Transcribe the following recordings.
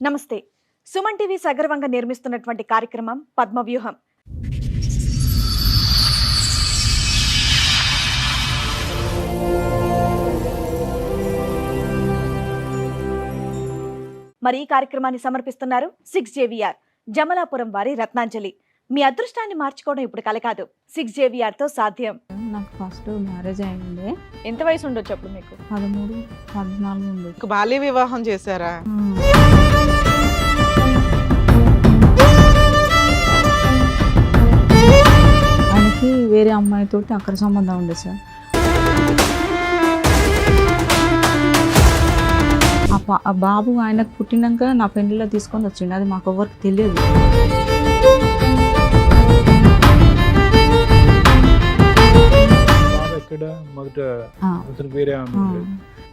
నమస్తే. సుమన్ టీవీ సగర్వంగా నిర్మిస్తున్నటువంటి కార్యక్రమం పద్మవ్యూహం. మరి ఈ కార్యక్రమాన్ని సమర్పిస్తున్నారు 6JVR జమలాపురం వారి రత్నాంజలి. మీ అదృష్టాన్ని మార్చుకోవడం ఇప్పుడు కల కాదు, 6JVR తో సాధ్యం. నాకు ఫస్ట్ మ్యారేజ్ అయింది. ఎంత వయసు ఉండొచ్చు అప్పుడు మీకు? 13, 14 ఉంది. బాల్య వివాహం చేశారా? ఆయనకి వేరే అమ్మాయితోటి అక్కడ సంబంధం ఉంది సార్. ఆ బాబు ఆయనకు పుట్టినాక నా పెళ్లిలో తీసుకొని వచ్చిండు. అది మాకు ఎవరికి తెలియదు.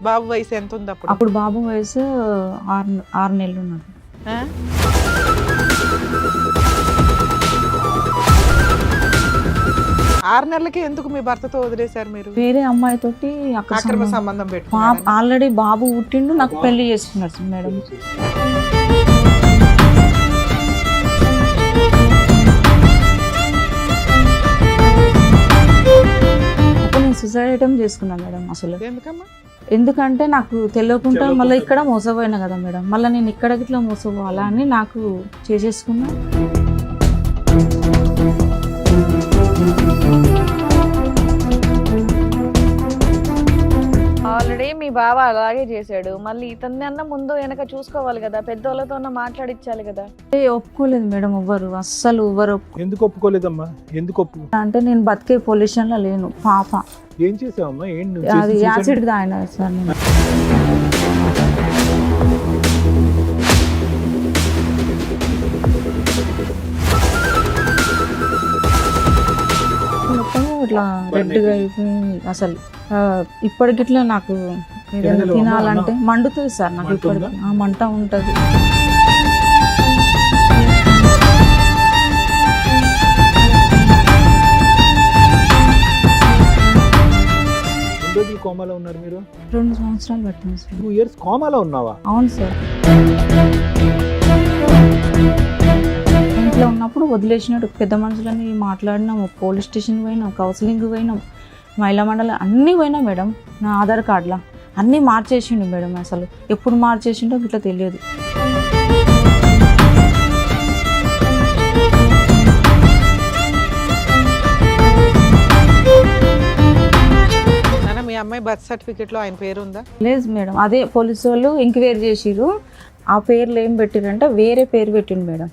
బాబు వయసు ఎంత ఉంది అప్పుడు? అప్పుడు బాబు వయసు 6 నెలలు ఉన్నాడు. 6 నెలలకి ఎందుకు మీ భర్తతో వదిలేశారు మీరు? వేరే అమ్మాయితోటి అక్రమ సంబంధం పెట్టుకున్నారు. ఆల్రెడీ బాబు పుట్టిండు, నాకు పెళ్లి చేసుకున్నారు మేడం. అప్పుడు నేను సూసైడ్ ఐటమ్ చేసుకున్నాను మేడం. అసలు ఎందుకమ్మా? ఎందుకంటే నాకు తెలియకుండా మళ్ళీ ఇక్కడ మోసపోయినా కదా మేడం. మళ్ళీ నేను ఇక్కడ ఇట్లా మోసపోవాలా అని నాకు చేసేసుకున్నా. ఆల్రెడీ మీ బావ అలాగే చేశాడు, మళ్ళీ ఇతన్ని అన్న ముందు వెనక చూసుకోవాలి కదా, పెద్దోళ్ళతో మాట్లాడించాలి కదా. ఒప్పుకోలేదు మేడం ఎవ్వరు, అస్సలు ఎవ్వరు. ఎందుకు ఒప్పుకోలేదమ్మా? ఎందుకు ఒప్పు అంటే నేను బతికే పొల్యూషన్ లో లేను. పాప ఏం చేసావమ్మా? అది యాసిడ్ తాగినా సార్ నేను. మొత్తం ఇట్లా రెడ్గా అయిపోయి అసలు ఇప్పటికిట్లా నాకు ఏదైనా తినాలంటే మండుతుంది సార్. నాకు ఇప్పటికి మంట ఉంటుంది. కోమాలో ఉన్నారు మీరు? 2 సంవత్సరాలు పట్టింది సార్. 2 years కోమాలో ఉన్నావా? అవును సార్. ఇంట్లో ఉన్నప్పుడు వదిలేసినట్టు పెద్ద మనుషులని మాట్లాడినాము, పోలీస్ స్టేషన్ పోయినాం, కౌన్సిలింగ్ పోయినాం, మహిళా మండలి అన్నీ పోయినా మేడం. నా ఆధార్ కార్డులా అన్నీ మార్చేసిండు మేడం. అసలు ఎప్పుడు మార్చేసిండో ఇట్లా తెలియదు. మీ అమ్మాయి బర్త్ సర్టిఫికెట్ లో ఆయన పేరు ఉందా? లేదు మేడం. అదే పోలీసు వాళ్ళు ఎంక్వైరీ చేసిరు. ఆ పేర్లు ఏం పెట్టిరంటే వేరే పేరు పెట్టిండు మేడం.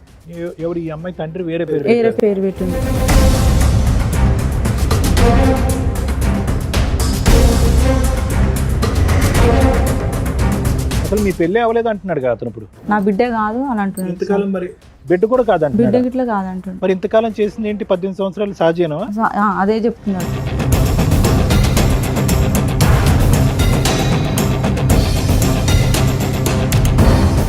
ఎవరు? ఈ అమ్మాయి తండ్రి వేరే పేరు పెట్టిండు. అసలు మీ పెళ్ళి అవ్వలేదు అంటున్నాడు కదా అతను. ఇప్పుడు నా బిడ్డ కాదు అని అంటున్నాడు. ఇంతకాలం మరి బిడ్డ కూడా కాదంట. బిడ్డ గిట్లా కాదంటున్నాడు. మరి ఇంతకాలం చేసింది ఏంటి? 18 సంవత్సరాలు సహజేనా? అదే చెప్తున్నాడు.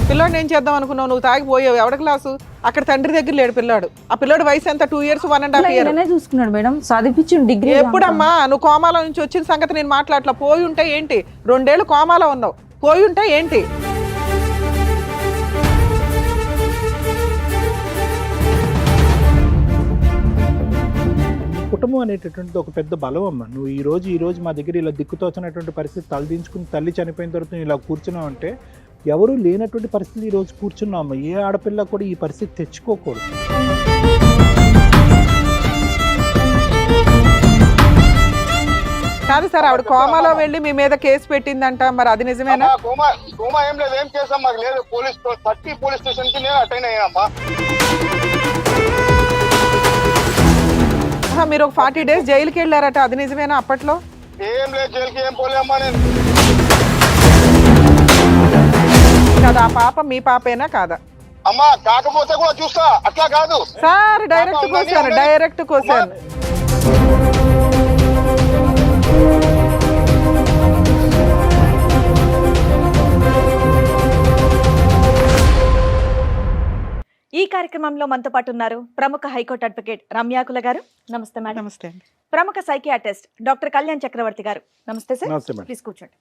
పిల్లోడు ఏం చేద్దాం అనుకున్నావు? నువ్వు తాగిపోయావు. ఎవడ క్లాసు? అక్కడ తండ్రి దగ్గర లేడు పిల్లాడు. ఆ పిల్లోడు వయసు ఎంత? 2 years 1.5 years చూసుకున్నాడు మేడం. చదివించిండు డిగ్రీ. ఎప్పుడమ్మా నువ్వు కోమాలో నుంచి వచ్చిన సంగతి నేను మాట్లాడలా. పోయి ఉంటే ఏంటి? 2 ఏళ్ళు కోమాలో ఉన్నావు. పోయి ఉంటే ఏంటి? కుటుంబం అనేటటువంటిది ఒక పెద్ద బలం అమ్మ. నువ్వు ఈ రోజు మా దగ్గర ఇలా దిక్కుతోచినటువంటి పరిస్థితి తలదించుకుని తల్లి చనిపోయిన తర్వాత ఇలా కూర్చున్నావు అంటే ఎవరు లేనటువంటి పరిస్థితి ఈ రోజు కూర్చున్నావు. ఏ ఆడపిల్ల కూడా ఈ పరిస్థితి తెచ్చుకోకూడదు. కాదు సార్, ఆవిడ కోమాలో వెళ్ళి మీ మీద కేసు పెట్టిందంట, మరి అది నిజమేనా? కోమా ఏం లేదు, ఏం కేసు మాకు లేదు. పోలీస్ 30 పోలీస్ స్టేషన్ కి నేను అటెండ్ అయ్యామ్మా. మీరు ఒక 40 days జైలుకి వెళ్ళారట, అది నిజమేనా? అప్పట్లో ఏం లేదు, జైలుకి ఏం పోలేమ్మా నేను. కదా ఆ పాప మీ పాపేనా కాదా? అమ్మా కాకపోతే కూడా చూస్తా, అట్లా కాదు సార్. డైరెక్ట్ కోసాను. ఈ కార్యక్రమంలో మనతో పాటు ఉన్నారు ప్రముఖ హైకోర్టు అడ్వకేట్ రమ్యాకుల గారు. నమస్తే మేడం. నమస్తే. ప్రముఖ సైకియాట్రిస్ట్ డాక్టర్ కళ్యాణ్ చక్రవర్తి గారు. నమస్తే సార్. నమస్తే మేడం. ప్లీజ్ కూర్చోండి.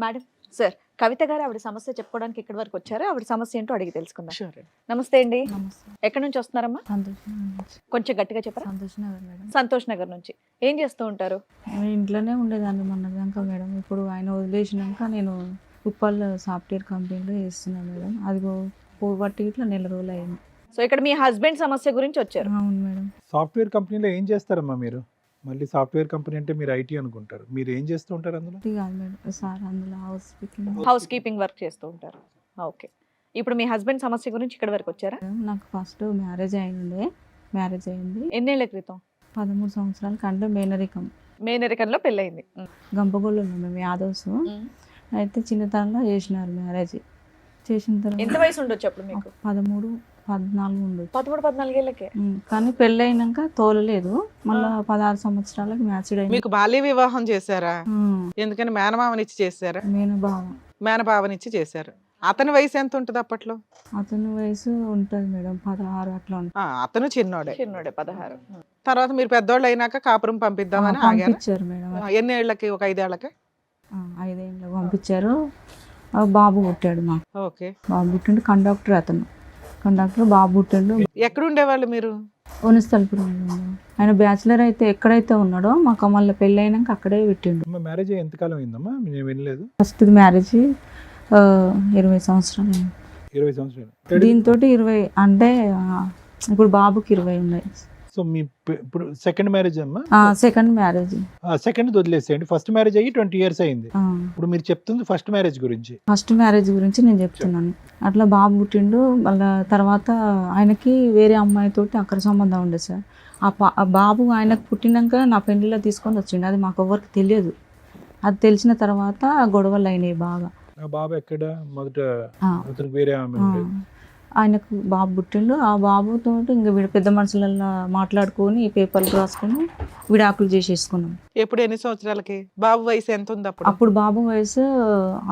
మేడం సార్, కవిత గారు ఆవిడ సమస్య చెప్పుకోవడానికి ఇక్కడి వరకు వచ్చారు. ఆవిడ సమస్య ఏంటో అడిగి తెలుసుకుందాం. Sure. నమస్తే అండి. నమస్తే. ఎక్కడి నుంచి వస్తున్నారమ్మా? సంతోష్ నగర్ నుంచి. కొంచెం గట్టిగా చెప్పరా. సంతోష్ నగర్ మేడం. సంతోష్ నగర్ నుంచి. ఏం చేస్తూ ఉంటారు? నేను ఇంట్లోనే ఉండేదాన్ని మొన్నదాకా మేడం. ఇప్పుడు ఆయన వదిలేసినాక నేను ఉప్పల్ సాఫ్ట్వేర్ కంపెనీలో చేస్తున్నాను మేడం. అది పోబట్టి ఇట్లా నెల రోజులు అయింది. సో ఇక్కడ మీ హస్బెండ్ సమస్య గురించి వచ్చారు. అవును మేడం. సాఫ్ట్వేర్ కంపెనీలో ఏం చేస్తారమ్మా మీరు? మళ్ళీ సాఫ్ట్వేర్ కంపెనీ అంటే మీరు ఐటీ అనుకుంటారు. మీరు ఏం చేస్తూ ఉంటారు అందులో? ఇది కాదు మేడం సార్, అందులో హౌస్ కీపింగ్ వర్క్ చేస్తూ ఉంటారు. ఓకే. ఇప్పుడు మీ హస్బెండ్ సమస్య గురించి ఇక్కడ వరకు వచ్చారా? నాకు ఫస్ట్ మ్యారేజ్ అయింది ఎన్నేళ్ల క్రితం? 13 సంవత్సరాల కంటే మేనరికం. మేనరికంలో పెళ్ళయింది. గంపగోళ్ళు మేము యాదవ్స్. అయితే చిన్నతనంలో చేసినారు మ్యారేజ్. చేసిన ఎంత తర్వాత వయసు ఉండొచ్చు అప్పుడు మీకు? 13, 14 ఉండదు. 13-14 ఏళ్ళకే. కానీ పెళ్ళైనాక తోలలేదు. మళ్ళీ 16 సంవత్సరాలకు మ్యాచ్డ్ అయింది. మీకు బాల్య వివాహం చేశారా? ఎందుకని మేనమామనిచ్చి చేశారా? మేనబావ. మేనబావనిచ్చి చేశారు. అతని వయసు ఎంత ఉంటుంది అప్పట్లో? అతని వయసు ఉంటుంది మేడం 16 అట్లా ఉంటుంది. అతను చిన్నోడే. చిన్నోడే 16. తర్వాత మీరు పెద్దోళ్ళు అయినాక కాపురం పంపిద్దామని ఆగారు. పంపించారు మేడం. ఎన్ని ఏళ్ళకి? ఒక 5 ఏళ్ళకి. 5 ఏళ్ళకి పంపించారు. ఆ బాబు పుట్టాడు మాకు. ఓకే. బాబు పుట్టిండు. కండక్టర్ బాబు పుట్టిండు. ఎక్కడ ఉండేవాళ్ళు మీరు? వనస్థలపురం. ఆయన బ్యాచిలర్ అయితే ఎక్కడైతే ఉన్నాడో మాకు మళ్ళీ పెళ్ళి అయినాక అక్కడే పెట్టిండు. అమ్మ మ్యారేజ్ అయ్యి ఎంతకాలం అయిందమ్మా? నేను వినలేదు. ఫస్ట్ మ్యారేజ్ 20 సంవత్సరాలు అయింది. 20 సంవత్సరాలు. దీంతో 20 అంటే ఇప్పుడు బాబుకి 20 ఉన్నాయి. సో మీ ఇప్పుడు సెకండ్ మ్యారేజ్ అమ్మా? Second marriage. సెకండ్ వదిలేసేయండి. ఫస్ట్ మ్యారేజ్ అయ్యి 20 years అయింది. ఇప్పుడు మీరు చెప్తుంది ఫస్ట్ మ్యారేజ్ గురించి. ఫస్ట్ మ్యారేజ్ గురించి నేను చెప్తున్నాను. అట్లా బాబు పుట్టిండు. మళ్ళీ తర్వాత ఆయనకి వేరే అమ్మాయితోటి అక్కడ సంబంధం ఉండే సార్. ఆ బాబు ఆయనకు పుట్టినాక నా పెళ్లిలో తీసుకొని వచ్చిండు. అది మాకు ఎవరికి తెలియదు. అది తెలిసిన తర్వాత గొడవలు అయినాయి బాగా. ఆ బాబు ఎక్కడ? మొదట ఆ, అతనికి వేరే ఆమె ఆ. ఉండేది. ఆయనకు బాబు పుట్టిండు. ఆ బాబుతో ఇంకా వీడు పెద్ద మనుషులలో మాట్లాడుకొని పేపర్లు రాసుకొని విడాకులు చేసేసుకున్నాం. ఎప్పుడు? ఎన్ని సంవత్సరాలకి? బాబు వయసు ఎంత ఉంది అప్పుడు? అప్పుడు బాబు వయసు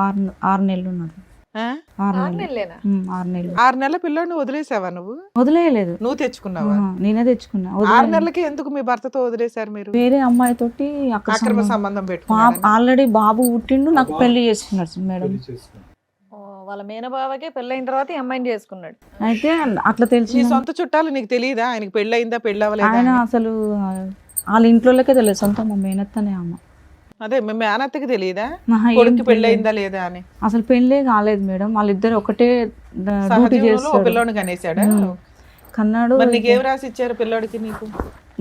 6 నెలలు ఉన్నాడు. ఆ? 6 6 నెలలు. నెలలేనా? 6 నెలలు. 6 నెలల పిల్లోడిని వదిలేసావా నువ్వు? వదిలేయలేదు. నువ్వు తెచ్చుకున్నావా? నేనే తెచ్చుకున్నా. 6 నెలలకి ఎందుకు మీ భర్తతో వదిలేశారు మీరు? వేరే అమ్మాయితోటి అక్కడ అక్రమ సంబంధం పెట్టుకున్నారా? ఆల్రెడీ బాబు పుట్టిండు. నాకు పెళ్లి చేసుకున్నాడు మేడం. పెళ్లి చేసుకున్నాం. ఓ, వాళ్ళ మేనబావకే పెళ్ళైన తర్వాత ఈ అమ్మాయిని చేసుకున్నాడు. అయితే అట్లా నీ తెలిసి సొంత చుట్టాలు నీకు తెలియదా ఆయనకి పెళ్ళయిందా పెళ్ళవలేదా? ఆయన అసలు వాళ్ళ ఇంట్లోకే తెలియదు. సొంత మా మేనత్తనే అమ్మ. అదే మీ మేనత్తకి తెలియదా ఆహా, ఏం కొడుకు తెలియదు. పెళ్ళయిందా లేదా అని? అసలు పెళ్ళే కాలేదు మేడం. వాళ్ళిద్దరు ఒకటే డ్యూటీ సహజీవనంలో ఓ చేస్తారు. పిల్లోని కనేసాడా? కన్నాడు. మరి నీకేం రాసి ఇచ్చారు పిల్లోడికి? నీకు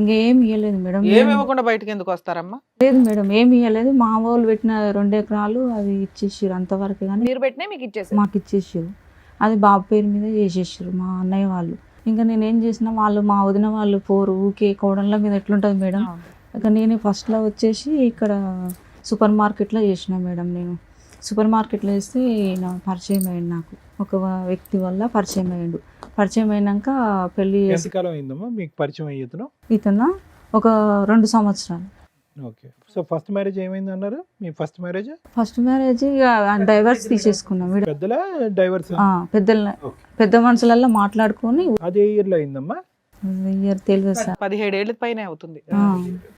ఇంకేం ఇవ్వలేదు మేడం. ఏమి ఇవ్వకుండా బయటకి ఎందుకు వస్తారమ్మా? లేదు మేడం, ఏమి ఇవ్వలేదు. మా వాళ్ళు పెట్టిన 2 ఎకరాలు అది ఇచ్చేసారు అంతవరకు. కానీ మీరు పెట్టినా మీకు ఇచ్చేసారు. మాకు ఇచ్చేసారు. అది బాబు పేరు మీద చేసేసారు మా అన్నయ్య వాళ్ళు. ఇంకా నేనేం చేసిన వాళ్ళు మా వదిన వాళ్ళు ఊకే కోడళ్ళ మీద ఎట్లుంటుంది మేడం. ఇక నేను ఫస్ట్లో వచ్చేసి ఇక్కడ సూపర్ మార్కెట్లో చేసిన మేడం. నేను సూపర్ మార్కెట్లో వేస్తే నా పరిచయం అయ్యిండు. నాకు ఒక వ్యక్తి వల్ల పరిచయం అయ్యిండు. పరిచయం అయినాక పెళ్ళి ఎంతకాలం అయిందమ్మా మీకు పరిచయం అయ్యేతను? ఇతను ఒక 2 సంవత్సరాలు. ఓకే. సో ఫస్ట్ మ్యారేజ్ ఏమైంది అన్నారు? మీ first marriage first marriage divorce తీసేసుకున్నాం. పెద్దల డైవర్స్? పెద్ద మనుషులలో మాట్లాడుకొని అదే ఇయర్ లో అయిందమ్మా? ఇయర్ తెలియదు సార్. 17 ఏళ్ళ పైన అవుతుంది.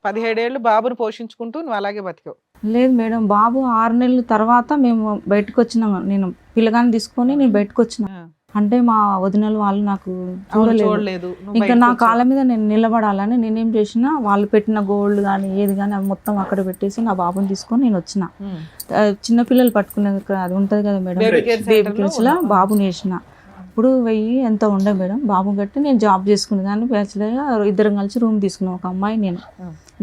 17 ఏళ్ళు బాబుని పోషించుకుంటూ నువ్వు అలాగే బతికావు. లేదు మేడం, బాబు 6 నెలల తర్వాత మేము బయటకు వచ్చినాం. నేను పిల్లగాని తీసుకొని నేను బయటకు వచ్చిన. అంటే మా వదినలు వాళ్ళు నాకు చూడలేదు. ఇంకా నా కాళ్ళ మీద నేను నిలబడాలని నేనేం చేసిన, వాళ్ళు పెట్టిన గోల్డ్ కానీ ఏది కానీ అవి మొత్తం అక్కడ పెట్టేసి నా బాబుని తీసుకొని నేను వచ్చిన. చిన్నపిల్లలు పట్టుకునే అది ఉంటుంది కదా మేడం, బేబీ కిడ్స్లో బాబుని వేసిన. అప్పుడు 1000 ఎంత ఉండే మేడం. బాబు గట్టి నేను జాబ్ చేసుకునే దాన్ని బ్యాచిలర్గా ఇద్దరం కలిసి రూమ్ తీసుకున్నాం. ఒక అమ్మాయి నేను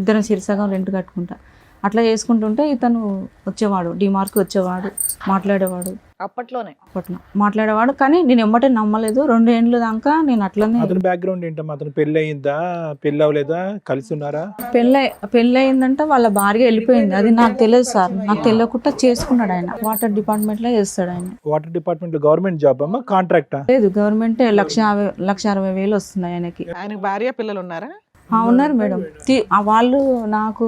ఇద్దరం సిరిసగం రెంట్ కట్టుకుంటా. అట్లా చేసుకుంటుంటే ఇతను వచ్చేవాడు, డిమార్ట్కి వచ్చేవాడు, మాట్లాడేవాడు. అప్పట్లో మాట్లాడేవాడు. కానీ నేను ఎమ్మటే నమ్మలేదు. 2 ఏళ్ళు దాకా నేను అట్లనే. అతని బ్యాక్గ్రౌండ్ ఏంటమ్మా? అతను పెళ్ళి అయిందా, పెళ్ళి అవ్వలేదా, కలిసి ఉన్నారా? పెళ్ళి అయిందంటే వాళ్ళ భార్య వెళ్ళిపోయింది. అది నాకు తెలియదు సార్. నాకు తెలియకుండా చేసుకున్నాడు ఆయన. వాటర్ డిపార్ట్మెంట్ లో చేస్తాడు ఆయన. వాటర్ డిపార్ట్మెంట్ లో గవర్నమెంట్ జాబ్ అమ్మా? కాంట్రాక్టా? లేదు, గవర్నమెంట్ 1,60,000 వస్తున్నాయి ఆయనకి. ఆయనకి భార్య పిల్లలు ఉన్నారా? ఉన్నారు మేడం. వాళ్ళు నాకు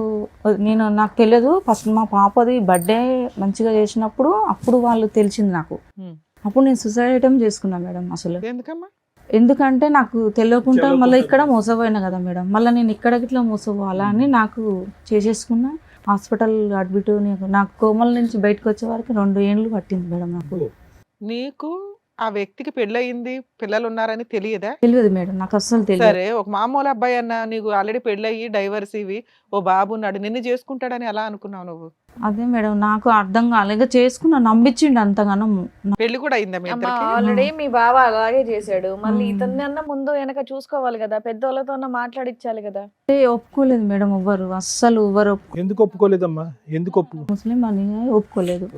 తెలియదు. ఫస్ట్ మా పాపది బర్త్డే మంచిగా చేసినప్పుడు అప్పుడు వాళ్ళు తెలిసింది నాకు. అప్పుడు నేను సూసైడ్ ఐటమ్ చేసుకున్నా మేడం. అసలు ఎందుకమ్మా? ఎందుకంటే నాకు తెలియకుండా మళ్ళీ ఇక్కడ మోసపోయినా కదా మేడం. మళ్ళీ నేను ఇక్కడ ఇట్లా మోసపోవాలా అని నాకు చేసేసుకున్నా. హాస్పిటల్ అడ్మిట్ నాకు కోమల నుంచి బయటకు వచ్చే వరకు 2 ఏళ్ళు పట్టింది మేడం నాకు. నీకు ఆ వ్యక్తికి పెళ్ళయింది, పిల్లలు ఉన్నారని తెలియదా? తెలియదు మేడం, నాకు అస్సలు తెలియదు. సరే, ఒక మామూలు అబ్బాయి అన్న నీకు ఆల్రెడీ పెళ్ళయి డైవర్స్ ఇవి ఓ బాబు ఉన్నాడు, నిన్ను చేసుకుంటాడని ఎలా అనుకున్నావు నువ్వు? అదే మేడం నాకు అర్థం కాలేక చేసుకున్నా, నమ్మించిండు అంతగానం. పెళ్లి కూడా అయిందా మీ ఇద్దరికి? ఆల్రెడీ మీ బావ అలాగే చేశాడు, మళ్ళీ మ్మ్. ఇతన్ని అన్న ముందు వెనక చూసుకోవాలి కదా, పెద్దోళ్ళతో మాట్లాడిచ్చాలి కదా. ఒప్పుకోలేదు మేడం, ఎవ్వరు అస్సలు ఎవ్వరు ఎందుకు ఒప్పుకోలేదమ్మా? ఎందుకు ముస్లిం అని ఒప్పుకోలేదు.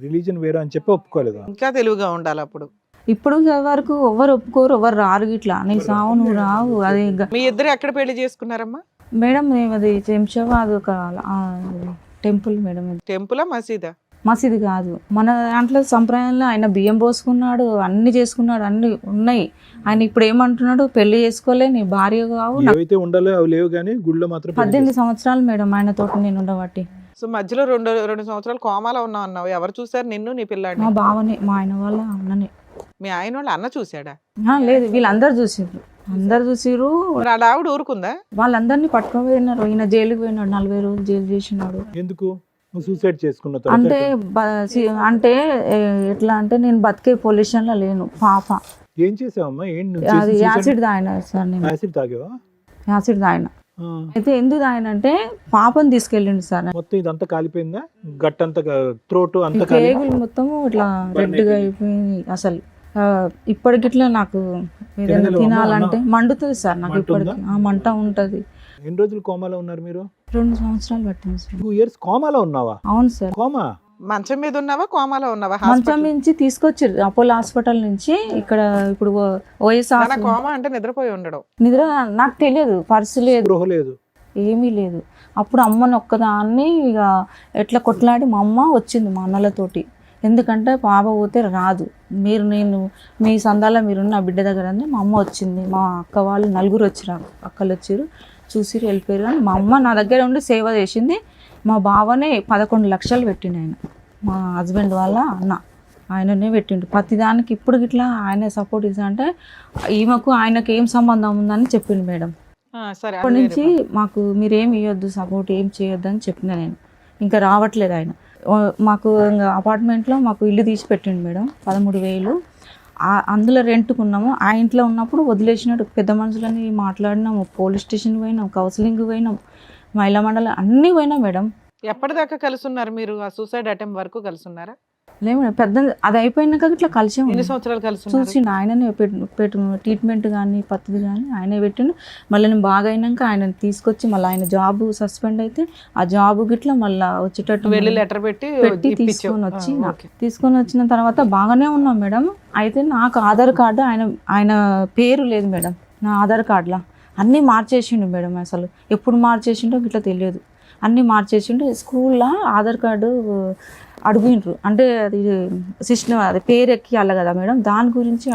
రిలీజన్ వేరే అని చెప్పి ఒప్పుకోలేదా? ఇంకా తెలివిగా ఉండాలి అప్పుడు. ఇప్పుడు వరకు ఎవ్వరు ఒప్పుకోరు, ఎవరు రారు ఇట్లా. నీకు సావు నువ్వు రావు. అది మీ ఇద్దరు ఎక్కడ పెళ్లి చేసుకున్నారమ్మా? మేడం మేము అది శంషాబాద్ ఒక టెంపుల్ మేడం. టెంపులా మసీదా? మసీదు కాదు, మన దాంట్లో సంప్రదాయంలో ఆయన బియ్యం పోసుకున్నాడు, అన్ని చేసుకున్నాడు, అన్ని ఉన్నాయి. ఆయన ఇప్పుడు ఏమంటున్నాడు, పెళ్లి చేసుకోలే, నీ భార్య కావు. ఏవైతే ఉండాలో అవి లేవు కానీ గుళ్ళో మాత్రం పెళ్లి 18 సంవత్సరాలు మేడం ఆయన తోటి నేను ఉండబట్టి. సో మధ్యలో రెండు సంవత్సరాలు కోమాలో ఉన్నావు అన్నావు. ఎవరు చూసారు నిన్ను, నీ పిల్లాడిని? మా బావనే, మా ఆయన వాళ్ళ అన్ననే. మీ ఆయన వాళ్ళు అన్న చూసాడా? లేదు, వీళ్ళందరూ చూసిర్రు, అందరు చూసిర్రు. మరి వాళ్ళ ఆవిడ ఊరుకుందా? వాళ్ళందరినీ పట్టుకుపోయినారు. ఈయన జైలుకి పోయినాడు, 40 రోజులు జైలు చేసినాడు. ఎందుకు? నువ్వు సూసైడ్ చేసుకున్న అంటే తర్వాత అంటే ఎట్లా అంటే నేను బతికే పొల్యూషన్ లో లేను. పాప ఏం చేసావమ్మా? అది యాసిడ్ తాగిన సార్, నేను యాసిడ్ తాగావా? యాసిడ్ తాగిన. ఆ. అయితే ఎందుకు తాగినంటే పాపని తీసుకెళ్ళిండు సార్. మొత్తం ఇదంతా కాలిపోయిందా? గట్టంతా త్రోట్ అంతా కాలి కేగులు మొత్తం ఇట్లా రెడ్గా అయిపోయింది. అసలు ఇప్పటికిట్లా నాకు ఏదైనా తినగలవా? తినాలంటే మండుతుంది సార్ నాకు. మంట ఇప్పటికి ఉందా? ఆ మంట ఉంటది. ఎన్ని రోజులు కోమాలో ఉన్నారు మీరు? 2 సంవత్సరాలు పట్టింది సార్. 2 years కోమాలో ఉన్నావా? అవును సార్. కోమా? మంచం మీద ఉన్నావా, కోమాలో ఉన్నావా? మంచం నుంచి తీసుకొచ్చారు అపోలో హాస్పిటల్ నుంచి. ఇక్కడ ఇప్పుడు ఓఎస్ కోమా అంటే నిద్రపోయి ఉండడం. నిద్ర నాకు తెలియదు, పర్సు లేదు, గృహ లేదు, ఏమీ లేదు. అప్పుడు అమ్మని ఒక్కదాన్ని ఇక ఎట్లా కొట్లాడి మా అమ్మ వచ్చింది మా అన్నలతోటి. ఎందుకంటే పాప పోతే రాదు, నేను మీ సందాలో మీరున్న నా బిడ్డ దగ్గర అని మా అమ్మ వచ్చింది. మా అక్క వాళ్ళు 4 వచ్చారు, అక్కలు వచ్చారు, చూసిరు, వెళ్ళిపోయారు. కానీ మా అమ్మ నా దగ్గర ఉండి సేవ చేసింది. మా బావనే 11 లక్షలు పెట్టిండు ఆయన, మా హస్బెండ్ వాళ్ళ అన్న, ఆయననే పెట్టిండు ప్రతిదానికి. ఇప్పుడు ఇట్లా ఆయన సపోర్ట్ ఇస్తా అంటే ఈమెకు ఆయనకు ఏం సంబంధం ఉందని చెప్పిండు మేడం. సరే, అప్పటి నుంచి మాకు మీరేం ఇవ్వద్దు, సపోర్ట్ ఏం చేయొద్దు అని చెప్పిన నేను. ఇంకా రావట్లేదు ఆయన. మాకు అపార్ట్మెంట్లో మాకు ఇల్లు తీసి పెట్టిండు మేడం, 13,000. అందులో రెంట్కున్నాము. ఆ ఇంట్లో ఉన్నప్పుడు వదిలేసినట్టు పెద్ద మనుషులని మాట్లాడినాము, పోలీస్ స్టేషన్ పోయినాం, కౌన్సిలింగ్ పోయినాం, మహిళా మండలి అన్నీ పోయినాం మేడం. ఎప్పటిదాకా కలిసి ఉన్నారు మీరు? ఆ సూసైడ్ అటెంప్ట్ వరకు కలిసి ఉన్నారా? లేదు మేడం, పెద్ద అది అయిపోయినాక ఇట్లా కలిసి ఎన్ని సంవత్సరాలు కలిసి ఉన్నారు? చూసిండు ఆయననే ట్రీట్మెంట్ కానీ పత్తి కానీ ఆయనే పెట్టిండు. మళ్ళీ నేను బాగా అయినాక ఆయన తీసుకొచ్చి మళ్ళీ ఆయన జాబ్ సస్పెండ్ అయితే ఆ జాబ్ గిట్లా మళ్ళీ వచ్చేటట్టు వెళ్ళి లెటర్ పెట్టి తీసుకొని వచ్చిన తర్వాత బాగానే ఉన్నాం మేడం. అయితే నాకు ఆధార్ కార్డు ఆయన పేరు లేదు మేడం నా ఆధార్ కార్డులో. అన్నీ మార్చేసిండు మేడం. అసలు ఎప్పుడు మార్చేసిండో ఇట్లా తెలియదు, అన్నీ మార్చేసిండు. స్కూల్లో ఆధార్ కార్డు అడిగినరు, అంటే అది సిస్టమ్, అది పేరు ఎక్కియాలి కదా మేడం, దాని గురించి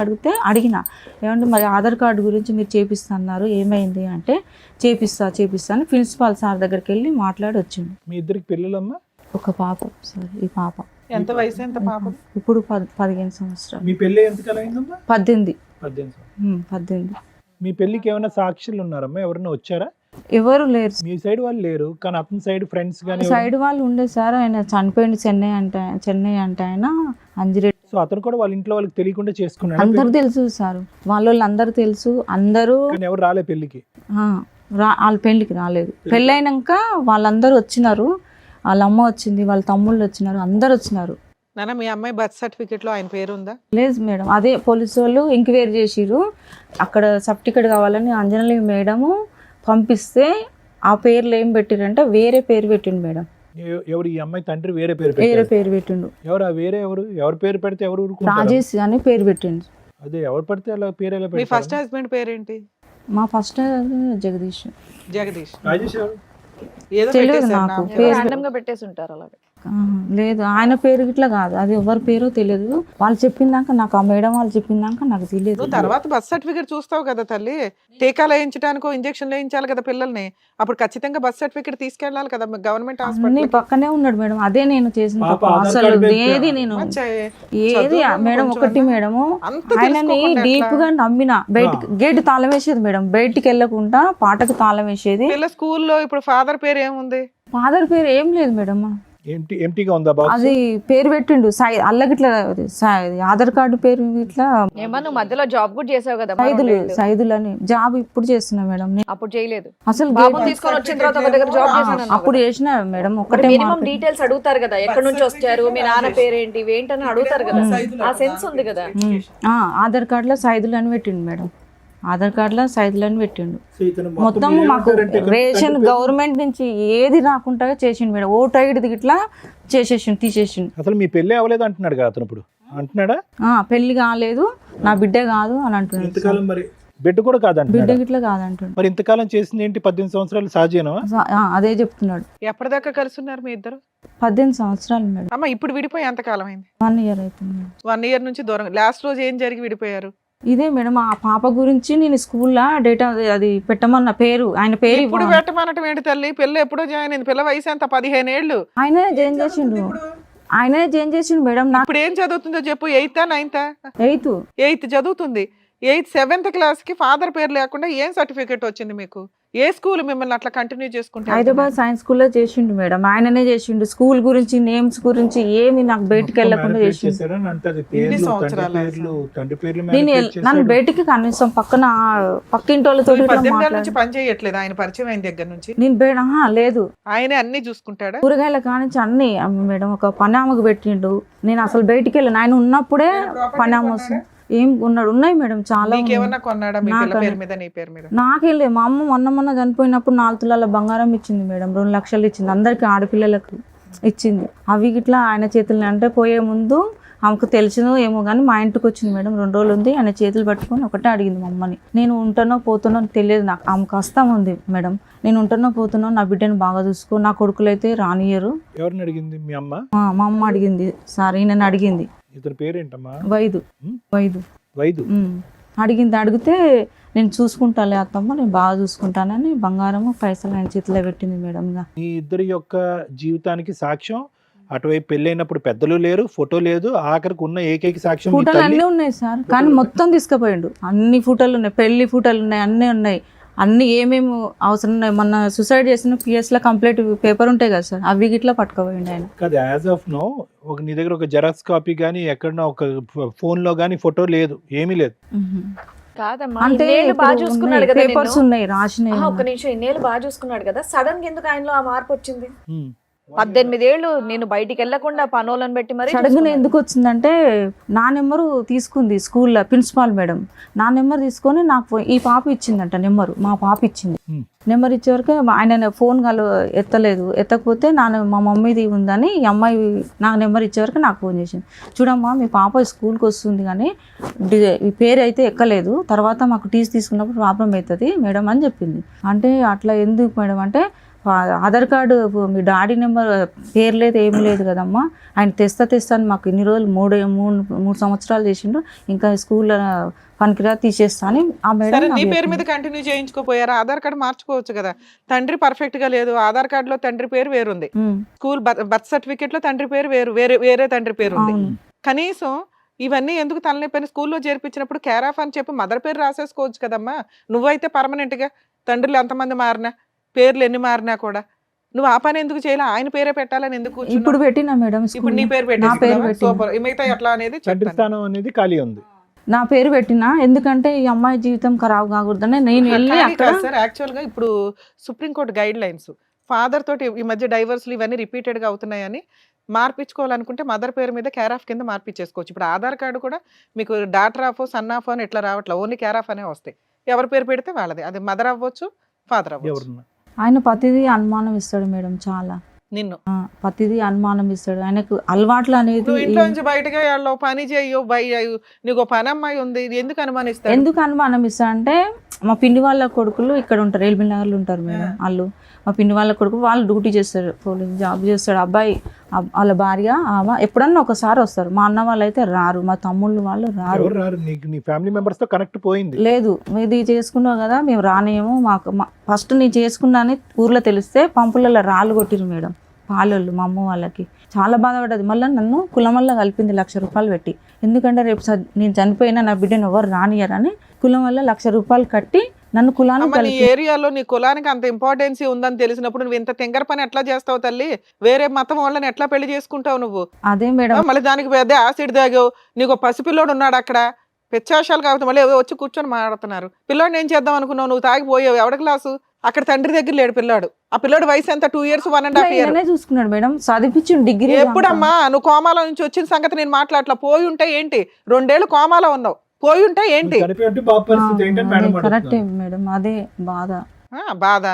అడిగిన ఏమంటే మరి ఆధార్ కార్డు గురించి మీరు చేపిస్తున్నారు, ఏమైంది అంటే చేపిస్తా అని ప్రిన్సిపాల్ సార్ దగ్గరికి వెళ్ళి మాట్లాడి వచ్చిండు. మీ ఇద్దరికి పిల్లలమ్మా? ఒక పాప సార్. ఈ పాప ఎంత వయసు? ఎంత పాప? ఇప్పుడు 15 సంవత్సరాలు. మీ పెళ్ళి ఎంతకాలం అయిందమ్మా? 18. 18. మీ పెళ్ళికి ఏమైనా సాక్షులు ఉన్నారమ్మా? ఎవరైనా వచ్చారా? ఎవరు లేరు. మీ సైడ్ వాళ్ళు లేరు, కానీ అతని సైడ్ ఫ్రెండ్స్ కానీ సైడ్ వాళ్ళు ఉండే సార్. ఆయన చనిపోయింది చెన్నై అంటే ఆయన అంజిరెడ్డి. సో అతను కూడా వాళ్ళ ఇంట్లో వాళ్ళకి తెలియకుండా చేసుకున్నాడు. అందరు తెలుసు సార్, వాళ్ళు అందరూ తెలుసు, అందరూ. కానీ ఎవరు రాలే పెళ్ళికి? వాళ్ళ పెళ్ళికి రాలేదు. పెళ్ళైనాక వాళ్ళందరూ వచ్చినారు, వాళ్ళ అమ్మ వచ్చింది, వాళ్ళ తమ్ముళ్ళు వచ్చినారు, అందరు వచ్చినారు. నాన్న, మీ అమ్మాయి బర్త్ సర్టిఫికేట్ లో ఆయన పేరు ఉందా? లేదు మేడం, అదే పోలీసు వాళ్ళు ఎంక్వైరీ చేసిరు. అక్కడ సర్టిఫికేట్ కావాలని అంజనలి మేడము పంపిస్తే ఆ పేర్లు ఏం పెట్టిరంటే వేరే పేరు పెట్టిండు మేడం. ఎవరు? ఈ అమ్మాయి తండ్రి వేరే పేరు పెట్టిండు. ఎవరు? వేరే ఎవరు పేరు పెడితే ఎవరు ఊరుకుంటారు? రాజేష్ అని పేరు పెట్టిండు. అదే ఎవరు పడితే అలా పేరు ఎలా మీ పెడతారు? ఫస్ట్ హస్బెండ్ పేరేంటి? మా ఫస్ట్ జగదీష్. రాజేష్ ఎవరు? ఏదో తెలియదు పెట్టేశారు నాకు నా పేరు. ర్యాండమ్ గా పెట్టేసి ఉంటారు అలాగే. లేదు, ఆయన పేరు ఇట్లా కాదు, అది ఎవరి పేరో తెలియదు. వాళ్ళు చెప్పిందాక నాకు, ఆ మేడం వాళ్ళు చెప్పిందాక నాకు తెలియదు. నువ్వు తర్వాత బర్త్ సర్టిఫికేట్ చూస్తావు కదా తల్లి, టీకాలు వేయించడానికో ఇంజక్షన్ వేయించాలి కదా పిల్లల్ని, అప్పుడు ఖచ్చితంగా బర్త్ సర్టిఫికేట్ తీసుకెళ్ళాలి కదా గవర్నమెంట్ అన్ని హాస్పిటల్. పక్కనే ఉన్నాడు మేడం. అదే నేను చేసిన పాప తప్పు. ఆధార్ అసలు కార్డు ఏది నేను ఏది మేడం ఒకటి మేడము ఆయనని డీప్ గా నమ్మిన. బయటికి గేట్ తాళం వేసేది మేడం, బయటికి వెళ్ళకుండా పాటకు తాళం వేసేది. పిల్ల స్కూల్లో ఇప్పుడు ఫాదర్ పేరు ఏముంది? ఫాదర్ పేరు ఏం లేదు మేడం. ఎంటీగా ఉందా బాక్స్? అది పేరు పెట్టిండు అల్లగిట్లా ఆధార్ కార్డు పేరు ఇట్లా ఏమన్నా నువ్వు మధ్యలో జాబ్ కూడా చేసావు కదా సైదులు అని జాబ్ ఇప్పుడు చేస్తున్నా మేడం. అప్పుడు చేయలేదు. అసలు బాబుని తీసుకొని వచ్చిన తర్వాత ఒక దగ్గర జాబ్ చేశాను అప్పుడు చేసిన మేడం. ఒకటే మినిమం డీటెయిల్స్ అడుగుతారు కదా, ఎక్కడి నుంచి వచ్చారు, మీ నాన్న పేరేంటి, ఏంటని అడుగుతారు కదా, ఆ సెన్స్ ఉంది కదా. ఆధార్ కార్డులో సైదులు అని పెట్టిండు మేడం. ఆధార్ కార్డులో సైదులు అని పెట్టిండు. మొత్తం మాకు రేషన్ గవర్నమెంట్ నుంచి ఏది రాకుండా చేసిండు మేడం. ఓటు ఐడి ఇట్లా చేసేసిండు, తీసేసిండు. అసలు మీ పెళ్లి అవ్వలేదు అంటున్నాడు కదా అతను, ఇప్పుడు అంటున్నాడా? పెళ్లి కాలేదు, నా బిడ్డ కాదు అని అంటున్నాడు. మరి బిడ్డ కూడా కాదంట, బిడ్డ గిట్లా కాదంటున్నాడు. మరి ఇంతకాలం చేసింది ఏంటి? 18 సంవత్సరాలు సహజేనా? అదే చెప్తున్నాడు. ఎప్పటిదాకా కలిసి ఉన్నారు మీ ఇద్దరు? 18 సంవత్సరాలు మేడం. అమ్మ ఇప్పుడు విడిపోయి ఎంత కాలం అయింది? 1 ఇయర్ అవుతుంది మేడం. 1 ఇయర్ నుంచి దూరం. లాస్ట్ రోజు ఏం జరిగి విడిపోయారు? ఇదే మేడం, ఆ పాప గురించి నేను స్కూల్లో డేటా అది పెట్టమన్న పేరు, ఆయన పేరు ఇప్పుడు పెట్టమన్నట్టు ఏంటి తల్లి? పిల్ల ఎప్పుడో జాయిన్ అయింది. పిల్ల వయసు ఎంత? 15 ఏళ్ళు. ఆయనే జాయిన్ చేసిండు. ఆయనే జాయిన్ చేసిండు మేడం. నాకు ఇప్పుడు ఏం చదువుతుందో చెప్పు. 8th, 9th? 8th చదువుతుంది. 8th 7th క్లాస్ కి ఫాదర్ పేరు లేకుండా ఏం సర్టిఫికేట్ వచ్చింది మీకు? ఏ స్కూల్ మిమ్మల్ని అట్లా కంటిన్యూ చేసుకుంటే? హైదరాబాద్ సైన్స్ స్కూల్లో చేసిండు మేడం. ఆయననే చేసిండు. స్కూల్ గురించి, నేమ్స్ గురించి ఏమి నాకు బయటికి వెళ్ళకుండా చేసిండు. నన్ను బయటికి కనీసం పక్కింటి వాళ్ళతో 18 నుంచి పని చేయట్లేదు ఆయన పరిచయం అయిన దగ్గర నుంచి? నేను లేదు, ఆయనే అన్ని చూసుకుంటాడా? కూరగాయల కానించి అన్ని మేడం. ఒక పనామకు పెట్టిండు. నేను అసలు బయటికి వెళ్ళాను. ఆయన ఉన్నప్పుడే పనామ వస్తుంది. ఏం ఉన్నాయి మేడం చాలా. నాకేం లేదు. మా అమ్మ మొన్న చనిపోయినప్పుడు 4 తులాల బంగారం ఇచ్చింది మేడం. 2 లక్షలు ఇచ్చింది. అందరికి ఆడపిల్లలకు ఇచ్చింది. అవి గిట్లా ఆయన చేతులు అంటే పోయే ముందు ఆమెకు తెలిసినో ఏమో కానీ మా ఇంటికి వచ్చింది మేడం. 2 రోజులు ఉంది. ఆయన చేతులు పట్టుకొని ఒకటే అడిగింది మా అమ్మని. నేను ఉంటానో పోతానో తెలియదు నాకు. ఆమెకు కష్టం ఉంది మేడం. నేను ఉంటానో పోతానో, నా బిడ్డను బాగా చూసుకో, నా కొడుకులు అయితే రానియరు. ఎవరిని అడిగింది? మీ అమ్మ? మా అమ్మ అడిగింది సార్. ఈయనని అడిగింది. ఇతని పేరేంటమ్మా? వైదు. అడిగితే నేను చూసుకుంటాలే అత్తమ్మ, నేను బాగా చూసుకుంటానని బంగారము పైసలు ఆయన చేతిలో పెట్టింది మేడం. ఈ ఇద్దరి యొక్క జీవితానికి సాక్ష్యం అటువైపు పెళ్ళైనప్పుడు పెద్దలు లేరు, ఫోటో లేదు, ఆఖరికి ఉన్న ఏకైక సాక్ష్యం ఫోటోలు అన్నీ ఉన్నాయి సార్. కానీ మొత్తం తీసుకుపోయిండు. అన్ని ఫోటోలు ఉన్నాయి, పెళ్లి ఫోటోలు ఉన్నాయి, అన్నీ ఉన్నాయి. అన్ని ఏమేమి అవసరం ఉన్నాయి. మొన్న సూసైడ్ చేసిన PS లో కంప్లీట్ పేపర్ ఉంటాయి కదా సార్, అవి గిట్లా పట్టుకోపోయింది ఆయన. కాదు, యాజ్ ఆఫ్ నో నీ దగ్గర ఒక జెరాక్స్ కాపీ కానీ ఎక్కడన్నా ఒక ఫోన్ లో కానీ ఫోటో లేదు, ఏమీ లేదు. అంటే బాగా చూసుకున్నాడు కదా, పేపర్స్ ఉన్నాయి రాసినాయి. ఒక్క నిమిషం, ఇన్నేళ్ళు బాగా చూసుకున్నాడు కదా, సడన్ గా ఎందుకు ఆయనలో ఆ మార్పు వచ్చింది? 18 ఏళ్ళు నేను బయటికి వెళ్లకుండా పనోళ్ళని పెట్టి మరి సడన్గా ఎందుకు వచ్చిందంటే, నా నెంబరు తీసుకుంది స్కూల్లో ప్రిన్సిపాల్ మేడం. నా నెంబర్ తీసుకొని నాకు ఈ పాప ఇచ్చిందంట నెంబరు. మా పాప ఇచ్చింది. నెంబర్ ఇచ్చే వరకు ఆయన ఫోన్ ఎత్తకపోతే మా మమ్మీది ఉందని ఈ అమ్మాయి నాకు నెంబర్ ఇచ్చే వరకు నాకు ఫోన్ చేసింది. చూడమ్మా, మీ పాప స్కూల్కి వస్తుంది కానీ ఈ పేరు అయితే ఎక్కలేదు, తర్వాత మాకు టీసీ తీసుకున్నప్పుడు ప్రాబ్లం అవుతుంది మేడం అని చెప్పింది. అంటే అట్లా ఎందుకు మేడం అంటే, ఆధార్ కార్డు మీ డాడీ నెంబర్ పేరు లేదు, ఏమి లేదు కదమ్మా, ఆయన తెస్తాను మాకు ఇన్ని రోజులు 3 సంవత్సరాలు చేసిండు, ఇంకా స్కూల్లో పనికిరా తీసేస్తా అని ఆ మేడం. నీ పేరు మీద కంటిన్యూ చేయించుకోపోయారా? ఆధార్ కార్డు మార్చుకోవచ్చు కదా. తండ్రి పర్ఫెక్ట్ గా లేదు, ఆధార్ కార్డు లో తండ్రి పేరు వేరుంది, స్కూల్ బర్త్ సర్టిఫికేట్ లో తండ్రి పేరు వేరే తండ్రి పేరు ఉంది. కనీసం ఇవన్నీ ఎందుకు తలనొప్పని స్కూల్లో చేర్పించినప్పుడు కేర్ ఆఫ్ అని చెప్పి మదర్ పేరు రాసేసుకోవచ్చు కదమ్మా. నువ్వైతే పర్మనెంట్ గా తండ్రులు ఎంతమంది మారినా, పేర్లు ఎన్ని మారినా కూడా నువ్వు ఆ పని ఎందుకు చేయాలి? ఆయన పేరే పెట్టాలని ఎందుకు? ఇప్పుడు పెట్టినా మేడం, ఇప్పుడు నీ పేరు పెట్టి మిగతా ఎట్లా అనేది స్థానం అనేది ఖాళీ ఉంది. నా పేరు పెట్టినా ఎందుకంటే ఈ అమ్మాయి జీవితం ఖరాబ్ కాకూడదని నేను వెళ్ళి అక్కడ. సార్ యాక్చువల్ గా ఇప్పుడు సుప్రీంకోర్టు గైడ్ లైన్స్ ఫాదర్ తోటి ఈ మధ్య డైవర్స్లు ఇవన్నీ రిపీటెడ్ గా అవుతున్నాయని మార్పించుకోవాలనుకుంటే మదర్ పేరు మీద కేర్ ఆఫ్ కింద మార్పించేసుకోవచ్చు. ఇప్పుడు ఆధార్ కార్డు కూడా మీకు డాటర్ ఆఫ్, సన్ ఆఫ్ అని ఎట్లా రావట్లేదు, ఓన్లీ కేర్ ఆఫ్ అనే వస్తాయి. ఎవరి పేరు పెడితే వాళ్ళది, అది మదర్ అవ్వచ్చు, ఫాదర్ అవ్వచ్చు. ఆయన ప్రతిదీ అనుమానం ఇస్తాడు మేడం, చాలా. నిన్ను ప్రతిదీ అనుమానం ఇస్తాడు. ఆయనకు అలవాట్లు అనేది. ఇంట్లో నుంచి బయటగా పని చేయో నీకు పని అమ్మాయి ఉంది, ఎందుకు అనుమానిస్తాడు? ఎందుకు అనుమానం ఇస్తా అంటే, మా పిండి వాళ్ళ కొడుకులు ఇక్కడ ఉంటారు, ఎల్బీ నగర్లో ఉంటారు మేడం వాళ్ళు. మా పిండి వాళ్ళ కొడుకు వాళ్ళు డ్యూటీ చేస్తారు, పోలీస్ జాబ్ చేస్తాడు. అబ్బాయి వాళ్ళ భార్య ఎప్పుడన్నా ఒకసారి వస్తారు. మా అన్న వాళ్ళు అయితే రారు, మా తమ్ముళ్ళు వాళ్ళు రారు. లేదు, ఇది చేసుకున్నావు కదా మేము రానేమో, మాకు ఫస్ట్ నేను చేసుకున్నా అని ఊర్లో తెలిస్తే పంపులలో రాళ్ళు కొట్టిరు మేడం. పాలోళ్ళు మా అమ్మ వాళ్ళకి చాలా బాధపడ్డది. మళ్ళీ నన్ను కులం వల్ల కలిపింది 1,00,000 రూపాయలు పెట్టి. ఎందుకంటే రేపు నేను చనిపోయినా నా బిడ్డను ఎవరు రానియరని కులం వల్ల 1,00,000 రూపాయలు కట్టి నన్ను కులాన్ని అమ్మ, నీ కలిపి. ఏరియాలో నీ కులానికి అంత ఇంపార్టెన్సీ ఉందని తెలిసినప్పుడు నువ్వు ఇంత తింగర పని ఎట్లా చేస్తావు తల్లి? వేరే మతం వాళ్ళని ఎట్లా పెళ్లి చేసుకుంటావు నువ్వు? అదే మేడం, మళ్ళీ దానికి పెద్ద యాసిడ్ తాగావు, నీకు పసిపిల్లోడు ఉన్నాడు అక్కడ, పెచ్చాశాలు కాబట్టి మళ్ళీ ఏదో వచ్చి కూర్చొని మాట్లాడుతున్నారు. పిల్లోడిని ఏం చేద్దాం అనుకున్నావు? నువ్వు తాగిపోయావు. ఎవడ క్లాసు? అక్కడ తండ్రి దగ్గర లేడు పిల్లాడు. ఆ పిల్లోడు వయసు ఎంత? 2 years 1.5 years. నేనే చూసుకున్నాడు మేడం, చదివించి డిగ్రీ. ఎప్పుడమ్మా నువ్వు కోమాలో నుంచి వచ్చిన సంగతి నేను మాట్లాడలా. పోయి ఉంటే ఏంటి? 2 ఏళ్ళు కోమాలో ఉన్నావు, పోయి ఉంటే ఏంటి? చనిపోయి ఉంటే పాప పరిస్థితి ఏంటని మేడం కరెక్టే అడుగుతున్నారు. మేడం, అదే బాధ. బాధ.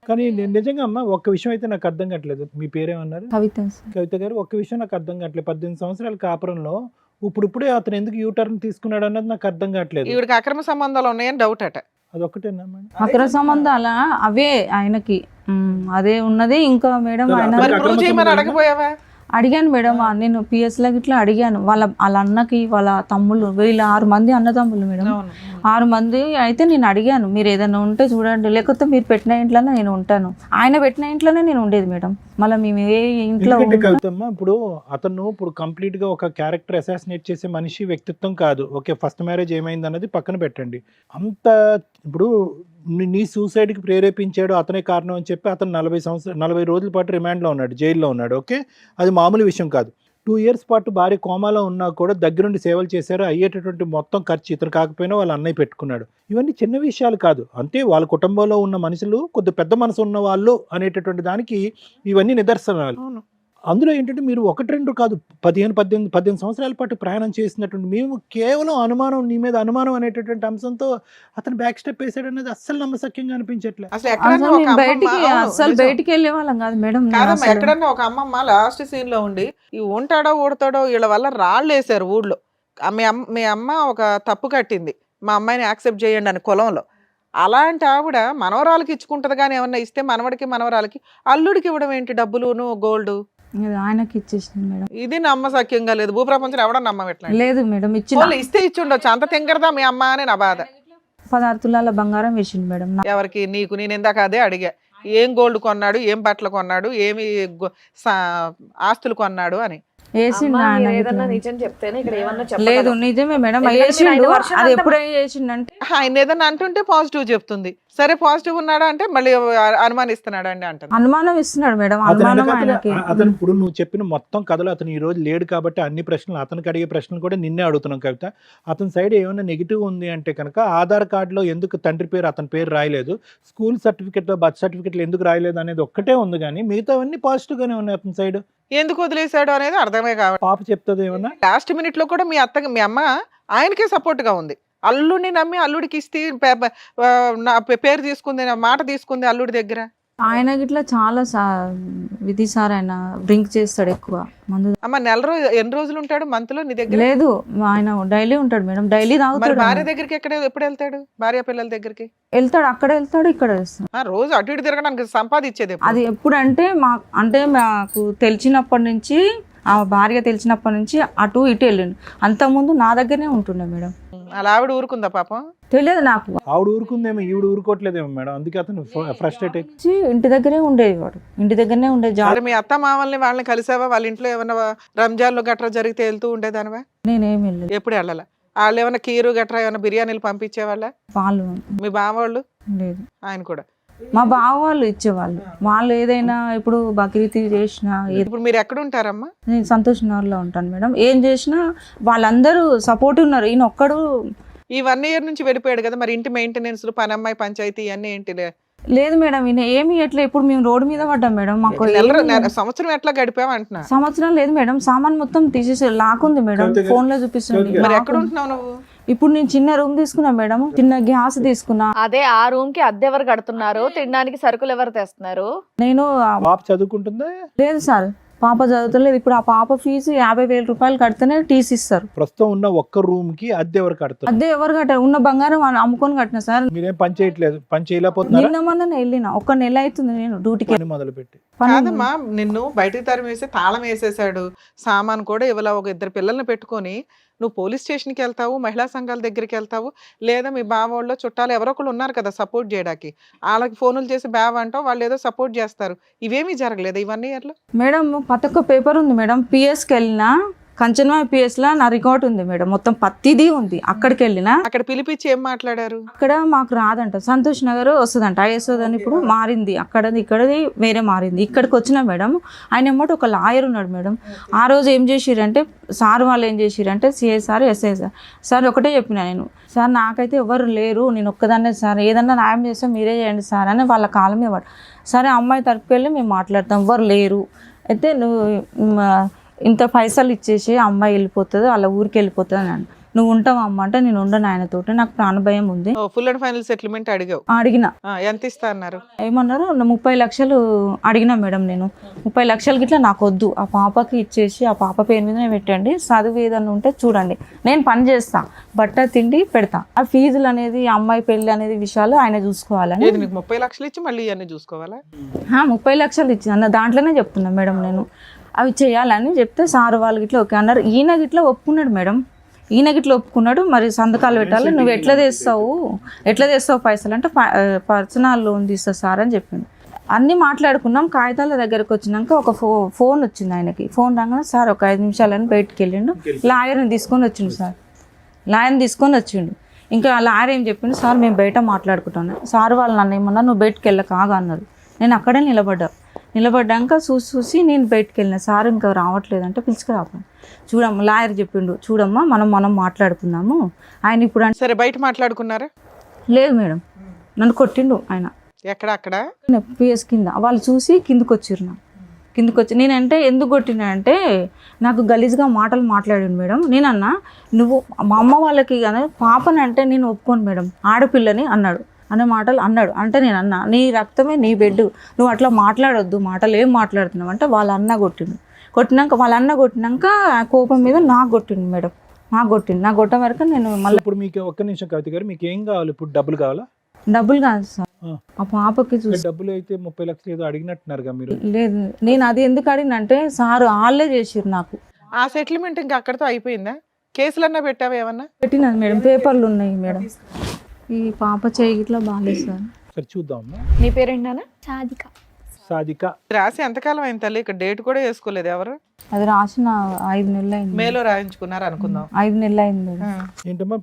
కానీ నేను నిజంగా అమ్మ ఒక్క విషయం అయితే నాకు అర్థం కావట్లేదు. మీ పేరేమన్నారు? కవిత. కవిత గారు, ఒక్క విషయం నాకు అర్థం కావట్లేదు. 18 సంవత్సరాల కాపురంలో ఇప్పుడిప్పుడే అతను ఎందుకు యూటర్న్ తీసుకున్నాడు అన్నది నాకు అర్థం కావట్లేదు. ఈవిడికి అక్రమ సంబంధాలు ఉన్నాయని డౌట్ అట. అదొక్కటేనా మేడం? అక్రమ సంబంధాల అవే ఆయనకి. అదే ఉన్నది. ఇంకా మేడం ఆయన మరి అక్రమ ప్రూవ్ చేయమని సంబంధాలు అడగపోయావా? అడిగాను మేడం, నేను పిఎస్లో ఇట్లా అడిగాను. వాళ్ళ అన్నకి వాళ్ళ తమ్ముళ్ళు, వీళ్ళ 6 మంది అన్నదమ్ములు మేడం. అవును. 6 మంది అయితే నేను అడిగాను, మీరు ఏదైనా ఉంటే చూడండి, లేకపోతే మీరు పెట్టిన ఇంట్లోనే నేను ఉంటాను. ఆయన పెట్టిన ఇంట్లోనే నేను ఉండేది మేడం. మళ్ళీ మేము ఏ ఇంట్లో ఎందుకంటే కవితమ్మ, ఇప్పుడు కంప్లీట్ గా ఒక క్యారెక్టర్ అసాసినేట్ చేసే మనిషి వ్యక్తిత్వం కాదు. ఓకే, ఫస్ట్ మ్యారేజ్ ఏమైంది అన్నది పక్కన పెట్టండి. అంత ఇప్పుడు నీ సూసైడ్ కి ప్రేరేపించాడు అతనే కారణం అని చెప్పి అతను 40 రోజుల పాటు రిమాండ్ లో ఉన్నాడు, జైల్లో ఉన్నాడు. ఓకే, అది మామూలు విషయం కాదు. 2 years పాటు భార్య కోమాలో ఉన్నా కూడా దగ్గరుండి సేవలు చేశారు. అయ్యేటటువంటి మొత్తం ఖర్చు ఇతను కాకపోయినా వాళ్ళ అన్నయ్య పెట్టుకున్నాడు. ఇవన్నీ చిన్న విషయాలు కాదు. అంతే, వాళ్ళ కుటుంబంలో ఉన్న మనుషులు కొద్ది పెద్ద మనసు ఉన్న వాళ్ళు అనేటటువంటి దానికి ఇవన్నీ నిదర్శనాలు. అవును. అందులో ఏంటంటే మీరు 1-2 కాదు, 18 సంవత్సరాల పాటు ప్రయాణం చేసినటువంటి మేము కేవలం అనుమానం, నీ మీద అనుమానం అనేటటువంటి అంశంతో అతను బ్యాక్ స్టెప్ వేసాడు అనేది అస్సలు నమ్మశక్యంగా అనిపించట్లేదు. అసలు ఎక్కడన్నా అసలు ఒక మేము బయటికి అమ్మమ్మ- అవును, అసలు నిజం. బయటికి వెళ్ళే వాళ్ళం కాదు మేడం. నేను కాదమ్మా, అసలు. ఎక్కడన్నా ఒక అమ్మమ్మ లాస్ట్ సీన్ లో ఉండి ఈ ఉంటాడో ఊడతాడో వీళ్ళ వల్ల రాళ్ళు వేసారు ఊళ్ళో. మీ అమ్మ ఒక తప్పు కట్టింది, మా అమ్మాయిని యాక్సెప్ట్ చేయండి అని కులంలో. అలాంటి ఆవిడ మనవరాలకి ఇచ్చుకుంటది కానీ ఏమన్నా ఇస్తే మనవడికి మనవరాలకి అల్లుడికి ఇవ్వడం ఏంటి? డబ్బులును గోల్డ్. ఇది ఆయనకి ఇచ్చేసింది మేడం. ఇది నమ్మసక్యంగా లేదు. భూప్రపంచం ఎవడ నమ్మట్లేదు. లేదు మేడం, ఇచ్చిన వాళ్ళు ఇస్తే ఇచ్చి ఉండొచ్చు. అంత తింగరదా మీ అమ్మ అని నా బాధ. 16 తులాల బంగారం వేసింది మేడం. ఎవరికి? నీకు. నేను ఇందాక అదే అడిగా, ఏం గోల్డ్ కొన్నాడు, ఏం బట్టలు కొన్నాడు, ఏమి ఆస్తులు కొన్నాడు అని. వేసిండు అమ్మా, ఆయన మీరు ఏదన్నా ఇట్లా. నిజం చెప్తేనే ఇక్కడ ఏమన్నా లేదు చెప్పగలం. నిజమే మేడం, ఎందుకంటే వేసిండు. ఆయన వర్షం అది అంతా- ఎప్పుడే వేసిండంటే ఆయన ఏదన్నా అంటుంటే పాజిటివ్ చెప్తుంది. సరే పాజిటివ్ ఉన్నాడా అంటే మళ్ళీ అనుమానిస్తున్నాడు అండి అంటుంది. అనుమానం ఇస్తున్నాడు మేడం. అతను అనుమానం వెనకాతల ఆయనకి. అతను ఇప్పుడు నువ్వు చెప్పిన మొత్తం కథలో అతను ఈ రోజు లేడు కాబట్టి అన్ని ప్రశ్నలు అతనికి అడిగే ప్రశ్నలు కూడా నిన్నే అడుగుతున్నాం కవిత. అతని సైడ్ ఏమైనా నెగిటివ్ ఉంది అంటే కనుక ఆధార్ కార్డులో ఎందుకు తండ్రి పేరు అతని పేరు రాయలేదు, స్కూల్ సర్టిఫికెట్లో బర్త్ సర్టిఫికెట్లో ఎందుకు రాయలేదు అనేది ఒక్కటే ఉంది. కానీ మిగతావన్నీ పాజిటివ్ గానే ఉన్నాయి అతని సైడ్. ఎందుకు వదిలేశాడు అనేది అర్థమే కావాలి. పాప చెప్తుంది ఏమన్నా. లాస్ట్ మినిట్ లో కూడా మీ అమ్మ ఆయనకే సపోర్ట్ గా ఉంది. అల్లుడిని నమ్మి అల్లుడికి ఇస్తే నా పేరు తీసుకుంది, నా మాట తీసుకుంది అల్లుడి దగ్గర. ఆయన గిట్లా చాలా విధి సార్, ఆయన డ్రింక్ చేస్తాడు ఎక్కువ మందు. అమ్మ ఎన్ని రోజులు ఉంటాడు మంత్ లో నీ దగ్గర? లేదు, ఆయన డైలీ ఉంటాడు మేడం, డైలీ మరి తాగుతాడు. భార్య దగ్గరికి ఎప్పుడు వెళ్తాడు? భార్య పిల్లల దగ్గరికి వెళ్తాడు, అక్కడ వెళ్తాడు, ఇక్కడ వెళ్తాడు. రోజు అటు ఇటు తిరగడానికి సంపాదించేది ఎప్పుడు? అది ఎప్పుడంటే మాకు తెలిసినప్పటి నుంచి, ఆ భార్య తెలిసినప్పటి నుంచి అటు ఇటు వెళ్ళిండు. అంతకుముందు నా దగ్గరనే ఉంటుండే మేడం. అలా ఆవిడ ఊరుకుందా పాపం? తెలియదు నాకు. ఆవిడ ఊరుకుందేమో, ఈవిడ ఊరుకోవట్లేదేమో మేడం. అందుకే అతను ఫ్రస్ట్రేట్ అయ్యి వచ్చి ఇంటి దగ్గరే ఉండేవాడు, ఇంటి దగ్గరనే ఉండే జాబ్. మరి మీ అత్త మామల్ని వాళ్ళని కలిసావా? వాళ్ళ ఇంట్లో ఏమన్నా రంజాన్లు గట్రా జరిగితే వెళ్తూ ఉండేదానివా? నేనేం వెళ్ళలేదు. ఎప్పుడు వెళ్ళాల? వాళ్ళు ఏమైనా కీరు గట్రా ఏమైనా బిర్యానీలు పంపించేవాళ్ళ? వాళ్ళు మీ బావ వాళ్ళు? లేదు, ఆయన కూడా. మా బావ వాళ్ళు ఇచ్చేవాళ్ళు. వాళ్ళు ఏదైనా ఇప్పుడు బక్రీద్ చేసినా, ఇప్పుడు మీరు ఎక్కడ ఉంటారమ్మా? నేను సంతోష్ నగర్లో ఉంటాను మేడం. ఏం చేసినా వాళ్ళందరూ సపోర్ట్ ఉన్నారు. ఈయన ఒక్కడు. ఈ 1 year నుంచి వెళ్ళిపోయాడు కదా, మరి ఇంటి మెయింటెనెన్స్, పనమ్మాయి, పంచాయతీ ఇవన్నీ ఏంటి? లేదు మేడం, ఈయన ఏమి ఎట్లా. ఇప్పుడు మేము రోడ్డు మీద పడ్డాం మేడం. మాకు సంవత్సరం ఎట్లా గడిపావు అంటున్నా? సంవత్సరం లేదు మేడం, సామాన్ మొత్తం తీసేసి లాక్కుంది మేడం. ఫోన్ లో చూపిస్తుంది. మరి ఎక్కడ ఉంటున్నావు నువ్వు? ఇప్పుడు నేను చిన్న రూమ్ తీసుకున్నా మేడం, చిన్న గ్యాస్ తీసుకున్నా. అదే ఆ రూమ్ కి అద్దె ఎవరు కడుతున్నారు, తినడానికి సరుకులు ఎవరు తెస్తున్నారు? నేను పాప చదువుకుంటుందా? లేదు సార్, పాప చదువుతలేదు. ఇప్పుడు ఆ పాప ఫీజు 50,000 రూపాయలు కడితేనే టీసీ ఇస్తారు. ప్రస్తుతం ఉన్న ఒక్క రూమ్ కి అద్దె ఎవరు కడతారు? అద్దె ఎవరు కట్టారు? ఉన్న బంగారం అమ్ముకొని కట్టిన సార్. మీరేం పని చేయట్లేదు, పని చేయలేకపోతున్నారా? నిన్న మొన్న వెళ్ళిన 1 నెల అవుతుంది నేను డ్యూటీకి. పని మొదలు పెట్టి. కాదమ్మా, నిన్ను బయటికి తరిమి వేసి తాళం వేసేసాడు, సామాన్ కూడా ఇవ్వలా, ఒక 2 పిల్లల్ని పెట్టుకొని నువ్వు పోలీస్ స్టేషన్కి వెళ్తావు, మహిళా సంఘాల దగ్గరికి వెళ్తావు, లేదా మీ బావ వాళ్ళు చుట్టాలు ఎవరో ఒకళ్ళు ఉన్నారు కదా సపోర్ట్ చేయడానికి, వాళ్ళకి ఫోనులు చేసి బావ అంటావు, వాళ్ళు ఏదో సపోర్ట్ చేస్తారు. ఇవేమీ జరగలేదు ఈ 1 yearలో? మేడం ప్రతి ఒక్క పేపర్ ఉంది మేడం. పిఎస్కి వెళ్ళినా కంచన్వాయి పిఎస్లో నా రికార్డ్ ఉంది మేడం, మొత్తం ప్రతిదీ ఉంది. అక్కడికి వెళ్ళినా అక్కడ పిలిపించి ఏం మాట్లాడారు? అక్కడ మాకు రాదంట, సంతోష్ నగర్ వస్తుందంట, ఐఎస్ అని ఇప్పుడు మారింది, అక్కడది ఇక్కడది వేరే మారింది. ఇక్కడికి వచ్చిన మేడం ఆయన ఏమంటే ఒక లాయర్ ఉన్నాడు మేడం. ఆ రోజు ఏం చేసిరంటే సార్ వాళ్ళు ఏం చేసిరంటే సిఐ సార్ ఎస్ఐ సార్ ఒకటే చెప్పిన నేను, సార్ నాకైతే ఎవరు లేరు, నేను ఒక్కదాన్నే సార్, ఏదన్నా న్యాయం చేస్తే మీరే చేయండి సార్ అని వాళ్ళ కాలం మీద పడు. సరే అమ్మాయి తరపుకి వెళ్ళి మేము మాట్లాడతాం, ఎవరు లేరు అయితే నువ్వు ఇంత పైసలు ఇచ్చేసి అమ్మాయి వెళ్ళిపోతుంది, వాళ్ళ ఊరికి వెళ్ళిపోతుంది అని నువ్వు ఉంటావు అమ్మ అంటే నేను ఉండను ఆయనతోటి, నాకు ప్రాణభయం ఉంది. ఫుల్ అండ్ ఫైనల్ సెటిల్మెంట్ అడిగావు? అడిగిన. ఎంత ఇస్తా అన్నారు? ఏమన్నారు 30 లక్షలు అడిగినా మేడం. నేను 30 లక్షలకి ఇట్లా నాకు వద్దు, ఆ పాపకి ఇచ్చేసి ఆ పాప పేరు మీదనే పెట్టండి, చదువు ఏదన్నా ఉంటే చూడండి, నేను పని చేస్తా, బట్ట తిండి పెడతా, ఆ ఫీజులు అనేది అమ్మాయి పెళ్లి అనేది విషయాలు ఆయన చూసుకోవాలని. 30 లక్షలు ఇచ్చి మళ్ళీ ఇవన్నీ చూసుకోవాలా? 30 లక్షలు ఇచ్చి అన్న దాంట్లోనే చెప్తున్నా మేడం నేను, అవి చేయాలని చెప్తే సార్ వాళ్ళు గిట్లా ఓకే అన్నారు. ఈయన గిట్లా ఒప్పుకున్నాడు మేడం, ఈయన గిట్లా ఒప్పుకున్నాడు. మరి సంతకాలు పెట్టాలి, నువ్వు ఎట్లా తెస్తావు పైసలు అంటే పర్సనల్ లోన్ తీస్తా సార్ అని చెప్పిండు. అన్నీ మాట్లాడుకున్నాం. కాగితాల దగ్గరకు వచ్చినాక ఒక ఫోన్ వచ్చింది ఆయనకి. ఫోన్ రాగానే సార్ ఒక 5 నిమిషాలని బయటకు వెళ్ళిండు, లాయర్ని తీసుకొని వచ్చిండు సార్, లాయర్ని తీసుకొని వచ్చిండు. ఇంకా లాయర్ ఏం చెప్పిండు, సార్ మేము బయట మాట్లాడుకుంటాను, సార్ వాళ్ళు నన్ను ఏమన్నా నువ్వు బయటకు వెళ్ళక ఆగా అన్నారు. నేను అక్కడే నిలబడ్డాక చూసి నేను బయటకు వెళ్ళిన, సార్ ఇంకా రావట్లేదంటే పిలుచుకురాపండి, చూడమ్మా లాయర్ చెప్పిండు, చూడమ్మా మనం మాట్లాడుకుందాము ఆయన ఇప్పుడు అంటే. సరే బయట మాట్లాడుకున్నారా? లేదు మేడం, నన్ను కొట్టిండు ఆయన. ఎక్కడ? అక్కడ పిఎస్ కింద. వాళ్ళు చూసి కిందకు వచ్చి నేనంటే ఎందుకు కొట్టినా అంటే నాకు గలీజ్గా మాటలు మాట్లాడాను మేడం. నేనన్నా నువ్వు మా అమ్మ వాళ్ళకి కానీ పాపని అంటే నేను ఒప్పుకోను మేడం, ఆడపిల్లని అన్నాడు, అనే మాటలు అన్నాడు. అంటే నేను అన్నా నీ రక్తమే నీ బెడ్, నువ్వు అట్లా మాట్లాడొద్దు, మాటలు ఏం మాట్లాడుతున్నావు అంటే వాళ్ళ అన్న కొట్టినాక ఆ కోపం మీద నాకు కొట్టిండు మేడం, నాకు కొట్ట వరకు నేను మళ్ళీ. ఇప్పుడు మీకు ఒక్క నిమిషం కవిత గారు, మీకు ఏం కావాలి ఇప్పుడు? డబ్బులు కావాలా? డబ్బులు కాదు సార్, ఆ పాపకి చూసి. డబ్బులు అయితే 30 లక్షలు ఏదో అడిగినట్టున్నారుగా మీరు? లేదు, నేను అది ఎందుకు అడిగినంటే సార్ వాళ్ళే చేసిర్రు నాకు. ఆ సెటిల్మెంట్ ఇంకా అక్కడితో అయిపోయిందా? కేసులన్నా పెట్టావా ఏమన్నా? పెట్టినది మేడం, పేపర్లు ఉన్నాయి మేడం. ఈ పాప చేయి ఇట్లా బాగాలేదు సార్. సరే చూద్దాం. నీ పేరేంటానా? సాధిక. రాసి ఎంతకాలం అయింది తల్లి? ఇక్కడ డేట్ కూడా వేసుకోలేదు ఎవరు? అది రాసిన 5 నెలలు అయింది. మేలో రాయించుకున్నారు అనుకుందాం. 5 నెలలు అయింది. ఏంటమ్మా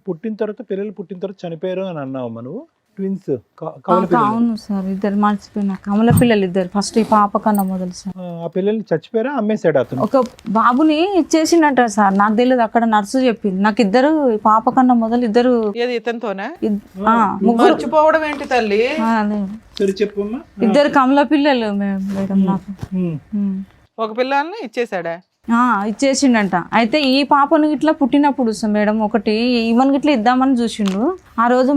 పిల్లలు పుట్టిన తర్వాత చనిపోయారు అని అన్నావమ్మా నువ్వు? ట్విన్స్? అవును సార్, ఇద్దరు మర్చిపోయినా, కమల పిల్లలు ఇద్దరు. ఫస్ట్ ఈ పాప కన్నా మొదలు సార్. ఆ పిల్లల్ని చచ్చిపోయారా, అమ్మేశాడు అతను? ఒక బాబుని ఇచ్చేసిండట సార్, నాకు తెలియదు, అక్కడ నర్సు చెప్పింది నాకు. ఇద్దరు పాప కన్నా మొదలు ఇద్దరు. ఏది ఇతనితోనే? ముగ్గురు. మర్చిపోవడం ఏంటి తల్లి? సరే చెప్పమ్మా. ఇద్దరు కమల పిల్లలు మేడం నాకు. ఒక పిల్లల్ని ఇచ్చేసాడా? ఇచ్చేసిండంట. అయితే ఈ పాపను ఇట్లా పుట్టినప్పుడు మేడం ఒకటి ఈవెన్ గిట్లా ఇద్దామని చూసిండు. ఆ రోజు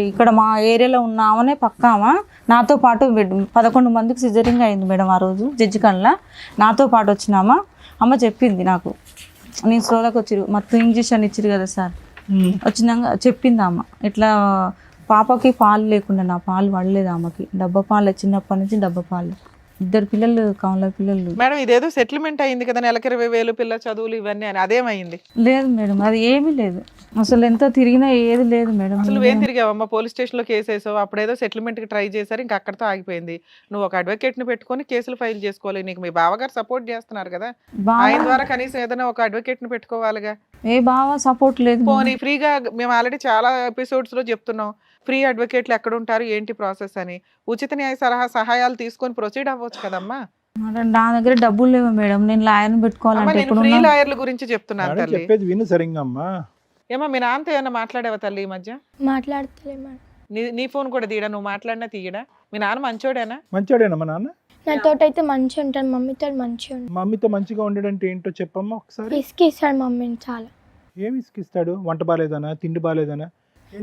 ఇక్కడ మా ఏరియాలో ఉన్న ఆమెనే పక్కామా నాతో పాటు 11 మందికి సిజరింగ్ అయింది మేడం. ఆ రోజు జడ్జి కళ్ళ నాతో పాటు వచ్చినామా అమ్మ చెప్పింది నాకు. నేను సోదకు వచ్చిరు మొత్తం ఇంజక్షన్ ఇచ్చిరు కదా సార్, వచ్చినాక చెప్పింది అమ్మ ఇట్లా పాపకి పాలు లేకుండా, నా పాలు పడలేదు ఆమెకి, డబ్బా పాలు చిన్నప్పటి నుంచి డబ్బా పాలు. ఇద్దరు పిల్లలు కమల పిల్లలు. మేడం ఇదేదో సెటిల్మెంట్ అయింది కదా, నెలకి 20,000 పిల్ల చదువులు ఇవన్నీ అని, అదేమైంది? లేదు మేడం, అది ఏమీ లేదు అసలు, ఎంత తిరిగినా ఏది లేదు మేడం. అసలు ఏం తిరిగావమ్మా? పోలీస్ స్టేషన్ లో కేసు వేసావు, అప్పుడేదో సెటిల్మెంట్ కి ట్రై చేశారు, ఇంకా అక్కడితో ఆగిపోయింది. నువ్వు ఒక అడ్వకేట్ ని పెట్టుకొని కేసులు ఫైల్ చేసుకోవాలి. నీకు మీ బావగారు సపోర్ట్ చేస్తున్నారు కదా, ఆయన ద్వారా కనీసం ఏదైనా ఒక అడ్వకేట్ ని పెట్టుకోవాలిగా. ఏ బావ సపోర్ట్ లేదు. పోనీ ఫ్రీగా, మేము ఆల్రెడీ చాలా ఎపిసోడ్స్ లో చెప్తున్నాం, ఫ్రీ అడ్వకేట్లు ఎక్కడ ఉంటారు ఏంటి ప్రాసెస్ అని, ఉచిత న్యాయ సహాయాలు తీసుకొని ప్రొసీడ్ అవ్వచ్చు కదమ్మా. నా దగ్గర డబ్బులు లేవు మేడం, నేను లాయర్ని పెట్టుకోవాలంటే. ఫ్రీ లాయర్ల గురించి చెప్తున్నాను తల్లి, చెప్పేది విను సరిగ్గా అమ్మా. ఏమో మీ నాన్నతో ఏమన్నా మాట్లాడేవా తల్లి ఈ మధ్య? మాట్లాడతలే. నీ ఫోన్ కూడా తీయడా? నువ్వు మాట్లాడినా తీయడా? మీ నాన్న మంచోడేనా? మంచోడేనా మా నాన్న? నాతో అయితే మంచిగా ఉంటాను, మమ్మీతో మంచిగా ఉంటాను. మమ్మీతో మంచిగా ఉండడంటే ఏంటో చెప్పమ్మా ఒకసారి. ఇసుకిస్తాడు మమ్మీని చాలా. ఏమి ఇసుకిస్తాడు? వంట బాలేదనా, తిండి బాలేదనా?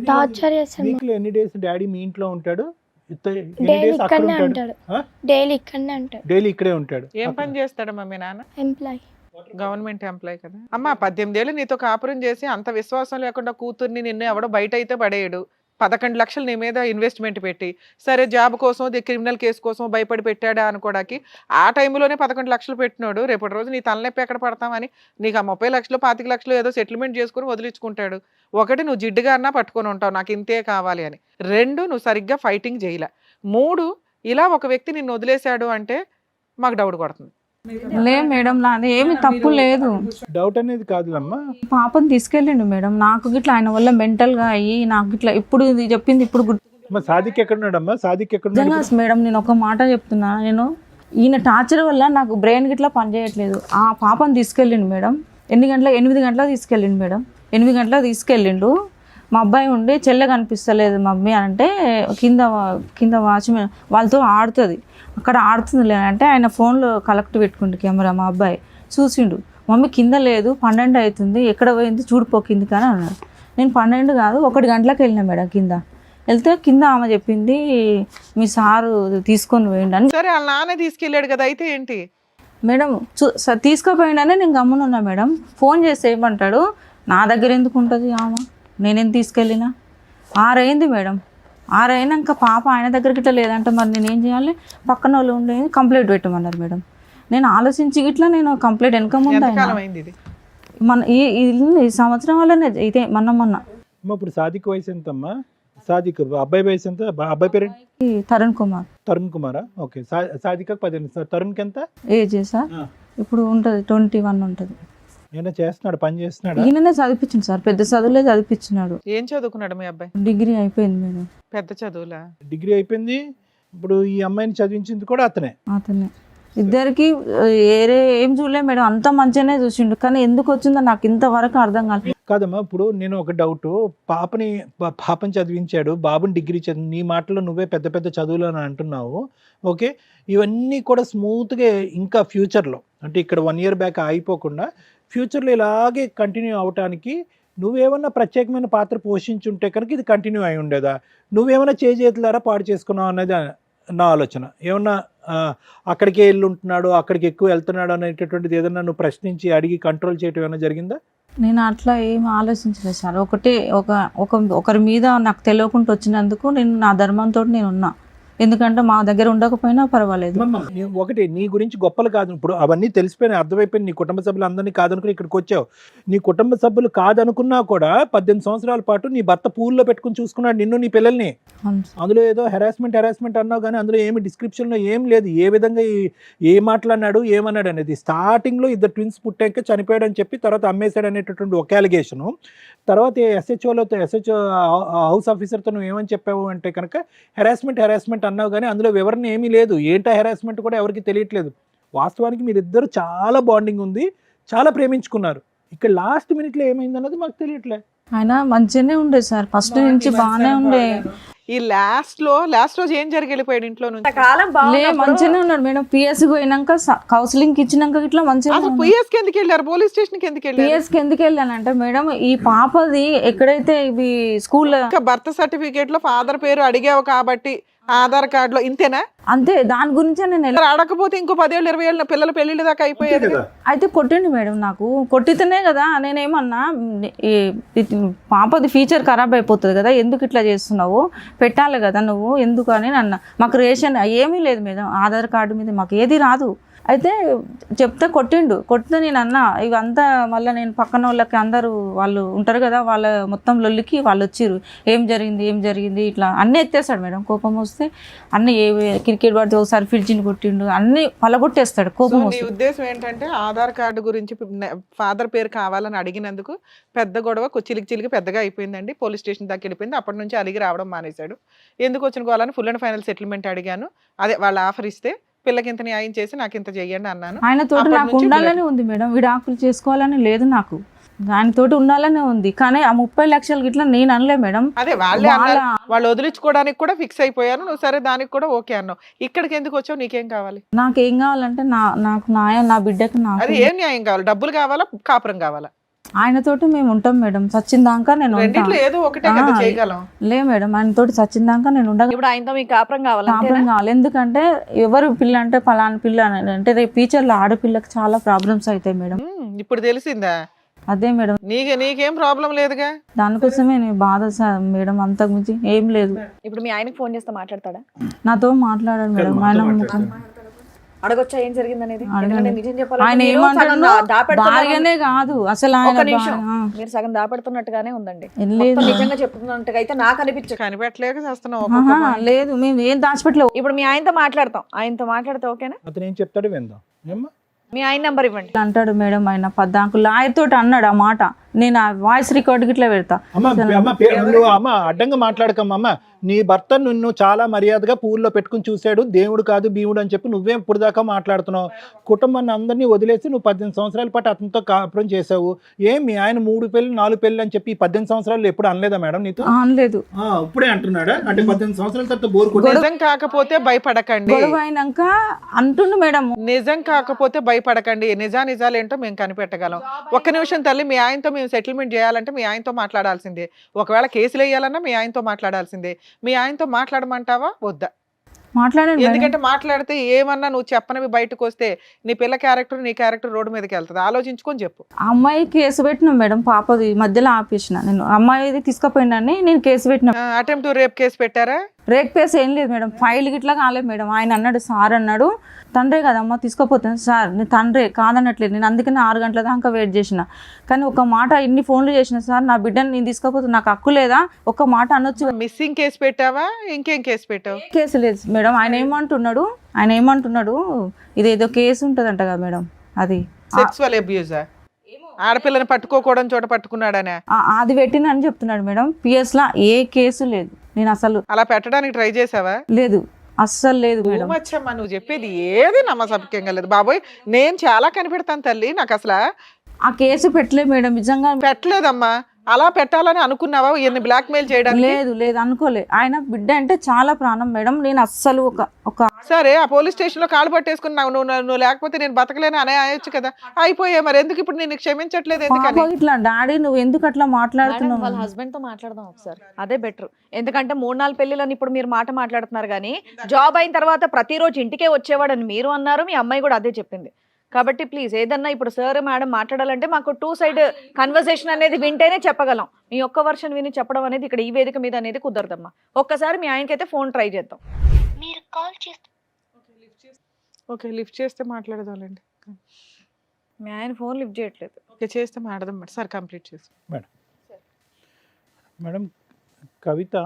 టార్చర్ చేస్తాడు. వీక్లో ఎన్ని డేస్ డాడీ మీ ఇంట్లో ఉంటాడు? డైలీ ఇక్కడనే ఉంటాడు. డైలీ ఇక్కడనే ఉంటాడు. డైలీ ఇక్కడే ఉంటాడు. ఏం పని చేస్తాడమ్మా మీ నాన్న? ఎంప్లాయ్, గవర్నమెంట్ ఎంప్లాయ్ కదా అమ్మా. 18 ఏళ్ళు నీతో కాపురం చేసి అంత విశ్వాసం లేకుండా కూతుర్ని నిన్ను ఎవడో బయట అయితే పడేయడు, 11 లక్షలు నీ మీద ఇన్వెస్ట్మెంట్ పెట్టి, సరే జాబ్ కోసం క్రిమినల్ కేసు కోసం భయపడి పెట్టాడా అనుకోవడానికి ఆ టైంలోనే 11 లక్షలు పెట్టినోడు రేపటి రోజు నీ తలనొప్పి ఎక్కడ పడతామని నీకు ఆ 30 లక్షలు 25 లక్షలు ఏదో సెటిల్మెంట్ చేసుకుని వదిలించుకుంటాడు. ఒకటి, నువ్వు జిడ్డుగా అన్నా పట్టుకొని ఉంటావు నాకు ఇంతే కావాలి అని. 2, నువ్వు సరిగ్గా ఫైటింగ్ చేయలే. 3, ఇలా ఒక వ్యక్తి నిన్ను వదిలేశాడు అంటే మాకు డౌట్ కొడుతుంది. లే మేడం, నాది ఏమి తప్పు లేదు. డౌట్ అనేది కాదులమ్మా. ఈ పాపని తీసుకెళ్ళిండు మేడం. నాకు గిట్లా ఆయన వల్ల మెంటల్గా అయ్యి నాకు గిట్లా ఇప్పుడు ఇది చెప్పింది ఇప్పుడు అమ్మా సాదిక్ ఎక్కడున్నాడమ్మా? సాదిక్ ఎక్కడున్నాడు? నిజంగా మేడం నేను ఒక మాట చెప్తున్నా, నేను ఈయన టార్చర్ వల్ల నాకు బ్రెయిన్ గిట్లా పనిచేయట్లేదు. ఆ పాపని తీసుకెళ్ళిండు మేడం. 8 గంటలకు తీసుకెళ్ళిండు మేడం. 8 గంటలకు తీసుకెళ్ళిండు. మా అబ్బాయి ఉండి చెల్లె కనిపిస్తలేదు మమ్మీ అంటే కింద వాచ్మెన్ వాళ్ళతో ఆడుతుంది, అక్కడ ఆడుతుంది లేదంటే ఆయన ఫోన్లో కలెక్ట్ పెట్టుకుంటు కెమెరా. మా అబ్బాయి చూసిండు, మమ్మీ కింద లేదు 12 అవుతుంది ఎక్కడ పోయింది చూడిపోకింది కానీ అన్నాడు. నేను 12 కాదు 1 గంటలకు వెళ్ళినా మేడం. వెళ్తే కింద ఆమె చెప్పింది మీ సారు తీసుకొని పోయిండు అని. సరే వాళ్ళ నాన్న తీసుకెళ్ళాడు కదా, అయితే ఏంటి మేడం తీసుకుపోయిండనే నేను గమ్మునున్నా మేడం. ఫోన్ చేసి ఏమంటాడు, నా దగ్గర ఎందుకు ఉంటుంది ఆమె, నేనేం తీసుకెళ్ళినా. 6 అయింది మేడం. 6 అయినాక పాప ఆయన దగ్గరికి ఇట్లా లేదంటే మరి నేనేం చేయాలి? పక్కన వాళ్ళు ఉండే కంప్లైంట్ పెట్టమన్నారు మేడం. నేను ఆలోచించి గిట్లా నేను కంప్లైంట్ వెనక ముందు ఎంతకాలం అయింది ఇది? మన ఈ సంవత్సరం వల్లనే ఇదే మొన్న అమ్మా ఇప్పుడు సాదిక్ వయసు ఎంతమ్మా? సాదిక్ అబ్బాయి వయసు ఎంత? అబ్బాయి పేరు తరుణ్ కుమార్. తరుణ్ కుమారా? ఓకే. సాదిక్ 18. తరుణ్కి ఎంత ఏజ్ సార్? ఇప్పుడు ఉంటుంది 21 ఉంటుంది. ఏమైనా చేస్తున్నాడు, పని చేస్తున్నాడు? ఈయననే చదివించింది సార్, పెద్ద చదువులే చదివించినాడు. ఏం చదువుకున్నాడు మీ అబ్బాయి? డిగ్రీ అయిపోయింది మేడం. పెద్ద చదువులా? డిగ్రీ అయిపోయింది. ఇప్పుడు ఈ అమ్మాయిని చదివించింది కూడా అతనే. ఇద్దరికి ఏరే ఏం చూడలే మేడం, అంత మంచిగానే చూసిండు. కానీ ఎందుకు వచ్చిందో నాకు ఇంతవరకు అర్థం కాలేదు. కాదమ్మా, ఇప్పుడు నేను ఒక డౌట్, పాపని చదివించాడు, బాబుని డిగ్రీ చదివి, నీ మాటలో నువ్వే పెద్ద పెద్ద చదువులు అని అంటున్నావు. ఓకే, ఇవన్నీ కూడా స్మూత్గా ఇంకా ఫ్యూచర్లో అంటే ఇక్కడ 1 year బ్యాక్ అయిపోకుండా ఫ్యూచర్లో ఇలాగే కంటిన్యూ అవటానికి నువ్వేమన్నా ప్రత్యేకమైన పాత్ర పోషించుంటే కనుక ఇది కంటిన్యూ అయి ఉండేదా? నువ్వేమైనా చేతులారా పాడు చేసుకున్నావు అన్నది నా ఆలోచన. ఏమన్నా అక్కడికే వెళ్ళి ఉంటున్నాడు, అక్కడికి ఎక్కువ వెళ్తున్నాడు అనేటటువంటిది ఏదన్నా నువ్వు ప్రశ్నించి అడిగి కంట్రోల్ చేయటం ఏమైనా జరిగిందా? నేను అట్లా ఏం ఆలోచించలేదు సార్. ఒకరి మీద నాకు తెలియకుండా వచ్చినందుకు నేను నా ధర్మంతో నేను ఉన్నా. ఎందుకంటే మా దగ్గర ఉండకపోయినా పర్వాలేదు. ఒకటి నీ గురించి గొప్పలు కాదు, ఇప్పుడు అవన్నీ తెలిసిపోయినాయి, అర్థమైపోయింది. నీ కుటుంబ సభ్యులు అందరినీ కాదనుకుని ఇక్కడికి వచ్చావు. నీ కుటుంబ సభ్యులు కాదనుకున్నా కూడా 18 సంవత్సరాల పాటు నీ భర్త పూల్లో పెట్టుకుని చూసుకున్నాడు నిన్ను, నీ పిల్లల్ని. అందులో ఏదో హెరాస్మెంట్ అన్నావు కానీ అందులో ఏమి డిస్క్రిప్షన్లో ఏం లేదు. ఏ విధంగా ఏ మాట్లాడినాడు ఏమన్నాడు అనేది. స్టార్టింగ్లో 2 ట్విన్స్ పుట్టాక చనిపోయాడు అని చెప్పి తర్వాత అమ్మేశాడు అనేటటువంటి ఒక అలిగేషను. తర్వాత SHO హౌస్ ఆఫీసర్తో నువ్వు ఏమని చెప్పావు అంటే కనుక హెరాస్మెంట్ అన్నావు కానీ అందులో వివరణ ఏమీ లేదు. ఏంటా హెరాస్మెంట్ కూడా ఎవరికి తెలియట్లేదు. వాస్తవానికి మీరిద్దరు చాలా బాండింగ్ ఉంది, చాలా ప్రేమించుకున్నారు. ఇక్కడ లాస్ట్ మినిట్లో ఏమైంది అన్నది మాకు తెలియట్లే. ఆయన మంచిగానే ఉండే సార్, ఫస్ట్ నుంచి బాగానే ఉండే. ఈ లాస్ట్ రోజు ఏం జరిగి వెళ్ళిపోయాడు ఇంట్లో నుంచి? మంచిగానే ఉన్నాడు మేడం. పిఎస్కి పోయినాక కౌన్సిలింగ్ ఇచ్చినాక ఇట్లా మంచిగా. పిఎస్కి ఎందుకు వెళ్ళారు? పోలీస్ స్టేషన్కి ఎందుకు వెళ్ళారు? పిఎస్కి ఎందుకు వెళ్ళానంటే మేడం, ఈ పాపది ఎక్కడైతే ఇవి స్కూల్లో బర్త్ సర్టిఫికేట్ లో ఫాదర్ పేరు అడిగావు కాబట్టి ఆధార్ కార్డులో ఇంతేనా? అంతే, దాని గురించే నేను అడగకపోతే ఇంకో 10 ఏళ్ళు 20 ఏళ్ళు పిల్లల పెళ్లిళ్ళ దాకా అయిపోయేది. అయితే కొట్టిండు మేడం, నాకు కొట్టితేనే కదా నేనేమన్నా పాపది ఫ్యూచర్ ఖరాబ్ అయిపోతుంది కదా, ఎందుకు ఇట్లా చేస్తున్నావు, పెట్టాలి కదా నువ్వు ఎందుకు అని అన్న. మాకు రేషన్ ఏమీ లేదు మేడం, ఆధార్ కార్డు మీద మాకు ఏది రాదు. అయితే చెప్తే కొట్టితే నేను అన్నా ఇవంతా మళ్ళీ నేను పక్కన వాళ్ళకి అందరూ వాళ్ళు ఉంటారు కదా, వాళ్ళ మొత్తం లొల్లికి వాళ్ళు వచ్చిర్రు. ఏం జరిగింది ఇట్లా అన్నీ ఎత్తేస్తాడు మేడం. కోపం వస్తే అన్నీ క్రికెట్ పడితే ఒకసారి ఫ్రిడ్జ్ని కొట్టిండు, అన్నీ పలగొట్టేస్తాడు కోపం వస్తే. ఉద్దేశం ఏంటంటే ఆధార్ కార్డు గురించి ఫాదర్ పేరు కావాలని అడిగినందుకు పెద్ద గొడవ చిలికి పెద్దగా అయిపోయిందండి. పోలీస్ స్టేషన్ దాకా వెళ్ళిపోయింది. అప్పటి నుంచి అలిగి రావడం మానేశాడు. ఎందుకు వచ్చిన గోలని ఫుల్ అండ్ ఫైనల్ సెటిల్మెంట్ అడిగాను. అదే వాళ్ళ ఆఫర్ ఇస్తే పిల్లకి ఇంత న్యాయం చేసి నాకు ఇంత చెయ్యండి అన్నాను. ఆయనతోటి నాకు ఉండాలని ఉంది మేడం, విడాకులు చేసుకోవాలని లేదు నాకు, ఆయనతోటి ఉండాలనే ఉంది. కానీ ఆ 30 లక్షలు గిట్లా నేను అనలే మేడం. అదే వాళ్ళు వదిలించుకోవడానికి కూడా ఫిక్స్ అయిపోయారు. నువ్వు సరే దానికి కూడా ఓకే అన్నావు. ఇక్కడికి ఎందుకు వచ్చావు? నీకేం కావాలి? నాకేం కావాలంటే నాకు న్యాయం, నా బిడ్డకి. అది ఏం న్యాయం కావాలి? డబ్బులు కావాలా, కాపురం కావాలా? ఆయనతోటి మేము ఉంటాం మేడం, సచ్చిందాకా నేను ఏదో ఒకటే కదా చేయగలం. లే మేడం, ఆయనతోటి సచ్చిందాకా నేను ఉండగా. ఇప్పుడు ఆయనతో మీకు కాపురం కావాలి? కాపురం కావాలి. ఎందుకంటే ఎవరు పిల్ల అంటే పలానా పిల్ల అంటే రేపు ఫ్యూచర్లో ఆడపిల్లకి చాలా ప్రాబ్లమ్స్ అవుతాయి మేడం. ఇప్పుడు తెలిసిందా? అదే మేడం, నీకేం ప్రాబ్లం లేదుగా. దానికోసమే నేను బాధ సార్ మేడం, అంతకు మించి ఏం లేదు. ఇప్పుడు మీ ఆయనకి ఫోన్ చేస్తే మాట్లాడతాడా? నాతో మాట్లాడాడు మేడం. మాతో ఆయన మాట్లాడతాడు. అడగొచ్చా ఏం జరిగింది అనేది? అడగండి. ఎందుకంటే నిజం చెప్పాలంటే ఆయన మీరు ఏమంటాడు, సగం దాపెడుతున్నారు. భార్యనే కాదు అసలు ఒక్క ఆయన నిమిషం. ఆ. మీరు సగం దాపెడుతున్నట్టుగానే ఉందండి. లేదు. మొత్తం నిజంగా చెప్తున్నట్టుగా అయితే నాకు అనిపించదు. కనిపెట్టలేక చేస్తున్నావు ఆహా, ఒక్కొక్క మాట. లేదు మేము ఏం దాచిపెట్టలేవు. ఇప్పుడు మీ ఆయనతో మాట్లాడతాం. ఆయనతో మాట్లాడితే ఓకేనా? అతను ఏం చెప్తాడో విందాం. ఏమ్మా? మీ ఆయన నంబర్ ఇవ్వండి. అంటాడు మేడం, ఆయన పద్దాకు లాయర్ తోటి అన్నాడు ఆ మాట. నేను ఆ వాయిస్ రికార్డ్ ఇట్లా పెడతా. అమ్మ నువ్వు అమ్మ అడ్డంగా మాట్లాడకమ్మా. అమ్మ నీ భర్త నిన్ను చాలా మర్యాదగా పూల్లో పెట్టుకుని చూశాడు, దేవుడు కాదు భీముడు అని చెప్పి నువ్వేం ఇప్పుడు దాకా మాట్లాడుతున్నావు? కుటుంబాన్ని అందరినీ వదిలేసి నువ్వు 18 సంవత్సరాల పాటు అతనితో కాపురం చేసావు. ఏం మీ ఆయన 3 పెళ్ళి 4 పెళ్ళి అని చెప్పి 18 సంవత్సరాలు ఎప్పుడు అనలేదా మేడం నీతో? అనలేదు. ఇప్పుడే అంటున్నాడా? అంటే 18 సంవత్సరాల తర్వాత బోర్ కొట్టి నిజం కాకపోతే భయపడకండి. గొడవ అయినాక అంటుండు మేడం. నిజం కాకపోతే భయపడకండి. నిజాలేంటో మేము కనిపెట్టగలం. ఒక్క నిమిషం తల్లి, మీ ఆయనతో మేము సెటిల్మెంట్ చేయాలంటే మీ ఆయనతో మాట్లాడాల్సిందే. ఒకవేళ కేసులు వేయాలన్నా మీ ఆయనతో మాట్లాడాల్సిందే. మీ ఆయనతో మాట్లాడమంటావా వద్దా? మాట్లాడాడు మేడం. ఎందుకంటే మాట్లాడితే ఏమన్నా నువ్వు చెప్పనవి బయటకు వస్తే నీ పిల్ల క్యారెక్టర్ నీ క్యారెక్టర్ రోడ్డు మీదకి వెళ్తుంది. ఆలోచించుకొని చెప్పు. ఆ అమ్మాయి కేసు పెట్టినాం మేడం, పాపది మధ్యలో ఆపేసిన. నేను అమ్మాయిది తీసుకుపోయినాన్ని నేను కేసు పెట్టిన. అటెంప్ట్ రేప్ కేసు పెట్టారా? రేక్ కేసు ఏం లేదు మేడం, ఫైల్ గిట్లా కాలేదు మేడం. ఆయన అన్నాడు, సార్ అన్నాడు, తండ్రే కదమ్మా తీసుకుపోతాను సార్, నేను తండ్రే కాదనట్లేదు. నేను అందుకని 6 గంటల దాకా వెయిట్ చేసిన. కానీ ఒక మాట ఇన్ని ఫోన్లు చేసిన, సార్ నా బిడ్డని నేను తీసుకుపోతాను, నాకు హక్కు లేదా? ఒక మాట అనొచ్చు. మిస్సింగ్ కేసు పెట్టావా? ఇంకేం కేసు పెట్టావు? కేసు లేదు మేడం. ఆయన ఏమంటున్నాడు ఇదేదో కేసు ఉంటుందంట కదా మేడం, అది సెక్సువల్ అబ్యూజా? ఆడపిల్లని పట్టుకోకూడదని చోట పట్టుకున్నాడనే అది పెట్టిన అని చెప్తున్నాడు మేడం. పిఎస్ లా ఏ కేసు లేదు. నేను అసలు అలా పెట్టడానికి ట్రై చేసావా? లేదు, అస్సలు లేదు మేడం. మచ్చమ్మా, నువ్వు చెప్పేది ఏది నమ్మసభ్యంగా లేదు బాబోయ్. నేను చాలా కనిపెడతాను తల్లి. నాకు అసలు ఆ కేసు పెట్టలేదు మేడం, నిజంగా పెట్టలేదమ్మా. అలా పెట్టాలని అనుకున్నావా? ఎన్ని బ్లాక్ మెయిల్ చేయడానికి? లేదు అనుకోలే. ఆయన బిడ్డ అంటే చాలా ప్రాణం మేడం. నేను అస్సలు ఒక సరే, ఆ పోలీస్ స్టేషన్ లో కాలు పట్టేసుకున్నావు. నువ్వు లేకపోతే నేను బతకలేను అనే అయ్యొచ్చు కదా. అయిపోయా మరి ఎందుకు ఇప్పుడు నేను క్షమించట్లేదు? ఎందుకని? పాప ఇట్లా డాడీ నువ్వు ఎందుకు అట్లా మాట్లాడుతున్నావు? వాళ్ళ హస్బెండ్ తో మాట్లాడదాం ఒకసారి, అదే బెటర్. ఎందుకంటే 3-4 పెళ్లిలని ఇప్పుడు మీరు మాట్లాడుతున్నారు కానీ జాబ్ అయిన తర్వాత ప్రతిరోజు ఇంటికే వచ్చేవాడని మీరు అన్నారు, మీ అమ్మాయి కూడా అదే చెప్పింది. కాబట్టి ప్లీజ్ ఏదన్నా ఇప్పుడు సార్ మేడం మాట్లాడాలంటే మాకు 2 సైడ్ కన్వర్సేషన్ అనేది వింటేనే చెప్పగలం. మీ ఒక్క వర్షన్ విని చెప్పడం అనేది ఇక్కడ ఈ వేదిక మీద అనేది కుదరదమ్మా. ఒక్కసారి మీ ఆయనకైతే ఫోన్ ట్రై చేద్దాం. ఓకే, లిఫ్ట్ చేస్తే మాట్లాడదాంలేండి. మీ ఆయన ఫోన్ లిఫ్ట్ చేయట్లేదు. ఓకే, చేస్తే మాట్లాడదాం మేడం. సార్ కంప్లీట్ చేసి మేడం. కవిత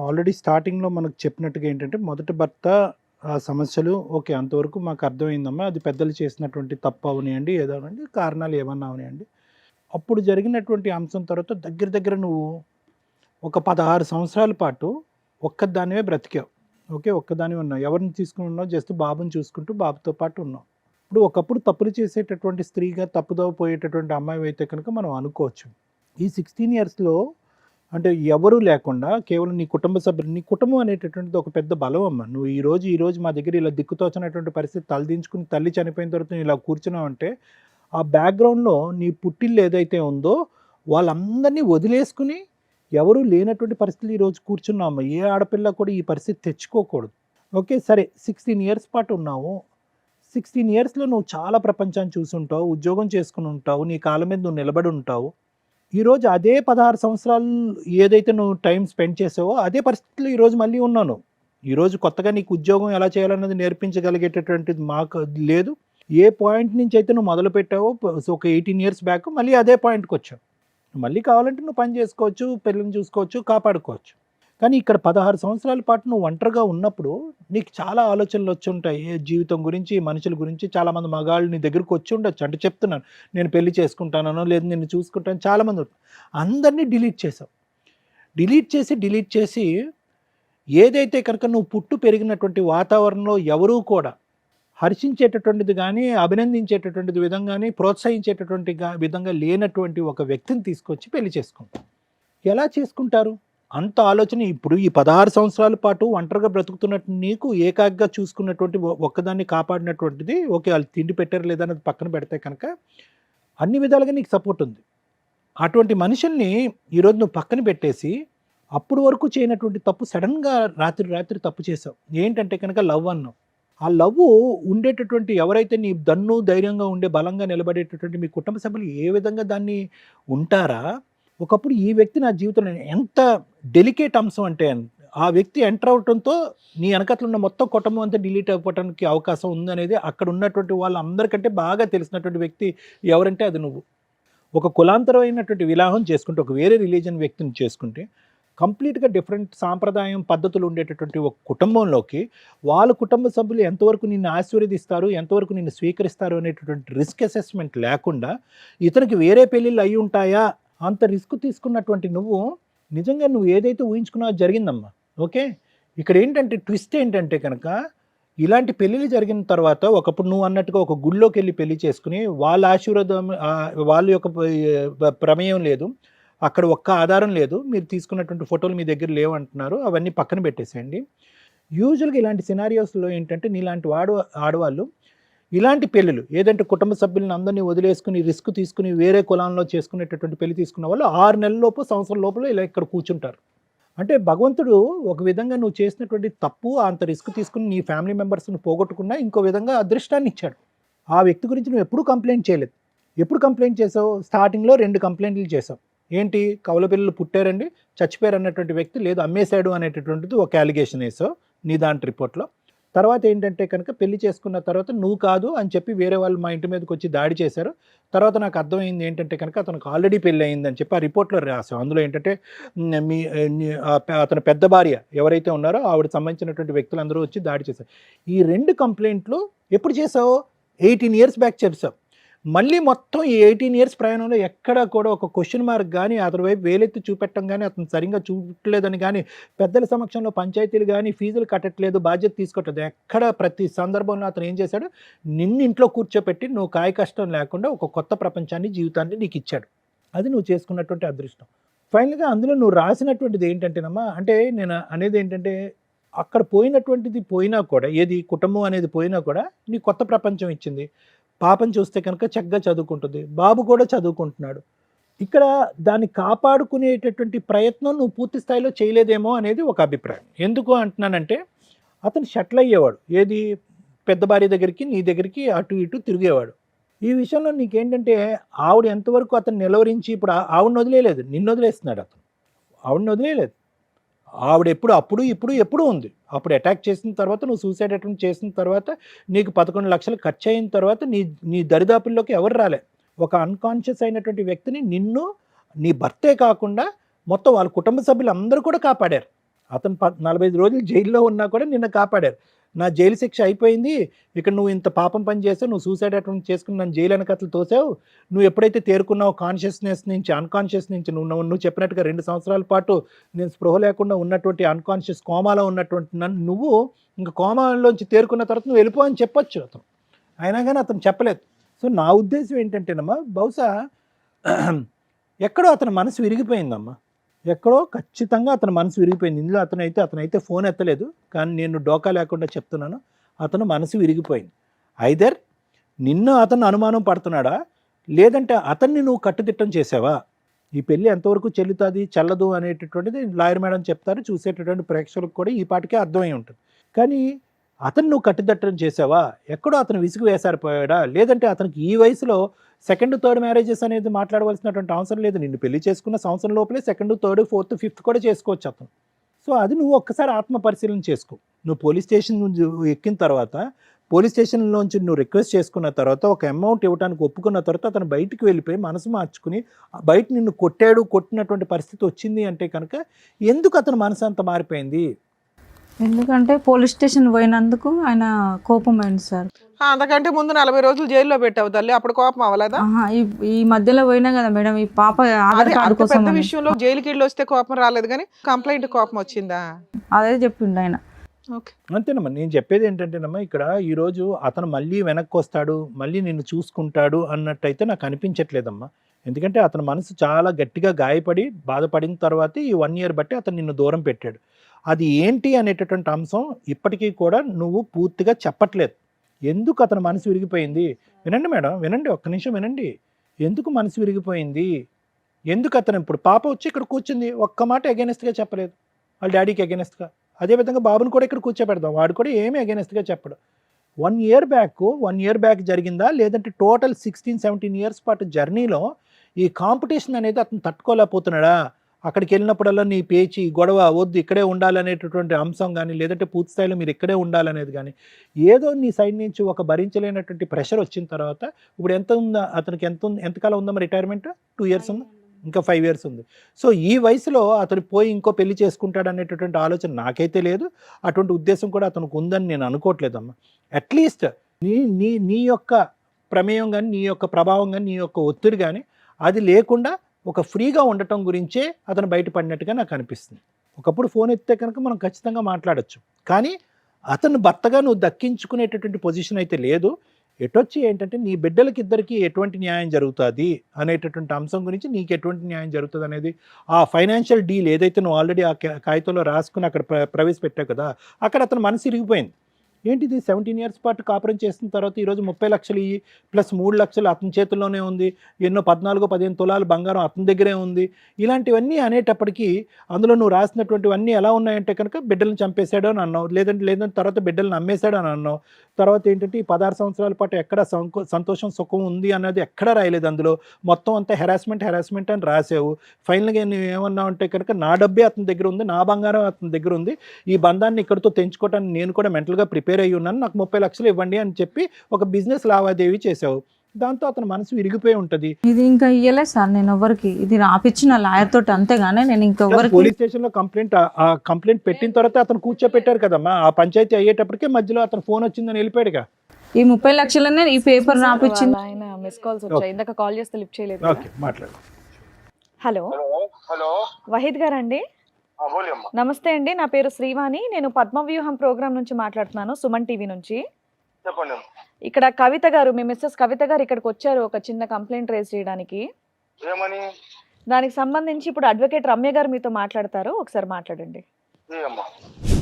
ఆల్రెడీ స్టార్టింగ్లో మనకు చెప్పినట్టుగా ఏంటంటే మొదటి భర్త ఆ సమస్యలు ఓకే అంతవరకు మాకు అర్థమైందమ్మా, అది పెద్దలు చేసినటువంటి తప్పు అవనివ్వండి, ఏదో అనండి, కారణాలు ఏమన్నా అవనివ్వండి. అప్పుడు జరిగినటువంటి అంశం తర్వాత దగ్గర నువ్వు ఒక 16 సంవత్సరాల పాటు ఒక్కదానివే బ్రతికావు. ఓకే, ఒక్కదానివే ఉన్నావు. ఎవరిని తీసుకుని ఉన్నావు? జస్ట్ బాబుని చూసుకుంటూ బాబుతో పాటు ఉన్నావు. ఇప్పుడు ఒకప్పుడు తప్పులు చేసేటటువంటి స్త్రీగా తప్పుదోవ పోయేటటువంటి అమ్మాయి అయితే కనుక మనం అనుకోవచ్చు. ఈ 16 ఇయర్స్లో అంటే ఎవరూ లేకుండా కేవలం నీ కుటుంబ సభ్యులు, నీ కుటుంబం అనేటటువంటిది ఒక పెద్ద బలం అమ్మ. నువ్వు ఈ రోజు మా దగ్గర ఇలా దిక్కుతోచినటువంటి పరిస్థితి తలదించుకుని తల్లి చనిపోయిన తర్వాత నువ్వు ఇలా కూర్చున్నావు అంటే ఆ బ్యాక్గ్రౌండ్లో నీ పుట్టిల్లు ఏదైతే ఉందో వాళ్ళందరినీ వదిలేసుకుని ఎవరూ లేనటువంటి పరిస్థితులు ఈరోజు కూర్చున్నావు అమ్మ. ఏ ఆడపిల్ల కూడా ఈ పరిస్థితి తెచ్చుకోకూడదు. ఓకే సరే, 16 ఇయర్స్ పాటు ఉన్నావు. 16 ఇయర్స్లో నువ్వు చాలా ప్రపంచాన్ని చూసుంటావు, ఉద్యోగం చేసుకుని ఉంటావు, నీ కాళ్ళ మీద నువ్వు నిలబడి ఉంటావు. ఈరోజు అదే 16 సంవత్సరాలు ఏదైతే నువ్వు టైం స్పెండ్ చేసావో అదే పరిస్థితుల్లో ఈరోజు మళ్ళీ ఉన్నాను. ఈరోజు కొత్తగా నీకు ఉద్యోగం ఎలా చేయాలన్నది నేర్పించగలిగేటటువంటిది మాకు లేదు. ఏ పాయింట్ నుంచి అయితే నువ్వు మొదలు పెట్టావో ఒక 18 ఇయర్స్ బ్యాక్ మళ్ళీ అదే పాయింట్కి వచ్చావు. మళ్ళీ కావాలంటే నువ్వు పని చేసుకోవచ్చు, పిల్లల్ని చూసుకోవచ్చు, కాపాడుకోవచ్చు. కానీ ఇక్కడ 16 సంవత్సరాల పాటు నువ్వు ఒంటరిగా ఉన్నప్పుడు నీకు చాలా ఆలోచనలు వచ్చి ఉంటాయి. జీవితం గురించి, మనుషుల గురించి. చాలామంది మగాళ్ళు నీ దగ్గరకు వచ్చి ఉండొచ్చు. అంటే చెప్తున్నాను, నేను పెళ్లి చేసుకుంటానో లేదు నేను చూసుకుంటాను, చాలామంది అందరినీ డిలీట్ చేసావు. డిలీట్ చేసి ఏదైతే కనుక నువ్వు పుట్టు పెరిగినటువంటి వాతావరణంలో ఎవరూ కూడా హర్షించేటటువంటిది కానీ, అభినందించేటటువంటిది విధంగా కానీ, ప్రోత్సహించేటటువంటి విధంగా లేనటువంటి ఒక వ్యక్తిని తీసుకొచ్చి పెళ్లి చేసుకుంటారు. ఎలా చేసుకుంటారు? అంత ఆలోచన. ఇప్పుడు ఈ 16 సంవత్సరాల పాటు ఒంటరిగా బ్రతుకుతున్నట్టు నీకు ఏకాగ్గా చూసుకున్నటువంటి ఒక్కదాన్ని కాపాడినటువంటిది ఓకే, వాళ్ళు తిండి పెట్టారు లేదా అన్నది పక్కన పెడితే కనుక అన్ని విధాలుగా నీకు సపోర్ట్ ఉంది. అటువంటి మనుషుల్ని ఈరోజు నువ్వు పక్కన పెట్టేసి అప్పుడు వరకు చేయనటువంటి తప్పు సడన్గా రాత్రి తప్పు చేసావు. ఏంటంటే కనుక లవ్ అన్నావు. ఆ లవ్ ఉండేటటువంటి ఎవరైతే నీ దన్ను ధైర్యంగా ఉండే బలంగా నిలబడేటటువంటి మీ కుటుంబ సభ్యులు ఏ విధంగా దాన్ని ఉంటారా, ఒకప్పుడు ఈ వ్యక్తి నా జీవితంలో ఎంత డెలికేట్ అంశం అంటే ఆ వ్యక్తి ఎంటర్ అవడంతో నీ వెనకట్లు ఉన్న మొత్తం కుటుంబం అంతా డిలీట్ అయిపోవడానికి అవకాశం ఉందనేది అక్కడ ఉన్నటువంటి వాళ్ళందరికంటే బాగా తెలిసినటువంటి వ్యక్తి ఎవరంటే అది నువ్వు. ఒక కులాంతరమైనటువంటి వివాహం చేసుకుంటే, ఒక వేరే రిలీజన్ వ్యక్తిని చేసుకుంటే కంప్లీట్గా డిఫరెంట్ సాంప్రదాయం పద్ధతులు ఉండేటటువంటి ఒక కుటుంబంలోకి వాళ్ళ కుటుంబ సభ్యులు ఎంతవరకు నిన్ను ఆశీర్వదిస్తారు, ఎంతవరకు నిన్ను స్వీకరిస్తారు అనేటటువంటి రిస్క్ అసెస్మెంట్ లేకుండా ఇతనికి వేరే పెళ్ళిళ్ళు అయి ఉంటాయా అంత రిస్క్ తీసుకున్నటువంటి నువ్వు నిజంగా నువ్వు ఏదైతే ఊహించుకున్నావో జరిగిందమ్మా. ఓకే, ఇక్కడ ఏంటంటే ట్విస్ట్ ఏంటంటే కనుక ఇలాంటి పెళ్ళిళ్ళు జరిగిన తర్వాత ఒకప్పుడు నువ్వు అన్నట్టుగా ఒక గుళ్ళోకి వెళ్ళి పెళ్లి చేసుకుని వాళ్ళ ఆశీర్వాదం వాళ్ళ యొక్క ప్రమేయం లేదు, అక్కడ ఒక్క ఆధారం లేదు, మీరు తీసుకున్నటువంటి ఫోటోలు మీ దగ్గర లేవు అంటున్నారు, అవన్నీ పక్కన పెట్టేసేయండి. యూజువల్గా ఇలాంటి సినారియోస్లో ఏంటంటే నీలాంటి ఆడవాళ్ళు ఇలాంటి పెళ్ళిళ్ళు ఏదంటే కుటుంబ సభ్యులను అందరినీ వదిలేసుకుని రిస్క్ తీసుకుని వేరే కులంలో చేసుకునేటటువంటి పెళ్లి తీసుకున్న వాళ్ళు 6 నెలల లోపు సంవత్సరం లోపల ఇలా ఇక్కడ కూర్చుంటారు. అంటే భగవంతుడు ఒక విధంగా నువ్వు చేసినటువంటి తప్పు అంత రిస్క్ తీసుకుని నీ ఫ్యామిలీ మెంబర్స్ని పోగొట్టుకున్నా ఇంకో విధంగా అదృష్టాన్ని ఇచ్చాడు. ఆ వ్యక్తి గురించి నువ్వు ఎప్పుడు కంప్లైంట్ చేయలేదు. ఎప్పుడు కంప్లైంట్ చేసావు? స్టార్టింగ్లో 2 కంప్లైంట్లు చేసావు. ఏంటి? కవల పిల్లలు పుట్టారండి, చచ్చిపోయారు అన్నటువంటి వ్యక్తి, లేదు అమ్మేశాడు అనేటటువంటిది ఒక అలిగేషన్ వేసావు నీ దాంట్ రిపోర్ట్లో. తర్వాత ఏంటంటే కనుక పెళ్లి చేసుకున్న తర్వాత నువ్వు కాదు అని చెప్పి వేరే వాళ్ళు మా ఇంటి మీదకి వచ్చి దాడి చేశారు. తర్వాత నాకు అర్థమైంది ఏంటంటే కనుక అతనికి ఆల్రెడీ పెళ్ళి అయిందని చెప్పి ఆ రిపోర్ట్లో రాసావు. అందులో ఏంటంటే అతని పెద్ద భార్య ఎవరైతే ఉన్నారో ఆవిడ సంబంధించినటువంటి వ్యక్తులు అందరూ వచ్చి దాడి చేశారు. ఈ 2 కంప్లైంట్లు ఎప్పుడు చేసావు? 18 ఇయర్స్ బ్యాక్ చేసావు. మళ్ళీ మొత్తం ఈ 18 ఇయర్స్ ప్రయాణంలో ఎక్కడా కూడా ఒక క్వశ్చన్ మార్క్ కానీ అతని వైపు వేలెత్తి చూపెట్టడం కానీ అతను సరిగ్గా చూడలేదని కానీ పెద్దల సమక్షంలో పంచాయతీలు కానీ ఫీజులు కట్టట్లేదు, బాధ్యత తీసుకోవట్లేదు, ఎక్కడ ప్రతి సందర్భంలో అతను ఏం చేశాడు? నిన్ను ఇంట్లో కూర్చోపెట్టి నువ్వు కాయ కష్టం లేకుండా ఒక కొత్త ప్రపంచాన్ని జీవితాన్ని నీకు ఇచ్చాడు. అది నువ్వు చేసుకున్నటువంటి అదృష్టం. ఫైనల్గా అందులో నువ్వు రాసినటువంటిది ఏంటంటేనమ్మా, అంటే నేను అనేది ఏంటంటే అక్కడ పోయినటువంటిది పోయినా కూడా, ఏది కుటుంబం అనేది పోయినా కూడా నీ కొత్త ప్రపంచం ఇచ్చింది. పాపం చూస్తే కనుక చక్కగా చదువుకుంటుంది, బాబు కూడా చదువుకుంటున్నాడు. ఇక్కడ దాన్ని కాపాడుకునేటటువంటి ప్రయత్నం నువ్వు పూర్తి స్థాయిలో చేయలేదేమో అనేది ఒక అభిప్రాయం. ఎందుకు అంటున్నానంటే అతను షట్ల్ అయ్యేవాడు, ఏది పెద్ద భార్య దగ్గరికి నీ దగ్గరికి అటు ఇటు తిరిగేవాడు. ఈ విషయంలో నీకేంటంటే ఆవిడ ఎంతవరకు అతను నిలవరించి, ఇప్పుడు ఆవిడని వదిలేయలేదు, నిన్ను వదిలేస్తున్నాడు అతను. ఆవిడని వదిలేయలేదు, ఆవిడ ఇప్పుడు ఉంది. అప్పుడు అటాక్ చేసిన తర్వాత నువ్వు సూసైడ్ అటెంప్ట్ చేసిన తర్వాత నీకు 11 లక్షలు ఖర్చు అయిన తర్వాత నీ దరిదాపుల్లోకి ఎవరు రాలే. ఒక అన్కాన్షియస్ అయినటువంటి వ్యక్తిని నిన్ను, నీ భర్తే కాకుండా మొత్తం వాళ్ళ కుటుంబ సభ్యులు అందరూ కూడా కాపాడారు. అతను 45 రోజులు జైల్లో ఉన్నా కూడా నిన్ను కాపాడారు. నా జైలు శిక్ష అయిపోయింది, ఇక్కడ నువ్వు ఇంత పాపం పని చేసావు, నువ్వు సూసైడ్ అటెంప్ట్ చేసుకుని నన్ను జైలు వెనకట్లు తోసావు, నువ్వు ఎప్పుడైతే తేరుకున్నావు కాన్షియస్నెస్ నుంచి అన్కాన్షియస్ నుంచి, నువ్వు చెప్పినట్టుగా 2 సంవత్సరాల పాటు నేను స్పృహ లేకుండా ఉన్నటువంటి అన్కాన్షియస్ కోమాలో ఉన్నటువంటి నన్ను నువ్వు ఇంకా కోమాలోంచి తేరుకున్న తర్వాత నువ్వు వెళ్ళిపో అని చెప్పొచ్చు అతను. అయినా కానీ అతను చెప్పలేదు. సో నా ఉద్దేశం ఏంటంటేనమ్మా, బహుశా ఎక్కడో అతని మనసు విరిగిపోయిందమ్మా, ఎక్కడో ఖచ్చితంగా అతని మనసు విరిగిపోయింది. ఇందులో అతనైతే ఫోన్ ఎత్తలేదు, కానీ నేను డోకా లేకుండా చెప్తున్నాను, అతను మనసు విరిగిపోయింది. ఐదర్ నిన్ను అతను అనుమానం పడుతున్నాడా, లేదంటే అతన్ని నువ్వు కట్టుదిట్టం చేసావా? ఈ పెళ్ళి ఎంతవరకు చెల్లుతుంది చెల్లదు అనేటటువంటిది లాయర్ మేడం చెప్తారు, చూసేటటువంటి ప్రేక్షకులకు కూడా ఈ పాటికే అర్థమై ఉంటుంది. కానీ అతను నువ్వు కట్టుదిట్టం చేసావా? ఎక్కడో అతను విసుగు వేసారిపోయాడా, లేదంటే అతనికి ఈ వయసులో 2nd, 3rd మ్యారేజెస్ అనేది మాట్లాడవలసినటువంటి అవసరం లేదు. నిన్ను పెళ్లి చేసుకున్న సంవత్సరం లోపలే 2nd, 3rd, 4th, 5th కూడా చేసుకోవచ్చు అతను. సో అది నువ్వు ఒక్కసారి ఆత్మ పరిశీలన చేసుకో. నువ్వు పోలీస్ స్టేషన్ ఎక్కిన తర్వాత, పోలీస్ స్టేషన్లోంచి నువ్వు రిక్వెస్ట్ చేసుకున్న తర్వాత, ఒక అమౌంట్ ఇవ్వడానికి ఒప్పుకున్న తర్వాత అతను బయటికి వెళ్ళిపోయి మనసు మార్చుకుని బయట నిన్ను కొట్టినటువంటి పరిస్థితి వచ్చింది అంటే కనుక ఎందుకు అతని మనసు అంత మారిపోయింది? ఎందుకంటే పోలీస్ స్టేషన్ పోయినందుకు ఆయన కోపమైంది సార్. అంతకంటే ముందు 40 రోజులు జైల్లో పెట్టావు తల్లి, అప్పుడు కోపం అవ్వలేదా? ఈ మధ్యలో పోయినా కదా మేడం, ఈ పాప ఆధార్ కార్డు కోసం పెద్ద విషయంలో జైలుకి వెళ్ళి వస్తే కోపం రాలేదు, కానీ కంప్లైంట్ కోపం వచ్చిందా? అదే చెప్పిండు ఆయన. అంతేనమ్మా, నేను చెప్పేది ఏంటంటేనమ్మా, ఇక్కడ ఈరోజు అతను మళ్ళీ వెనక్కి వస్తాడు, మళ్ళీ నిన్ను చూసుకుంటాడు అన్నట్టయితే నాకు అనిపించట్లేదమ్మా. ఎందుకంటే అతని మనసు చాలా గట్టిగా గాయపడి బాధపడిన తర్వాత ఈ 1 year బట్టి అతను నిన్ను దూరం పెట్టాడు. అది ఏంటి అనేటటువంటి అంశం ఇప్పటికీ కూడా నువ్వు పూర్తిగా చెప్పట్లేదు. ఎందుకు అతని మనసు విరిగిపోయింది? వినండి మేడం, వినండి, ఒక్క నిమిషం వినండి. ఎందుకు మనసు విరిగిపోయింది? ఎందుకు అతను ఇప్పుడు పాప వచ్చి ఇక్కడ కూర్చుంది, ఒక్క మాట అగెనెస్ట్గా చెప్పలేదు వాళ్ళ డాడీకి అగెనెస్ట్గా. అదేవిధంగా బాబుని కూడా ఇక్కడ కూర్చోబెడదాం, వాడు కూడా ఏమీ అగెనెస్ట్గా చెప్పడు. 1 ఇయర్ బ్యాక్ జరిగిందా, లేదంటే టోటల్ 16-17 ఇయర్స్ పాటు జర్నీలో ఈ కాంపిటీషన్ అనేది అతను తట్టుకోలేకపోతున్నాడా? అక్కడికి వెళ్ళినప్పుడల్లా నీ పేచి గొడవ వద్దు, ఇక్కడే ఉండాలనేటటువంటి అంశం కానీ, లేదంటే పూర్తి స్థాయిలో మీరు ఇక్కడే ఉండాలనేది కానీ, ఏదో నీ సైడ్ నుంచి ఒక భరించలేనటువంటి ప్రెషర్ వచ్చిన తర్వాత, ఇప్పుడు ఎంత ఉందా అతనికి, ఎంతకాలం ఉందమ్మా రిటైర్మెంట్? 2 ఇయర్స్ ఉందా? ఇంకా 5 ఇయర్స్ ఉంది. సో ఈ వయసులో అతను పోయి ఇంకో పెళ్లి చేసుకుంటాడు అనేటటువంటి ఆలోచన నాకైతే లేదు. అటువంటి ఉద్దేశం కూడా అతనికి ఉందని నేను అనుకోవట్లేదమ్మా. అట్లీస్ట్ నీ యొక్క ప్రమేయం కానీ, నీ యొక్క ప్రభావం కానీ, నీ యొక్క ఒత్తిడి కానీ అది లేకుండా ఒక ఫ్రీగా ఉండటం గురించే అతను బయటపడినట్టుగా నాకు అనిపిస్తుంది. ఒకప్పుడు ఫోన్ ఎత్తితే కనుక మనం ఖచ్చితంగా మాట్లాడచ్చు, కానీ అతను భర్తగా నువ్వు దక్కించుకునేటటువంటి పొజిషన్ అయితే లేదు. ఎటొచ్చి ఏంటంటే నీ బిడ్డలకి ఇద్దరికి ఎటువంటి న్యాయం జరుగుతుంది అనేటటువంటి అంశం గురించి, నీకు ఎటువంటి న్యాయం జరుగుతుంది అనేది, ఆ ఫైనాన్షియల్ డీల్ ఏదైతే నువ్వు ఆల్రెడీ ఆ కాగితంలో రాసుకుని అక్కడ ప్రవేశపెట్టావు కదా, అక్కడ అతను మనసు ఇరిగిపోయింది. ఏంటిది 17 ఇయర్స్ పాటు కాపురం చేసిన తర్వాత ఈరోజు 30 లక్షలు ఇయ్యి ప్లస్ 3 లక్షలు అతని చేతుల్లోనే ఉంది, ఎన్నో 14-15 తులాలు బంగారం అతని దగ్గరే ఉంది. ఇలాంటివన్నీ అనేటప్పటికీ అందులో నువ్వు రాసినటువంటివన్నీ ఎలా ఉన్నాయంటే కనుక బిడ్డలను చంపేశాడు అని అన్నావు, లేదంటే తర్వాత బిడ్డలను అమ్మేశాడు అని అన్నావు. తర్వాత ఏంటంటే ఈ 16 సంవత్సరాల పాటు ఎక్కడ సంతోషం సుఖం ఉంది అన్నది ఎక్కడా రాయలేదు. అందులో మొత్తం అంతా హెరాస్మెంట్ అని రాసావు. ఫైనల్గా నువ్వు ఏమన్నావు అంటే కనుక నా డబ్బే అతని దగ్గర ఉంది, నా బంగారం అతని దగ్గర ఉంది, ఈ బంధాన్ని ఇక్కడితో తెంచుకోవటానికి నేను కూడా మెంటల్గా ప్రిపేర్ అయ్యి ఉన్నాను, నాకు 30 లక్షలు ఇవ్వండి అని చెప్పి ఒక బిజినెస్ లావాదేవీ చేసావు. దాంతో అతని మనసు విరిగిపోయి ఉంటుంది. ఇది ఇంకా ఇయ్యలేదు సార్ నేను ఎవరికి, ఇది రాపిచ్చిన లాయర్ తోటి, అంతేగానే నేను ఇంకెవరికి. పోలీస్ స్టేషన్ లో కంప్లైంట్ పెట్టిన తర్వాత అతను కూర్చోపెట్టారు కదమ్మా. ఆ పంచాయతీ అయ్యేటప్పటికే మధ్యలో అతను ఫోన్ వచ్చిందని వెళ్ళిపోయాడుగా. ఈ 30 లక్షలనే ఈ పేపర్ రాపిచ్చింది. ఆయన మిస్ కాల్స్ వచ్చాయి, ఇందాక కాల్ చేస్తే లిఫ్ట్ చేయలేదు. ఓకే, మాట్లాడు. హలో హలో వహీద్ గారు అండి? నమస్తే అండి, నా పేరు శ్రీవాణి, నేను పద్మవ్యూహం ప్రోగ్రామ్ నుంచి మాట్లాడుతున్నాను, సుమన్ టీవీ నుంచి. చెప్పండి. ఇక్కడ కవిత గారు, మీ మిస్సెస్ కవిత గారు ఇక్కడికి వచ్చారు ఒక చిన్న కంప్లైంట్ రేజ్ చేయడానికి. ఏమని? దానికి సంబంధించి ఇప్పుడు అడ్వకేట్ రమ్య గారు మీతో మాట్లాడతారు, ఒకసారి మాట్లాడండి.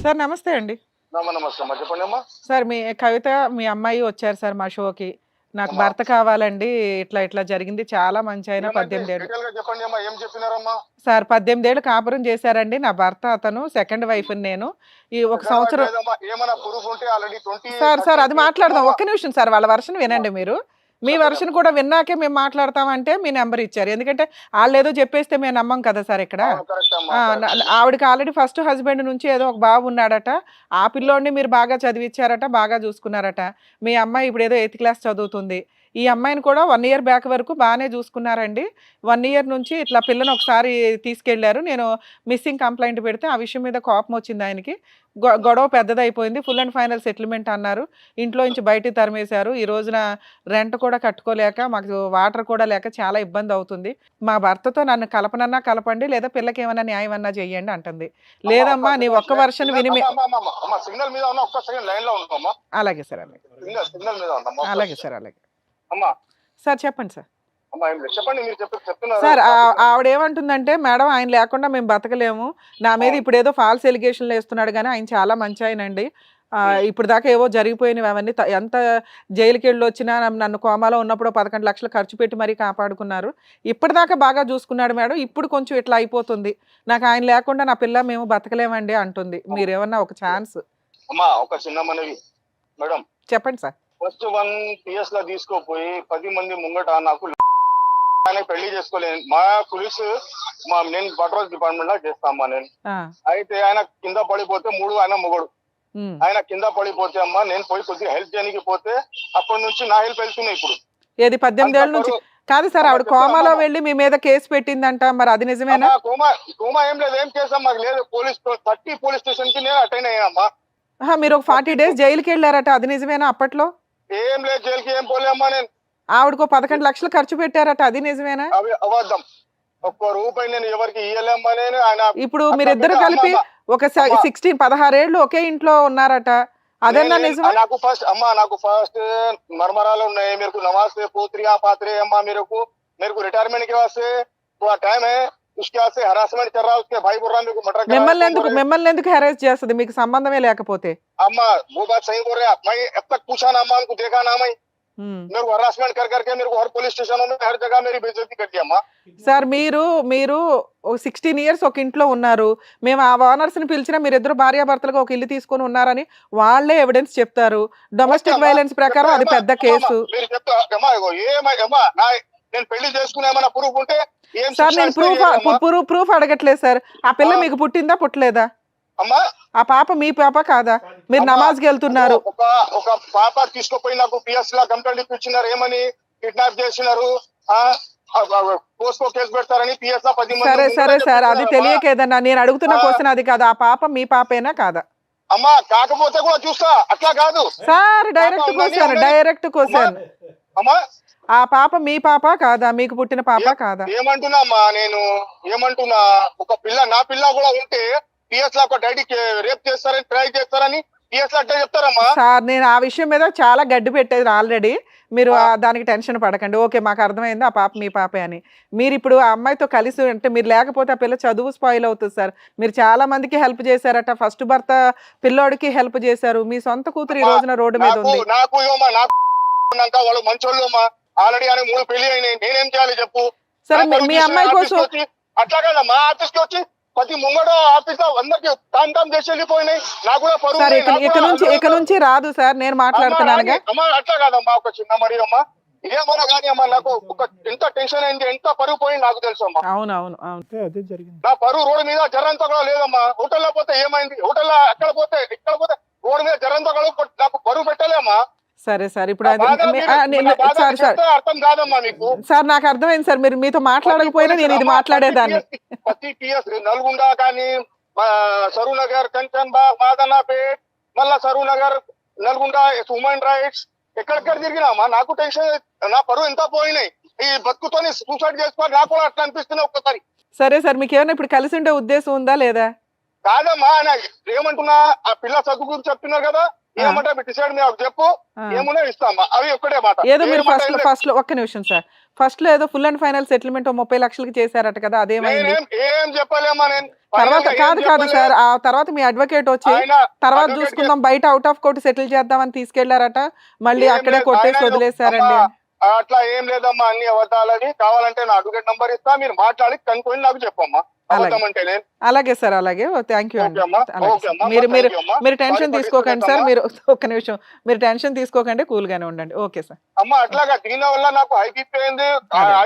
సార్ నమస్తే అండి. నమస్తే అమ్మా, చెప్పండి అమ్మా. సార్ మీ కవిత మీ అమ్మాయి వచ్చారు సార్ మా షోకి, నాకు భర్త కావాలండి, ఇట్లా జరిగింది, చాలా మంచి ఆయన, 18 ఏళ్ళు. చెప్పండి అమ్మా, ఏం చెప్పినారమ్మా? సార్ 18 ఏళ్ళు కాపురం చేశారండి నా భర్త, అతను సెకండ్ వైఫ్, నేను ఈ ఒక సంవత్సరం. ఏమైనా ప్రూఫ్ ఉంటే ఆల్రెడీ 20. సార్ అది మాట్లాడదాం, ఒక్క నిమిషం సార్, వాళ్ళ వర్షన్ వినండి మీరు. మీ వర్షన్ కూడా విన్నాకే మేము మాట్లాడతామంటే మీ నెంబర్ ఇచ్చారు, ఎందుకంటే వాళ్ళు ఏదో చెప్పేస్తే మేము నమ్మం కదా సార్ ఇక్కడ. ఆవిడకి ఆల్రెడీ ఫస్ట్ హస్బెండ్ నుంచి ఏదో ఒక బాబు ఉన్నాడట, ఆ పిల్లోడిని మీరు బాగా చదివించారట, బాగా చూసుకున్నారట. మీ అమ్మాయి ఇప్పుడు ఏదో 8th క్లాస్ చదువుతుంది. ఈ అమ్మాయిని కూడా 1 ఇయర్ బ్యాక్ వరకు బాగానే చూసుకున్నారండి. 1 ఇయర్ నుంచి ఇట్లా పిల్లని ఒకసారి తీసుకెళ్లారు, నేను మిస్సింగ్ కంప్లైంట్ పెడితే ఆ విషయం మీద కోపం వచ్చింది ఆయనకి, గొడవ పెద్దదైపోయింది, ఫుల్ అండ్ ఫైనల్ సెటిల్మెంట్ అన్నారు, ఇంట్లో నుంచి బయటికి తరిమేశారు. ఈ రోజున రెంట్ కూడా కట్టుకోలేక, మాకు వాటర్ కూడా లేక చాలా ఇబ్బంది అవుతుంది. మా భర్తతో నన్ను కలపనన్నా కలపండి, లేదా పిల్లకి ఏమన్నా న్యాయం అన్నా చెయ్యండి అంటుంది. లేదమ్మా నీ ఒక్క వర్షన్ విని. సిగ్నల్ మీద ఉన్నా, ఒక్క సెకండ్ లైన్ లో ఉన్నామా? అలాగే సార్, సిగ్నల్ మీద ఉన్నామా? అలాగే సార్, అలాగే అమ్మా. సార్ చెప్పండి సార్. చెప్పండి, మీరు చెప్తున్నారు సార్. ఆవిడ ఏమంటుందంటే, మేడం ఆయన లేకుండా మేము బతకలేము, నా మీద ఇప్పుడు ఏదో ఫాల్స్ ఎలిగేషన్లు వేస్తున్నాడు, కానీ ఆయన చాలా మంచి ఆయనండి, ఇప్పుడు దాకా ఏవో జరిగిపోయినవి అవన్నీ, ఎంత జైలుకి వెళ్ళి వచ్చినా నన్ను కోమాలో ఉన్నప్పుడు 11 లక్షలు ఖర్చు పెట్టి మరీ కాపాడుకున్నారు, ఇప్పటిదాకా బాగా చూసుకున్నాడు మేడం, ఇప్పుడు కొంచెం ఇట్లా అయిపోతుంది, నాకు ఆయన లేకుండా నా పిల్ల మేము బతకలేమండి అంటుంది. మీరేమన్నా ఒక ఛాన్స్. అమ్మా, ఒక చిన్న మనవి మేడం. చెప్పండి సార్. ఫస్ట్ 1 PS లా తీసుకోపోయి 10 మంది ముంగట నాకు పెళ్లి చేసుకోలేదు. మా పోలీసు నేను పట్రోల్ డిపార్ట్మెంట్ లా చేస్తామా నేను. అయితే ఆయన కింద పడిపోతే 3 ఆయన మొగడు, ఆయన కింద పడిపోతే అమ్మా నేను పోయి కొద్దిగా హెల్ప్ చేయడానికి పోతే అప్పటి నుంచి నా హెల్ప్ వెళ్తున్నాయి. ఇప్పుడు ఏది 18 ఏళ్ళ నుంచి కాదు సార్, ఆవిడ కోమాలో వెళ్ళి మీ మీద కేసు పెట్టిందంట, మరి అది నిజమేనా? కోమా ఏం లేదు, ఏం కేసు మాకు లేదు. 30 పోలీస్ స్టేషన్ కి నేను అటెండ్ అయ్యామ్మా. మీరు ఒక 40 డేస్ జైలుకి వెళ్ళారట, అది నిజమేనా? అప్పట్లో ఏం లేదు, జైలుకి ఏం పోలేమ్మా నేను. ఆవిడకు 11 లక్షలు ఖర్చు పెట్టారట, అది నిజమేనా? అవి అబద్ధం, ఒక్క రూపాయి నేను ఎవరికి ఇయ్యలేమ్మా నేను. ఆయన ఇప్పుడు మీరిద్దరు కలిపి ఒక 16-16 ఏళ్ళు ఒకే ఇంట్లో ఉన్నారట, అదన్నా నిజమే? నాకు ఫస్ట్ మర్మరాలు ఉన్నాయి. మీరు నమాజ్ పోత్రియా పాత్రే అమ్మా, మీరు రిటైర్మెంట్ కి వాస్తే టైం హై, उसके से हरासमेंट कर रहा है, उसके भाई बोल रहा है मेरे को मर्डर మిమ్మల్ని ఎందుకు హెరాస్ చేస్తుంది, మీకు సంబంధమే లేకపోతే? अम्मा वो बात सही बोल रहे हैं, मैं अब तक पूछा ना अम्मा, उनको देखा ना मैं, मेरे को हरासमेंट कर करके मेरे को हर पुलिस स्टेशनों में हर जगह मेरी बेइज्जती कर दी अम्मा। సార్ మీరు 16 ఇయర్స్ ఒక ఇంట్లో ఉన్నారు, మేము ఆ ఓనర్స్ ని పిలిచినా మీరు ఇద్దరు భార్యాభర్తలుగా ఒక ఇల్లు తీసుకొని ఉన్నారని వాళ్ళే ఎవిడెన్స్ చెప్తారు. డొమెస్టిక్ వైలెన్స్ ప్రకారం అది పెద్ద కేసు. మీరు చెప్తా అమ్మా, ఇగో ఏమా నేను పెళ్లి చేసుకునే ఏమైనా ప్రూఫ్ ఉంటే ఏం సార్ శిక్ష నేను ఇస్తే ఏమమ్మా? ప్రూఫ్ అడగట్లేదు సార్. ఆ పిల్ల మీకు పుట్టిందా పుట్టలేదా? అమ్మా ఆ పాప మీ పాప కాదా? మీరు అమ్మా, నమాజ్కి వెళ్తున్నారు. ఒక పాప తీసుకుపోయి నాకు పిఎస్ లా కంప్లైంట్ ఇప్పించినారు, ఏమని కిడ్నాప్ చేసినారు, పోస్కో కేసు పెడతారని పిఎస్ లా 10 మంది సరే ముందు సరే సార్, అది చెప్తున్నారమ్మా. తెలియక ఏదన్నా నేను అడుగుతున్న క్వశ్చన్ అది కాదు. ఆ పాప మీ పాపేనా కాదా? అమ్మా కాకపోతే కూడా చూస్తా, అట్లా కాదు సార్ డైరెక్ట్ క్వశ్చన్ అమ్మా. ఆ పాప మీ పాప కాదా? మీకు పుట్టిన పాప కాదా? ఏమంటున్నా అమ్మా, నేను ఏమంటున్నా, ఒక పిల్ల నా పిల్ల కూడా ఉంటే పిఎస్ లా ఒక డాడీ రేప్ చేస్తారని ట్రై చేస్తారని పిఎస్ లా అట్లా చెప్తారమ్మా. సార్ నేను ఆ విషయం మీద చాలా గడ్డి పెట్టేది ఆల్రెడీ. మీరు దానికి టెన్షన్ పడకండి. ఓకే, మాకు అర్థమైంది ఆ పాప మీ పాపే అని. మీరు ఇప్పుడు ఆ అమ్మాయితో కలిసి అంటే మీరు లేకపోతే ఆ పిల్ల చదువు స్పాయిల్ అవుతుంది సార్. మీరు చాలా మందికి హెల్ప్ చేశారట. ఫస్ట్ భర్త పిల్లోడికి హెల్ప్ చేశారు. మీ సొంత కూతురు ఈ రోజున రోడ్డు మీద ఉంది. నాకు వాళ్ళు మంచోళ్ళు ఆల్రెడీ అని 3 పెళ్లి అయినాయి, నేనేం చేయాలి చెప్పు? సరే మీ అమ్మాయి కోసం అట్లా కదమ్మా, ఆఫీస్ కి వచ్చి ప్రతి ముంగడ ఆఫీస్ లో అందరికి తామ్ చేసి వెళ్ళిపోయినాయి. నాకు కూడా పరువు సార్ ఉన్నాయి, నాకు కూడా ఇక నుంచి రాదు సార్, నేను మాట్లాడుతున్నానుగా. అమ్మా అట్లా కాదమ్మా, ఒక చిన్న మరి అమ్మా ఏమన్నా కానీ అమ్మా, నాకు ఒక ఎంత టెన్షన్ అయింది, ఎంత పరువు పోయింది నాకు తెలుసు అమ్మా. అవును అదే జరిగింది. నా పరువు రోడ్డు మీద జరంతా కూడా లేదమ్మా. హోటల్లో పోతే ఏమైంది, హోటల్లో అక్కడ పోతే ఇక్కడ పోతే రోడ్డు మీద జరంతా కూడా నాకు పరువు పెట్టలేమ్మా. సరే సార్, ఇప్పుడు అది సార్ అర్థం కాదమ్మా మీకు. సార్ నాకు అర్థమైంది సార్, మీరు మీతో మాట్లాడకపోయినా నేను ఇది మాట్లాడేదాన్ని. ప్రతి పిఎస్ నల్గొండ కానీ సరూర్ నగర్, కంచన్ బాగ్, మాదనాపేట్, మళ్ళా సరూర్ నగర్, నల్గొండ, హ్యూమన్ రైట్స్ ఎక్కడెక్కడ తిరిగినామా. నాకు టెన్షన్, నా పరువు ఎంత పోయినాయి. ఈ బతుకుతోని సూసైడ్ చేసుకోవాలి, నాకు కూడా అట్లా అనిపిస్తుంది ఒక్కసారి. సరే సార్, మీకు ఏమైనా ఇప్పుడు కలిసి ఉండే ఉద్దేశం ఉందా లేదా? కాదమ్మా, ఏమంటున్నా, ఆ పిల్ల చదువు గురించి చెప్తున్నారు కదా, ఏమంటే డిసైడ్ నాకు చెప్పు, ఏమున్నా ఇస్తామా. అవి ఒక్కటే మాట. ఏదో మీరు ఫస్ట్ లో ఒక్క నిమిషం సార్, ఫస్ట్ లో ఏదో ఫుల్ అండ్ ఫైనల్ సెటిల్మెంట్ 30 లక్షలకి చేశారట కదా, అదేమైంది? ఏం చెప్పలేమా నేను. తర్వాత కాదు సార్, ఆ తర్వాత మీ అడ్వకేట్ వచ్చి తర్వాత చూసుకుందాం బయట అవుట్ ఆఫ్ కోర్టు సెటిల్ చేద్దామని తీసుకెళ్లారట, మళ్ళీ అక్కడే కొట్టేసి వదిలేశారండి. అట్లా ఏం లేదమ్మా, అన్ని అబద్ధాలని. కావాలంటే నా అడ్వకేట్ నంబర్ ఇస్తా, మీరు మాట్లాడి కనుక్కొని నాకు చెప్పమ్మా. అలాగే సార్, అలాగే. థ్యాంక్ యూ అండి. మీరు టెన్షన్ తీసుకోకండి సార్, మీరు ఒక్క నిమిషం, మీరు టెన్షన్ తీసుకోకండి, కూల్ గానే ఉండండి. Okay sir. అమ్మా అట్లాగా దీని వల్ల నాకు హై బీపీ అయింది,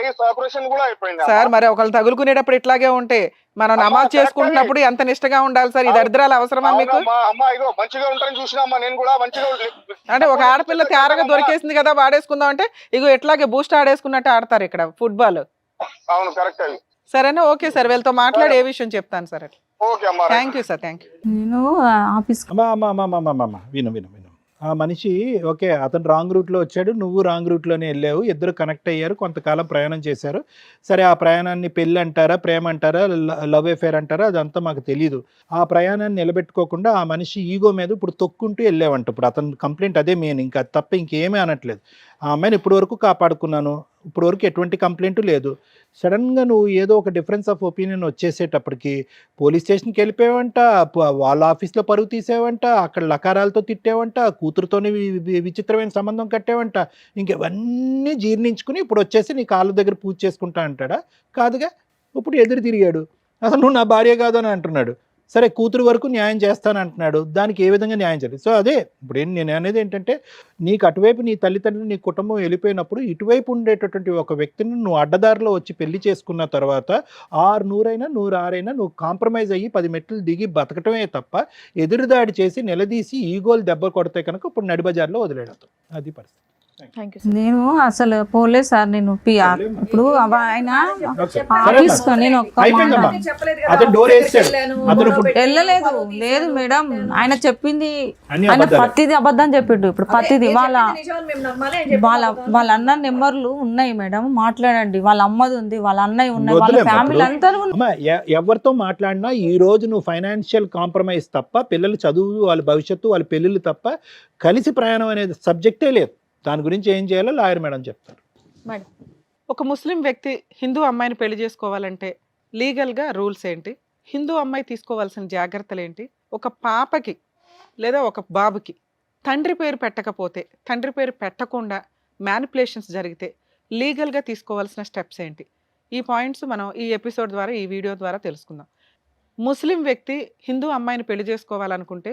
ఐస్ ఆపరేషన్ కూడా అయిపోయింది సార్. మరి ఒకళ్ళు తగులుకునేటప్పుడు ఇట్లాగే ఉంటే మనం నమాజ్ చేసుకుంటున్నప్పుడు ఎంత నిష్టగా ఉండాలి సార్. ఈ దరిద్రాలు అవసరమా మీకు? అమ్మా ఇగో మంచిగా ఉంటారని చూసినామ్మా, నేను కూడా మంచిగా. అంటే ఒక ఆడపిల్ల తేరగా దొరికేసింది కదా వాడేసుకుందాం అంటే, ఇగో ఎట్లాగే బూస్ట్ ఆడేసుకున్నట్టు ఆడతారు ఇక్కడ ఫుట్బాల్. అవును కరెక్ట్ అది. సరేనా? ఓకే సార్, వీళ్ళతో మాట్లాడి ఏ విషయం చెప్తాను సార్. ఓకే అమ్మా, thank you sir, thank you. నేను ఆఫీస్ విను. ఆ మనిషి ఓకే, అతను రాంగ్ రూట్లో వచ్చాడు, నువ్వు రాంగ్ రూట్లోనే వెళ్ళావు, ఇద్దరు కనెక్ట్ అయ్యారు, కొంతకాలం ప్రయాణం చేశారు. సరే, ఆ ప్రయాణాన్ని పెళ్ళి అంటారా, ప్రేమ అంటారా, లవ్ అఫేర్ అంటారా, అదంతా మాకు తెలియదు. ఆ ప్రయాణాన్ని నిలబెట్టుకోకుండా ఆ మనిషి ఈగో మీద ఇప్పుడు తొక్కుంటూ వెళ్ళావంట. ఇప్పుడు అతని కంప్లైంట్ అదే మెయిన్, ఇంకా తప్ప ఇంకేమీ అనట్లేదు. ఆ అమ్మాయిని ఇప్పటి వరకు కాపాడుకున్నాను, ఇప్పటి వరకు ఎటువంటి కంప్లైంట్ లేదు. సడన్గా నువ్వు ఏదో ఒక డిఫరెన్స్ ఆఫ్ ఒపీనియన్ వచ్చేసేటప్పటికి పోలీస్ స్టేషన్కి వెళ్ళిపోయావంట, వాళ్ళ ఆఫీస్లో పరుగు తీసేవంట, అక్కడ లకారాలతో తిట్టేవంట, కూతురుతోని విచిత్రమైన సంబంధం కట్టేవంట. ఇంకెవన్నీ జీర్ణించుకుని ఇప్పుడు వచ్చేసి నీ కాళ్ళ దగ్గర పూజ చేసుకుంటా అంటాడా? కాదుగా, ఇప్పుడు ఎదురు తిరిగాడు, అసలు నువ్వు నా భార్య కాదు అని అంటున్నాడు. సరే, కూతురు వరకు న్యాయం చేస్తానంటున్నాడు, దానికి ఏ విధంగా న్యాయం చేయాలి? సో అదే ఇప్పుడు నేను అనేది ఏంటంటే, నీకు అటువైపు నీ తల్లిదండ్రులు, నీ కుటుంబం వెళ్ళిపోయినప్పుడు ఇటువైపు ఉండేటటువంటి ఒక వ్యక్తిని నువ్వు అడ్డదారిలో వచ్చి పెళ్లి చేసుకున్న తర్వాత 600 106 నువ్వు కాంప్రమైజ్ అయ్యి 10 మెట్లు దిగి బతకటమే తప్ప ఎదురుదాడి చేసి నిలదీసి ఈగోలు దెబ్బ కొడితే కనుక ఇప్పుడు నడిబజార్లో వదిలేయడం అది పరిస్థితి. నేను అసలు పోలేదు సార్. నేను ఇప్పుడు ఆయన ఆఫీస్ నేను వెళ్ళలేదు. లేదు మేడం, ఆయన చెప్పింది ఆయన ప్రతిదీ అబద్ధం చెప్పిండు. ఇప్పుడు ప్రతిదీ వాళ్ళ అన్న నెంబర్లు ఉన్నాయి మేడం, మాట్లాడండి. వాళ్ళ అమ్మది ఉంది, వాళ్ళ అన్నయ్య ఉన్నాయి, వాళ్ళ ఫ్యామిలీ అంతా. ఎవరితో మాట్లాడినా ఈ రోజు నువ్వు ఫైనాన్షియల్ కాంప్రమైజ్ తప్ప, పిల్లల చదువు, వాళ్ళ భవిష్యత్తు, వాళ్ళ పెళ్ళిళ్ళు తప్ప కలిసి ప్రయాణం అనేది సబ్జెక్టే లేదు. దాని గురించి ఏం చేయాలో లాయర్ మేడం చెప్తారు. మేడం, ఒక ముస్లిం వ్యక్తి హిందూ అమ్మాయిని పెళ్లి చేసుకోవాలంటే లీగల్గా రూల్స్ ఏంటి? హిందూ అమ్మాయి తీసుకోవాల్సిన జాగ్రత్తలు ఏంటి? ఒక పాపకి లేదా ఒక బాబుకి తండ్రి పేరు పెట్టకపోతే, తండ్రి పేరు పెట్టకుండా మ్యానిపులేషన్స్ జరిగితే లీగల్గా తీసుకోవాల్సిన స్టెప్స్ ఏంటి? ఈ పాయింట్స్ మనం ఈ ఎపిసోడ్ ద్వారా, ఈ వీడియో ద్వారా తెలుసుకుందాం. ముస్లిం వ్యక్తి హిందూ అమ్మాయిని పెళ్లి చేసుకోవాలనుకుంటే,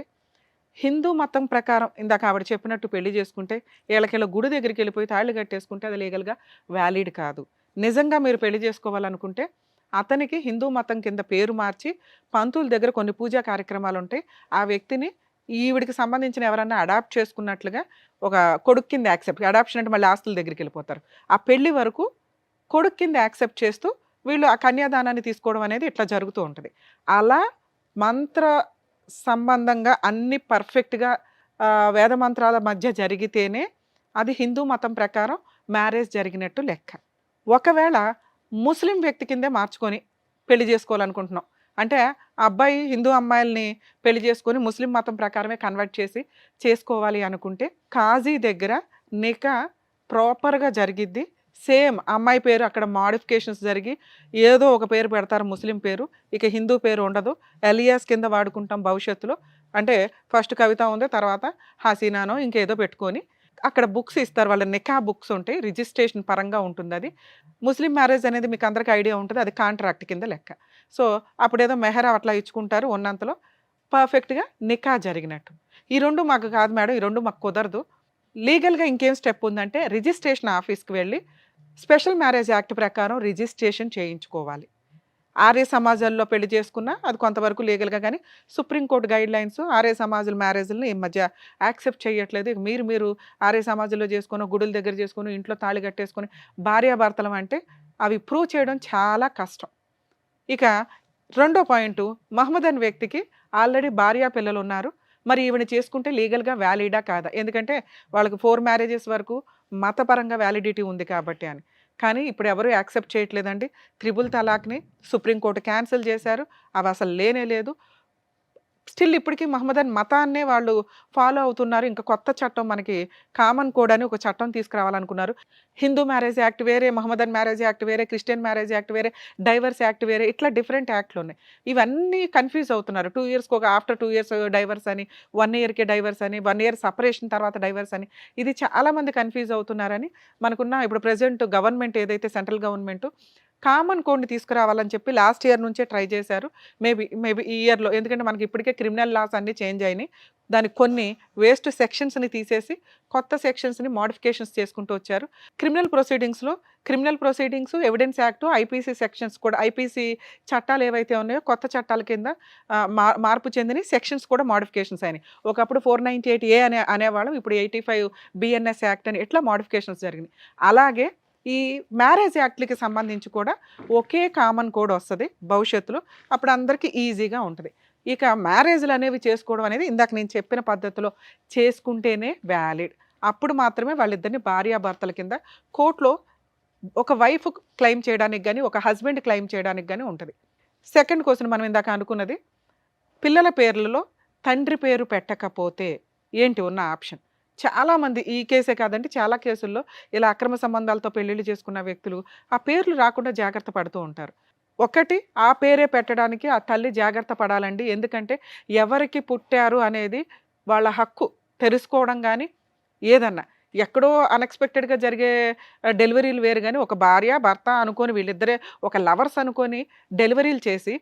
హిందూ మతం ప్రకారం ఇందాక ఆవిడ చెప్పినట్టు పెళ్లి చేసుకుంటే, వీళ్ళకిలా గుడి దగ్గరికి వెళ్ళిపోయి తాళి కట్టేసుకుంటే అది లీగల్గా వ్యాలిడ్ కాదు. నిజంగా మీరు పెళ్లి చేసుకోవాలనుకుంటే అతనికి హిందూ మతం కింద పేరు మార్చి పంతుల దగ్గర కొన్ని పూజా కార్యక్రమాలు ఉంటాయి. ఆ వ్యక్తిని ఈవిడికి సంబంధించిన ఎవరన్నా అడాప్ట్ చేసుకున్నట్లుగా ఒక కొడుకు కింద యాక్సెప్ట్, అడాప్షన్ అంటే మళ్ళీ ఆస్తుల దగ్గరికి వెళ్ళిపోతారు. ఆ పెళ్లి వరకు కొడుకు కింద యాక్సెప్ట్ చేస్తూ వీళ్ళు ఆ కన్యాదానాన్ని తీసుకోవడం అనేది ఇట్లా జరుగుతూ ఉంటుంది. అలా మంత్ర సంబంధంగా అన్ని పర్ఫెక్ట్గా వేద మంత్రాల మధ్య జరిగితేనే అది హిందూ మతం ప్రకారం మ్యారేజ్ జరిగినట్టు లెక్క. ఒకవేళ ముస్లిం వ్యక్తి కిందే మార్చుకొని పెళ్లి చేసుకోవాలనుకుంటున్నాం అంటే, ఆ అబ్బాయి హిందూ అమ్మాయిల్ని పెళ్లి చేసుకొని ముస్లిం మతం ప్రకారమే కన్వర్ట్ చేసి చేసుకోవాలి అనుకుంటే, కాజీ దగ్గర నికా ప్రాపర్గా జరిగిద్ది. సేమ్ అమ్మాయి పేరు అక్కడ మాడిఫికేషన్స్ జరిగి ఏదో ఒక పేరు పెడతారు ముస్లిం పేరు, ఇక హిందూ పేరు ఉండదు. ఎలియాస్ కింద వాడుకుంటాం భవిష్యత్తులో. అంటే ఫస్ట్ కవిత ఉంది, తర్వాత హసీనానో ఇంకేదో పెట్టుకొని అక్కడ బుక్స్ ఇస్తారు, వాళ్ళ నికా బుక్స్ ఉంటాయి, రిజిస్ట్రేషన్ పరంగా ఉంటుంది. అది ముస్లిం మ్యారేజ్ అనేది మీకు అందరికీ ఐడియా ఉంటుంది, అది కాంట్రాక్ట్ కింద లెక్క. సో అప్పుడేదో మెహరా అట్లా ఇచ్చుకుంటారు, ఉన్నంతలో పర్ఫెక్ట్గా నికా జరిగినట్టు. ఈ రెండు మాకు కాదు మేడం, ఈ రెండు మాకు కుదరదు, లీగల్గా ఇంకేం స్టెప్ ఉందంటే రిజిస్ట్రేషన్ ఆఫీస్కి వెళ్ళి స్పెషల్ మ్యారేజ్ యాక్ట్ ప్రకారం రిజిస్ట్రేషన్ చేయించుకోవాలి. ఆర్య సమాజాల్లో పెళ్లి చేసుకున్నా అది కొంతవరకు లీగల్గా, కానీ సుప్రీంకోర్టు గైడ్ లైన్స్ ఆర్య సమాజాల మ్యారేజ్ని ఈ మధ్య యాక్సెప్ట్ చేయట్లేదు. మీరు ఆర్య సమాజంలో చేసుకుని గుడుల దగ్గర చేసుకుని ఇంట్లో తాళి కట్టేసుకొని భార్యాభర్తలం అంటే అవి ప్రూవ్ చేయడం చాలా కష్టం. ఇక రెండో పాయింట్, మహమ్మద్ అనే వ్యక్తికి ఆల్రెడీ భార్యా పిల్లలు ఉన్నారు, మరి ఈవిని చేసుకుంటే లీగల్గా వ్యాలిడా కాదా? ఎందుకంటే వాళ్ళకి 4 మ్యారేజెస్ వరకు మతపరంగా వ్యాలిడిటీ ఉంది కాబట్టి అని. కానీ ఇప్పుడు ఎవరు యాక్సెప్ట్ చేయట్లేదండి. 3 తలాక్ని సుప్రీంకోర్టు క్యాన్సిల్ చేశారు, అవి అసలు లేనే లేదు. స్టిల్ ఇప్పటికీ మహమ్మదన్ మతాన్నే వాళ్ళు ఫాలో అవుతున్నారు. ఇంకా కొత్త చట్టం మనకి కామన్ కోడ్ అని ఒక చట్టం తీసుకురావాలనుకున్నారు. హిందూ మ్యారేజ్ యాక్ట్ వేరే, మహమ్మదన్ మ్యారేజ్ యాక్ట్ వేరే, క్రిస్టియన్ మ్యారేజ్ యాక్ట్ వేరే, డైవర్స్ యాక్ట్ వేరే, ఇట్లా డిఫరెంట్ యాక్ట్లు ఉన్నాయి. ఇవన్నీ కన్ఫ్యూజ్ అవుతున్నారు. 2 ఇయర్స్కి ఒక, ఆఫ్టర్ 2 ఇయర్స్ డైవర్స్ అని, 1 ఇయర్కే డైవర్స్ అని, 1 ఇయర్ సపరేషన్ తర్వాత డైవర్స్ అని, ఇది చాలామంది కన్ఫ్యూజ్ అవుతున్నారని మనకున్న ఇప్పుడు ప్రెజెంట్ గవర్నమెంట్ ఏదైతే సెంట్రల్ గవర్నమెంట్ కామన్ కోడ్ని తీసుకురావాలని చెప్పి లాస్ట్ ఇయర్ నుంచే ట్రై చేశారు. మేబీ ఈ ఇయర్లో, ఎందుకంటే మనకి ఇప్పటికే క్రిమినల్ లాస్ అన్నీ చేంజ్ అయినాయి, దానికి కొన్ని వేస్ట్ సెక్షన్స్ని తీసేసి కొత్త సెక్షన్స్ని మోడిఫికేషన్స్ చేసుకుంటూ వచ్చారు. Criminal proceedings, evidence act, IPC sections కూడా, ఐపీసీ చట్టాలు ఏవైతే ఉన్నాయో కొత్త చట్టాల కింద మార్పు చెందిన సెక్షన్స్ కూడా మోడిఫికేషన్స్ అయినాయి. ఒకప్పుడు 498A అనేవాళ్ళం, ఇప్పుడు 85 BNS యాక్ట్ అని, ఇట్లా మోడిఫికేషన్స్ జరిగినాయి. అలాగే ఈ మ్యారేజ్ యాక్ట్లకి సంబంధించి కూడా ఒకే కామన్ కోడ్ వస్తుంది భవిష్యత్తులో, అప్పుడు అందరికీ ఈజీగా ఉంటుంది. ఇక మ్యారేజ్లు అనేవి చేసుకోవడం అనేది ఇందాక నేను చెప్పిన పద్ధతిలో చేసుకుంటేనే వ్యాలిడ్. అప్పుడు మాత్రమే వాళ్ళిద్దరిని భార్యాభర్తల కింద కోర్టులో ఒక వైఫ్ క్లెయిమ్ చేయడానికి కానీ, ఒక హస్బెండ్ క్లెయిమ్ చేయడానికి కానీ ఉంటుంది. సెకండ్ క్వశ్చన్ మనం ఇందాక అనుకున్నది, పిల్లల పేర్లలో తండ్రి పేరు పెట్టకపోతే ఏంటి ఉన్న ఆప్షన్? చాలామంది, ఈ కేసే కాదండి చాలా కేసుల్లో ఇలా అక్రమ సంబంధాలతో పెళ్ళిళ్ళు చేసుకున్న వ్యక్తులు ఆ పేర్లు రాకుండా జాగ్రత్త పడుతూ ఉంటారు. ఒకటి, ఆ పేరే పెట్టడానికి ఆ తల్లి జాగ్రత్త పడాలండి. ఎందుకంటే ఎవరికి పుట్టారు అనేది వాళ్ళ హక్కు తెలుసుకోవడం, కానీ ఏదన్నా ఎక్కడో అన్ఎక్స్పెక్టెడ్గా జరిగే డెలివరీలు వేరు, కానీ ఒక భార్య భర్త అనుకొని వీళ్ళిద్దరే ఒక లవర్స్ అనుకొని డెలివరీలు చేసి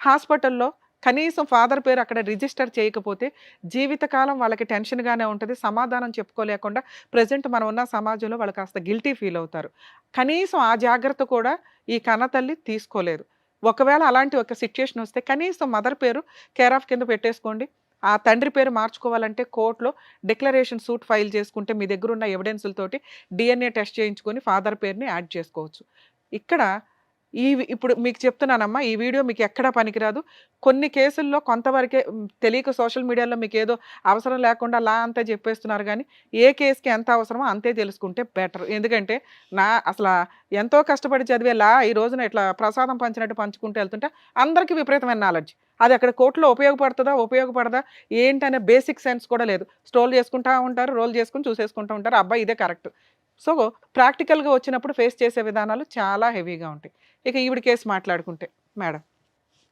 హాస్పిటల్లో కనీసం ఫాదర్ పేరు అక్కడ రిజిస్టర్ చేయకపోతే జీవితకాలం వాళ్ళకి టెన్షన్గానే ఉంటుంది, సమాధానం చెప్పుకోలేకుండా ప్రజెంట్ మనం ఉన్న సమాజంలో వాళ్ళు కాస్త గిల్టీ ఫీల్ అవుతారు. కనీసం ఆ జాగ్రత్త కూడా ఈ కన్నతల్లి తీసుకోలేదు. ఒకవేళ అలాంటి ఒక సిచ్యుయేషన్ వస్తే కనీసం మదర్ పేరు కేర్ ఆఫ్ కింద పెట్టేసుకోండి. ఆ తండ్రి పేరు మార్చుకోవాలంటే కోర్టులో డిక్లరేషన్ సూట్ ఫైల్ చేసుకుంటే మీ దగ్గర ఉన్న ఎవిడెన్సులతోటి DNA టెస్ట్ చేయించుకొని ఫాదర్ పేరుని యాడ్ చేసుకోవచ్చు. ఇక్కడ ఇప్పుడు మీకు చెప్తున్నానమ్మా, ఈ వీడియో మీకు ఎక్కడా పనికిరాదు. కొన్ని కేసుల్లో కొంతవరకే తెలియక సోషల్ మీడియాలో మీకు ఏదో అవసరం లేకుండా లా అంతా చెప్పేస్తున్నారు, కానీ ఏ కేసుకి ఎంత అవసరమో అంతే తెలుసుకుంటే బెటర్. ఎందుకంటే అసలు ఎంతో కష్టపడి చదివే లా ఈ రోజున ఇట్లా ప్రసాదం పంచినట్టు పంచుకుంటూ వెళ్తుంటే అందరికీ విపరీతమైన నాలెడ్జ్, అది అక్కడ కోర్టులో ఉపయోగపడదా ఏంటనే బేసిక్ సెన్స్ కూడా లేదు. స్ట్రోల్ చేసుకుంటూ ఉంటారు, రోల్ చేసుకుని చూసేసుకుంటూ ఉంటారు, అబ్బాయి ఇదే కరెక్ట్. సో ప్రాక్టికల్గా వచ్చినప్పుడు ఫేస్ చేసే విధానాలు చాలా హెవీగా ఉంటాయి. ఇక ఈవిడ కేసు మాట్లాడుకుంటే, మేడం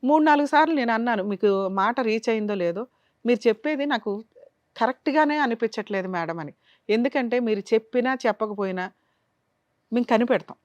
3-4 సార్లు నేను అన్నాను, మీకు మాట రీచ్ అయిందో లేదో, మీరు చెప్పేది నాకు కరెక్ట్గానే అనిపించట్లేదు మేడం అని. ఎందుకంటే మీరు చెప్పినా చెప్పకపోయినా మేము కనిపెడతాం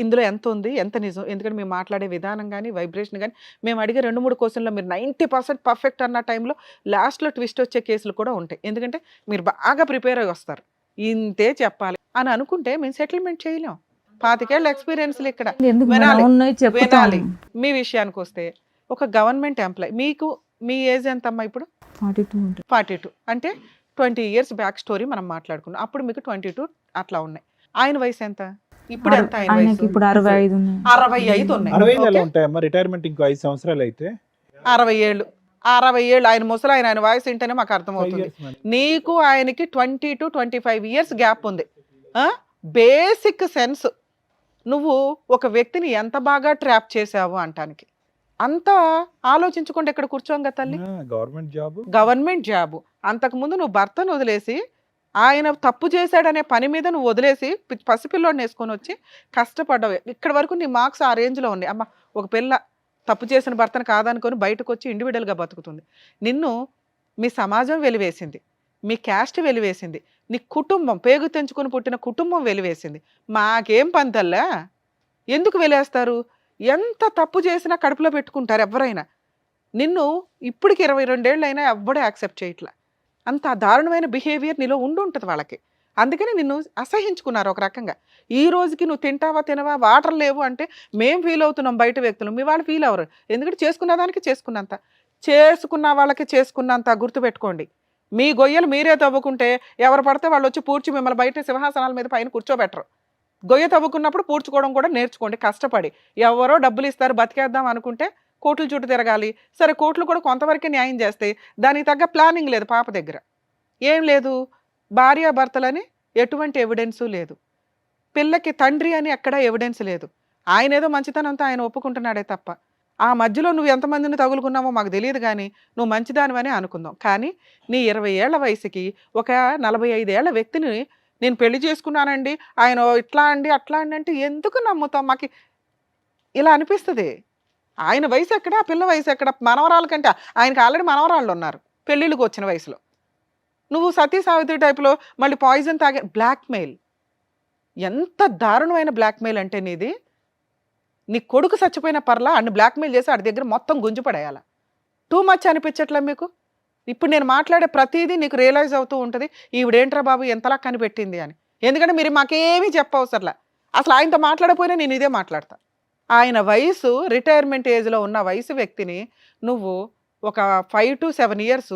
ఇందులో ఎంత ఉంది ఎంత నిజం. ఎందుకంటే మేము మాట్లాడే విధానం కానీ వైబ్రేషన్ కానీ మేము అడిగే 2-3 క్వశ్చన్లో మీరు 90% పర్ఫెక్ట్ అన్న టైంలో లాస్ట్లో ట్విస్ట్ వచ్చే కేసులు కూడా ఉంటాయి. ఎందుకంటే మీరు బాగా ప్రిపేర్ అయ్యి వస్తారు, ఇంతే చెప్పాలి అని అనుకుంటే మేము సెటిల్మెంట్ చేయలేం. 25 ఏళ్ళ ఎక్స్పీరియన్స్లు ఇక్కడ. ఎందుకు వినాలి, మేడం? ఉన్నాయి చెప్తాను. వినాలి. మీ విషయానికి వస్తే ఒక గవర్నమెంట్ ఎంప్లాయ్, మీకు మీ ఏజ్ ఎంతమ్మా ఇప్పుడు? 42 ఉంటుంది. 42 అంటే 20 years బ్యాక్ స్టోరీ మనం మాట్లాడుకున్నాం. అప్పుడు మీకు 22 అట్లా ఉన్నాయి. ఆయన వయసు ఎంత ఇప్పుడు? ఎంత ఆయన ఆయనకి వయసు? ఇప్పుడు 65 ఉన్నాయి. 65 ఉన్నాయి. 65 ఎలా ఓకే? ఉంటాయమ్మా? రిటైర్మెంట్ ఇంకో 5 సంవత్సరాలు అయితే 60 ఏళ్ళు. 60 ఏళ్ళు ఆయన ముసలి ఆయన వాయిస్ వింటేనే మాకు అర్థమవుతుంది. నీకు ఆయనకి 20 to 25 years గ్యాప్ ఉంది. బేసిక్ సెన్స్ నువ్వు ఒక వ్యక్తిని ఎంత బాగా ట్రాప్ చేసావు అంటానికి అంత ఆలోచించకుండా ఇక్కడ కూర్చోంగా తల్లి. Government job. అంతకుముందు నువ్వు భర్తను వదిలేసి ఆయన తప్పు చేశాడనే పని మీద నువ్వు వదిలేసి పసిపిల్లోడిని వేసుకొని వచ్చి కష్టపడ్డావు. ఇక్కడ వరకు నీ మార్క్స్ ఆ రేంజ్లో ఉన్నాయి. అమ్మ ఒక పిల్ల తప్పు చేసిన భర్తను కాదనుకొని బయటకు వచ్చి ఇండివిడువల్గా బతుకుతుంది. నిన్ను మీ సమాజం వెలివేసింది, మీ క్యాస్ట్ వెలివేసింది, నీ కుటుంబం పేగు తెంచుకొని పుట్టిన కుటుంబం వెలివేసింది. మాకేం పంతల్లా? ఎందుకు వెలేస్తారు? ఎంత తప్పు చేసినా కడుపులో పెట్టుకుంటారు ఎవరైనా. నిన్ను ఇప్పటికి 22 ఏళ్ళు అయినా ఎవ్వడూ యాక్సెప్ట్ చేయట్లా. అంత దారుణమైన బిహేవియర్ నీలో ఉంటుంది వాళ్ళకి. అందుకని నిన్ను అసహించుకున్నారు ఒక రకంగా. ఈ రోజుకి నువ్వు తింటావా తినవా, వాటర్ లేవు అంటే మేము ఫీల్ అవుతున్నాం బయట వ్యక్తులు, మీ వాళ్ళు ఫీల్ అవ్వరు. ఎందుకంటే చేసుకున్న దానికి చేసుకున్నంత, చేసుకున్న వాళ్ళకి చేసుకున్నంత గుర్తుపెట్టుకోండి. మీ గొయ్యలు మీరే తవ్వుకుంటే ఎవరు పడితే వాళ్ళు వచ్చి పూడ్చి మిమ్మల్ని బయట సింహాసనాల మీద పైన కూర్చోబెట్టరు. గొయ్య తవ్వుకున్నప్పుడు పూడ్చుకోవడం కూడా నేర్చుకోండి కష్టపడి. ఎవరో డబ్బులు ఇస్తారు బతికేద్దాం అనుకుంటే కోర్టుల చుట్టూ తిరగాలి. సరే కోర్టులు కూడా కొంతవరకే న్యాయం చేస్తాయి, దానికి తగ్గ ప్లానింగ్ లేదు పాప దగ్గర. ఏం లేదు, భార్యాభర్తలని ఎటువంటి ఎవిడెన్సు లేదు, పిల్లకి తండ్రి అని ఎక్కడ ఎవిడెన్స్ లేదు. ఆయన ఏదో మంచితనంతో ఆయన ఒప్పుకుంటున్నాడే తప్ప ఆ మధ్యలో నువ్వు ఎంతమందిని తగులుకున్నావో మాకు తెలియదు. కానీ నువ్వు మంచిదానివని అనుకుందాం. కానీ నీ 20 ఏళ్ల వయసుకి ఒక 45 ఏళ్ల వ్యక్తిని నేను పెళ్లి చేసుకున్నానండి, ఆయన ఇట్లా అండి అట్లా అండి అంటే ఎందుకు నమ్ముతాం? మాకు ఇలా అనిపిస్తుంది. ఆయన వయసు ఎక్కడ, ఆ పిల్ల వయసు ఎక్కడ? మనవరాల కంటే ఆయనకి ఆల్రెడీ మనవరాళ్ళు ఉన్నారు పెళ్ళిళ్ళకి వచ్చిన వయసులో. నువ్వు సతీ సావిత్రి టైప్లో మళ్ళీ పాయిజన్ తాగే బ్లాక్మెయిల్. ఎంత దారుణమైన బ్లాక్మెయిల్ అంటే నీది. నీ కొడుకు చచ్చిపోయిన పర్లా అన్ని బ్లాక్మెయిల్ చేసి వాడి దగ్గర మొత్తం గుంజుపడేయాల. టూ మచ్ అనిపించట్లే మీకు? ఇప్పుడు నేను మాట్లాడే ప్రతిదీ నీకు రియలైజ్ అవుతూ ఉంటుంది, ఈవిడేంట్రా బాబు ఎంతలా కనిపెట్టింది అని. ఎందుకంటే మీరు మాకేమీ చెప్పవసరలా. అసలు ఆయనతో మాట్లాడపోయినా నేను ఇదే మాట్లాడతా. ఆయన వయసు రిటైర్మెంట్ ఏజ్లో ఉన్న వయసు వ్యక్తిని నువ్వు ఒక 5 to 7 years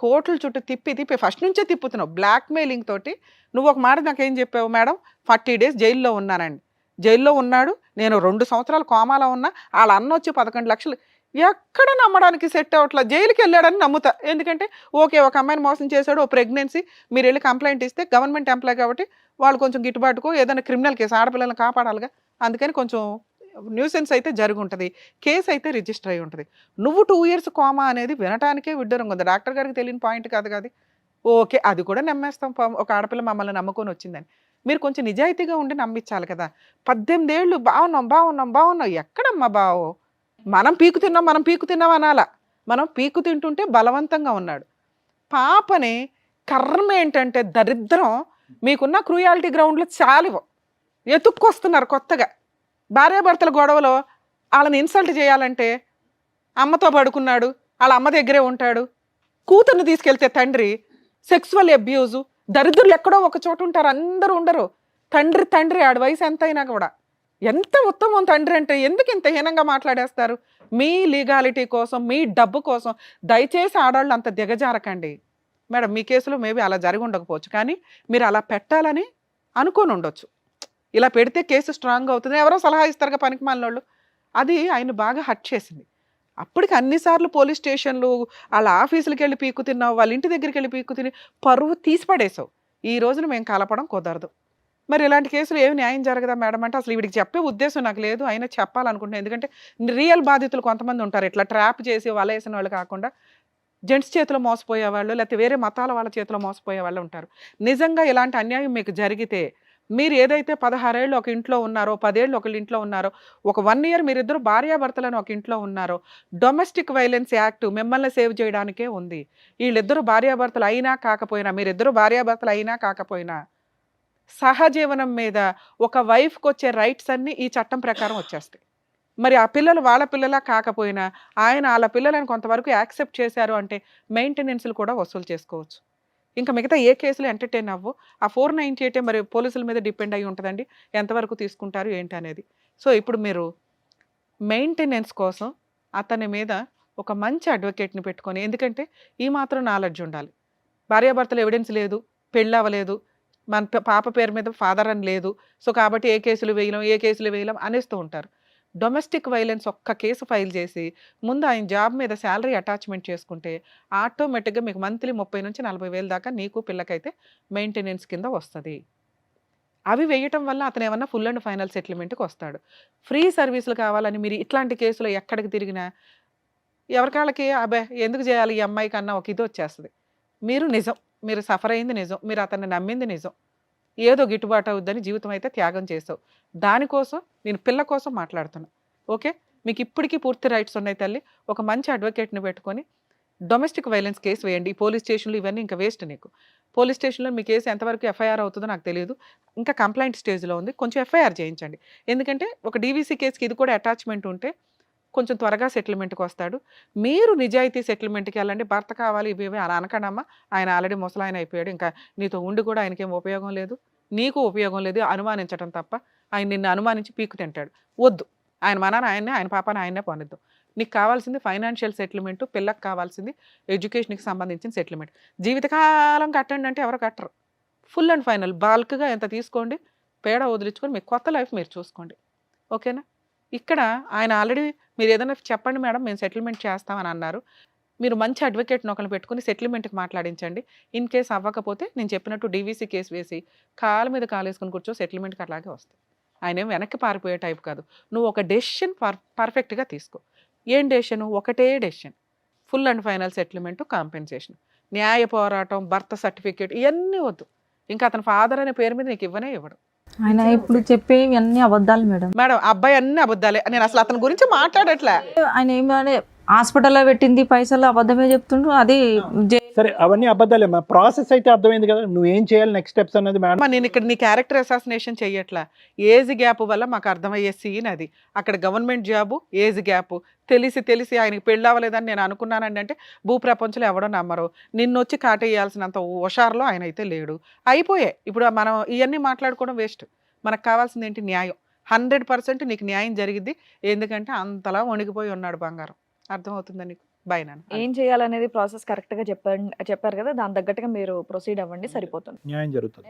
కోర్టుల చుట్టూ తిప్పి ఫస్ట్ నుంచే తిప్పుతున్నావు బ్లాక్మెయిలింగ్ తోటి. నువ్వు ఒక మాట నాకేం చెప్పావు? మేడం 40 days జైల్లో ఉన్నానండి. జైల్లో ఉన్నాడు, నేను 2 సంవత్సరాలు కోమాలో ఉన్నా, వాళ్ళ అన్న వచ్చి 11 లక్షలు. ఎక్కడ నమ్మడానికి సెట్ అవట్లా. జైలుకి వెళ్ళాడని నమ్ముతా. ఎందుకంటే ఓకే ఒక అమ్మాయిని మోసం చేశాడు, ఓ ప్రెగ్నెన్సీ, మీరు వెళ్ళి కంప్లైంట్ ఇస్తే గవర్నమెంట్ ఎంప్లాయ్ కాబట్టి వాళ్ళు కొంచెం గిట్టుబాటుకో ఏదైనా క్రిమినల్ కేసు, ఆడపిల్లలను కాపాడాలిగా, అందుకని కొంచెం న్యూసెన్స్ అయితే జరిగి ఉంటుంది, కేసు అయితే రిజిస్టర్ అయి ఉంటుంది. నువ్వు 2 years కోమా అనేది వినటానికే విడ్డూరంగా ఉంది. డాక్టర్ గారికి తెలియని పాయింట్ కాదు కాదు. ఓకే అది కూడా నమ్మేస్తాం, ఒక ఆడపిల్ల మమ్మల్ని నమ్ముకొని వచ్చిందని. మీరు కొంచెం నిజాయితీగా ఉండి నమ్మించాలి కదా. 18 ఏళ్ళు బాగున్నాం. ఎక్కడమ్మా బావు? మనం పీకు తిన్నాం అనాలా. మనం పీకు తింటుంటే బలవంతంగా ఉన్నాడు. పాపని కర్మ ఏంటంటే దరిద్రం, మీకున్న క్రూయాలిటీ గ్రౌండ్లో చాలివు ఎత్తుక్కొస్తున్నారు కొత్తగా. భార్యాభర్తల గొడవలో వాళ్ళని ఇన్సల్ట్ చేయాలంటే అమ్మతో పడుకున్నాడు, వాళ్ళ అమ్మ దగ్గరే ఉంటాడు. కూతుర్ని తీసుకెళ్తే తండ్రి సెక్సువల్ అబ్యూజు. దరిద్రులు ఎక్కడో ఒక చోట ఉంటారు, అందరూ ఉండరు. తండ్రి ఆడి వయసు ఎంత అయినా కూడా ఎంత ఉత్తమం తండ్రి అంటే ఎందుకు ఇంత హీనంగా మాట్లాడేస్తారు? మీ లీగాలిటీ కోసం, మీ డబ్బు కోసం దయచేసి ఆడవాళ్ళు అంత దిగజారకండి. మేడం మీ కేసులో మేబీ అలా జరిగి ఉండకపోవచ్చు, కానీ మీరు అలా పెట్టాలని అనుకొని ఉండొచ్చు. ఇలా పెడితే కేసు స్ట్రాంగ్ అవుతుంది, ఎవరో సలహా ఇస్తారుగా పనికి మాలినోళ్ళు. అది ఆయన బాగా హర్ట్ చేసింది. అప్పటికి అన్నిసార్లు పోలీస్ స్టేషన్లు, వాళ్ళ ఆఫీసులకి వెళ్ళి పీకు తిన్నావు, వాళ్ళ ఇంటి దగ్గరికి వెళ్ళి పీకు తిని పరువు తీసి పడేసావు. ఈ రోజున మేము కలపడం కుదరదు. మరి ఇలాంటి కేసులు ఏమి న్యాయం జరగదా మేడం అంటే అసలు వీడికి చెప్పే ఉద్దేశం నాకు లేదు, అయినా చెప్పాలనుకుంటున్నాను. ఎందుకంటే రియల్ బాధితులు కొంతమంది ఉంటారు, ఇట్లా ట్రాప్ చేసి వలేసిన వాళ్ళు కాకుండా జెంట్స్ చేతిలో మోసపోయే వాళ్ళు, లేకపోతే వేరే మతాల వాళ్ళ చేతిలో మోసపోయే వాళ్ళు ఉంటారు. నిజంగా ఇలాంటి అన్యాయం మీకు జరిగితే మీరు ఏదైతే 16 ఏళ్ళు ఒక ఇంట్లో ఉన్నారో, 10 ఏళ్ళు ఒక ఇంట్లో ఉన్నారో, ఒక 1 ఇయర్ మీరిద్దరు భార్యాభర్తలను ఒక ఇంట్లో ఉన్నారో, డొమెస్టిక్ వైలెన్స్ యాక్ట్ మిమ్మల్ని సేవ్ చేయడానికే ఉంది. వీళ్ళిద్దరు భార్యాభర్తలు అయినా కాకపోయినా, మీరిద్దరు భార్యాభర్తలు అయినా కాకపోయినా, సహజీవనం మీద ఒక వైఫ్కి వచ్చే రైట్స్ అన్నీ ఈ చట్టం ప్రకారం వచ్చేస్తాయి. మరి ఆ పిల్లలు వాళ్ళ పిల్లలా కాకపోయినా ఆయన వాళ్ళ పిల్లలను కొంతవరకు యాక్సెప్ట్ చేశారు అంటే మెయింటెనెన్స్లు కూడా వసూలు చేసుకోవచ్చు. ఇంకా మిగతా ఏ కేసులు ఎంటర్టైన్ అవ్వు. ఆ 498 మరి పోలీసుల మీద డిపెండ్ అయ్యి ఉంటుందండి, ఎంతవరకు తీసుకుంటారు ఏంటి అనేది. సో ఇప్పుడు మీరు మెయింటెనెన్స్ కోసం అతని మీద ఒక మంచి అడ్వకేట్ని పెట్టుకొని, ఎందుకంటే ఈ మాత్రం నాలెడ్జ్ ఉండాలి. భార్యాభర్తలు ఎవిడెన్స్ లేదు, పెళ్ళి అవ్వలేదు, మన పాప పేరు మీద ఫాదర్ అని లేదు, సో కాబట్టి ఏ కేసులు వేయలేం అనేస్తూ ఉంటారు. డొమెస్టిక్ వైలెన్స్ ఒక్క కేసు ఫైల్ చేసి ముందు ఆయన జాబ్ మీద శాలరీ అటాచ్మెంట్ చేసుకుంటే ఆటోమేటిక్గా మీకు మంత్లీ 30 నుంచి 40 వేలు దాకా నీకు పిల్లకైతే మెయింటెనెన్స్ కింద వస్తుంది. అవి వేయటం వల్ల అతను ఏమన్నా ఫుల్ అండ్ ఫైనల్ సెటిల్మెంట్కి వస్తాడు. ఫ్రీ సర్వీసులు కావాలని మీరు ఇట్లాంటి కేసులో ఎక్కడికి తిరిగినా ఎవరికాళ్ళకి అబ్బాయి ఎందుకు చేయాలి ఈ అమ్మాయి కన్నా ఒక ఇది వచ్చేస్తుంది. మీరు నిజం, మీరు సఫర్ అయింది నిజం, మీరు అతన్ని నమ్మింది నిజం, ఏదో గిట్టుబాటు అవుద్దని జీవితం అయితే త్యాగం చేసావు. దానికోసం నేను పిల్ల కోసం మాట్లాడుతున్నా. ఓకే, మీకు ఇప్పటికీ పూర్తి రైట్స్ ఉన్నాయి తల్లి. ఒక మంచి అడ్వకేట్ని పెట్టుకొని డొమెస్టిక్ వైలెన్స్ కేసు వేయండి. ఈ పోలీస్ స్టేషన్లు ఇవన్నీ ఇంకా వేస్ట్. నీకు పోలీస్ స్టేషన్లో మీ కేసు ఎంతవరకు ఎఫ్ఐఆర్ అవుతుందో నాకు తెలియదు, ఇంకా కంప్లైంట్ స్టేజ్లో ఉంది. కొంచెం ఎఫ్ఐఆర్ చేయించండి, ఎందుకంటే ఒక డీవీసీ కేసుకి ఇది కూడా అటాచ్మెంట్ ఉంటే కొంచెం త్వరగా సెటిల్మెంట్కి వస్తాడు. మీరు నిజాయితీ సెటిల్మెంట్కి వెళ్ళండి. భర్త కావాలి ఇవి అలా అనకనమ్మా, ఆయన ఆల్రెడీ ముసలాయన అయిపోయాడు, ఇంకా నీతో ఉండి కూడా ఆయనకేం ఉపయోగం లేదు, నీకు ఉపయోగం లేదు, అనుమానించడం తప్ప. ఆయన నిన్ను అనుమానించి పీకు తింటాడు. వద్దు, ఆయన మనని ఆయన్నే, ఆయన పాపని ఆయన్నే పోనిద్దాం. నీకు కావాల్సింది ఫైనాన్షియల్ సెటిల్మెంట్, పిల్లకి కావాల్సింది ఎడ్యుకేషన్కి సంబంధించిన సెటిల్మెంట్. జీవితకాలం కట్టండి అంటే ఎవరు కట్టరు. ఫుల్ అండ్ ఫైనల్ బల్క్గా ఎంత తీసుకోండి, పేడ వదిలించుకొని మీ కొత్త లైఫ్ మీరు చూసుకోండి. ఓకేనా? ఇక్కడ ఆయన ఆల్రెడీ మీరు ఏదైనా చెప్పండి మేడం మేము సెటిల్మెంట్ చేస్తామని అన్నారు. మీరు మంచి అడ్వకేట్ని ఒకరిని పెట్టుకుని సెటిల్మెంట్కి మాట్లాడించండి. ఇన్ కేసు అవ్వకపోతే నేను చెప్పినట్టు డీవీసీ కేసు వేసి కాళ్ళ మీద కాలేసుకుని కూర్చో, సెటిల్మెంట్కి అట్లాగే వస్తాయి. ఆయన ఏం వెనక్కి పారిపోయే టైప్ కాదు. నువ్వు ఒక డెసిషన్ పర్ఫెక్ట్గా తీసుకో. ఏం డెసిషన్? ఒకటే decision, full and final settlement, compensation, న్యాయ పోరాటం, బర్త్ సర్టిఫికేట్ ఇవన్నీ వద్దు. ఇంకా అతని ఫాదర్ అనే పేరు మీద నీకు ఇవ్వనే ఇవ్వడు. ఆయన ఇప్పుడు చెప్పేవి అన్ని అబద్ధాలు మేడం. మేడం అబ్బాయి అన్ని అబద్ధాలే. నేను అసలు అతని గురించి మాట్లాడట్లే. ఆయన ఏమని హాస్పిటల్లో పెట్టింది పైసలు అబద్ధమే చెప్తుండ్రు. అది సరే అవన్నీ అబద్ధాలే. ప్రాసెస్ అయితే అర్థమైంది కదా, నువ్వేం చేయాలి నెక్స్ట్ స్టెప్స్ అనేది. మేడం నేను ఇక్కడ నీ క్యారెక్టర్ అసాసినేషన్ చెయ్యట్లా. ఏజ్ గ్యాప్ వల్ల మాకు అర్థమయ్యే సీన్ అది. అక్కడ గవర్నమెంట్ జాబు, ఏజ్ గ్యాప్, తెలిసి ఆయనకి పెళ్ళి అవ్వలేదని నేను అనుకున్నానండి అంటే భూప్రపంచంలో ఎవడో నమ్మరు. నిన్ను వచ్చి కాటేయాల్సినంత హుషారులో ఆయన అయితే లేడు. అయిపోయాయి. ఇప్పుడు మనం ఇవన్నీ మాట్లాడుకోవడం వేస్ట్. మనకు కావాల్సింది ఏంటి? న్యాయం. 100% నీకు న్యాయం జరిగిద్ది. ఎందుకంటే అంతలా వణికిపోయి ఉన్నాడు బంగారం. అర్థమవుతుందా నీకు? బై నాన్న. ఏం చేయాలనేది ప్రాసెస్ కరెక్ట్గా చెప్పారు కదా, దాని తగ్గట్టుగా మీరు ప్రొసీడ్ అవ్వండి, సరిపోతుంది. న్యాయం జరుగుతుంది.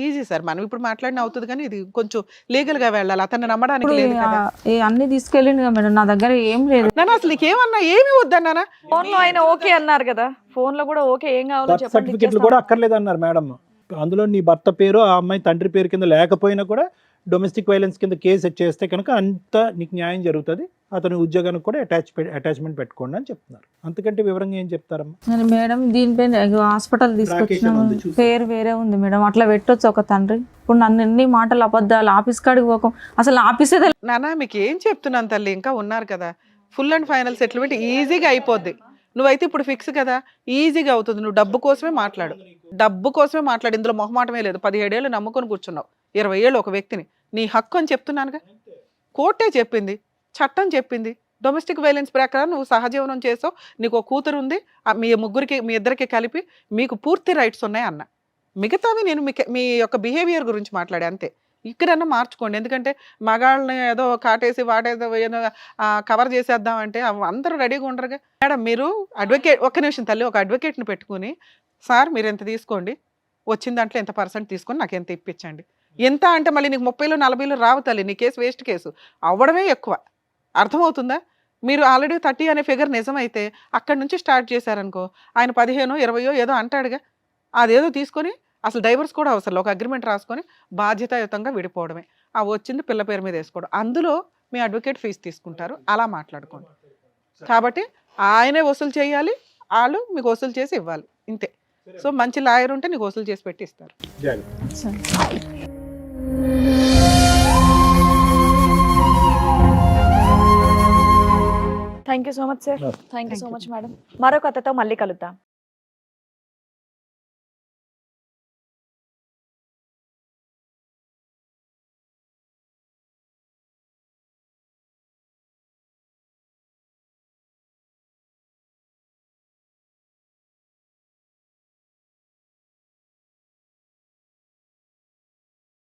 ఈజీ సార్, మనం ఇప్పుడు మాట్లాడిన అవుతుంది, కానీ ఇది కొంచెం లీగల్ గా వెళ్ళాలి. అతన్ని నమ్మడానికి లేదు కదా. అన్ని తీసుకెళ్ళింది కదా మేడం, నా దగ్గర ఏం లేదు. నాన్న అసలు నీకేమన్నా ఏమి వద్దన్నా? ఫోన్ లో ఆయన ఓకే అన్నారు కదా, ఫోన్ లో కూడా ఓకే, ఏం కావాలో బర్త్ చెప్పండి, సర్టిఫికెట్లు కూడా అక్కర్లేదు అన్నారు మేడం. అందులో నీ భర్త పేరు ఆ అమ్మాయి తండ్రి పేరు కింద లేకపోయినా కూడా డొమెస్టిక్ వైలెన్స్ కింద కేసు చేస్తే కనుక అంత నీకు న్యాయం జరుగుతుంది. అతని ఉద్యోగానికి కూడా అటాచ్మెంట్ పెట్టుకోండి అని చెప్తున్నారు. అంతకంటే వివరంగా ఏం చెప్తారమ్మా? మరి మేడం దీనిపైన హాస్పిటల్ తీసుకొచ్చినాము, పేరు వేరే ఉంది మేడం, అట్లా పెట్టొచ్చు ఒక తండ్రి. ఇప్పుడు నన్ను ఎన్ని మాటలు అబద్ధాలు, ఆఫీస్ కాడికి పోకం, అసలు ఆఫీసే నాన్న మీకు ఏం చెప్తున్నాను తల్లి, ఇంకా ఉన్నారు కదా. ఫుల్ అండ్ ఫైనల్ సెటిల్మెంట్ ఈజీగా అయిపోద్ది. నువ్వైతే ఇప్పుడు ఫిక్స్ కదా, ఈజీగా అవుతుంది. నువ్వు డబ్బు కోసమే మాట్లాడు, ఇందులో మొహమాటమే లేదు. 17 ఏళ్ళు నమ్ముకొని కూర్చున్నావు, 20 ఏళ్ళు ఒక వ్యక్తిని. నీ హక్కు అని చెప్తున్నానుగా. కోర్టే చెప్పింది, చట్టం చెప్పింది. డొమెస్టిక్ వైలెన్స్ ప్రకారం నువ్వు సహజీవనం చేసావు, నీకు ఒక కూతురు ఉంది, మీ ఇద్దరికి కలిపి మీకు పూర్తి రైట్స్ ఉన్నాయి అన్న. మిగతావి నేను మీ యొక్క బిహేవియర్ గురించి మాట్లాడే అంతే. ఇక్కడన్నా మార్చుకోండి. ఎందుకంటే మగాళ్ళని ఏదో కాటేసి వాటేదో కవర్ చేసేద్దామంటే అందరూ రెడీగా ఉండరుగా. మేడం మీరు అడ్వకేట్, ఒక్క నిమిషం తల్లి, ఒక అడ్వకేట్ని పెట్టుకుని సార్ మీరు ఎంత తీసుకోండి, వచ్చిన దాంట్లో ఎంత % తీసుకొని నాకు ఎంత ఇప్పించండి. ఎంత అంటే మళ్ళీ నీకు 30లో 40లో రావు తల్లి, నీ కేసు వేస్ట్ కేసు అవ్వడమే ఎక్కువ. అర్థమవుతుందా? మీరు ఆల్రెడీ 30 అనే ఫిగర్ నిజమైతే అక్కడి నుంచి స్టార్ట్ చేశారనుకో, ఆయన 15, 20 ఏదో అంటాడుగా, అదేదో తీసుకొని అసలు డైవర్స్ కూడా అవసరం, ఒక అగ్రిమెంట్ రాసుకొని బాధ్యతాయుతంగా విడిపోవడమే. ఆ వచ్చింది పిల్ల పేరు మీద వేసుకోవడం, అందులో మీ అడ్వకేట్ ఫీజు తీసుకుంటారు. అలా మాట్లాడుకోండి. కాబట్టి ఆయనే వసూలు చేయాలి, వాళ్ళు మీకు వసూలు చేసి ఇవ్వాలి, ఇంతే. సో మంచి లాయర్ ఉంటే నీకు వసూలు చేసి పెట్టి ఇస్తారు. జాగ్రత్త. సరే. Thank you so much sir. No. Thank you so much madam. మరో కథతో మళ్ళీ కలుద్దాం.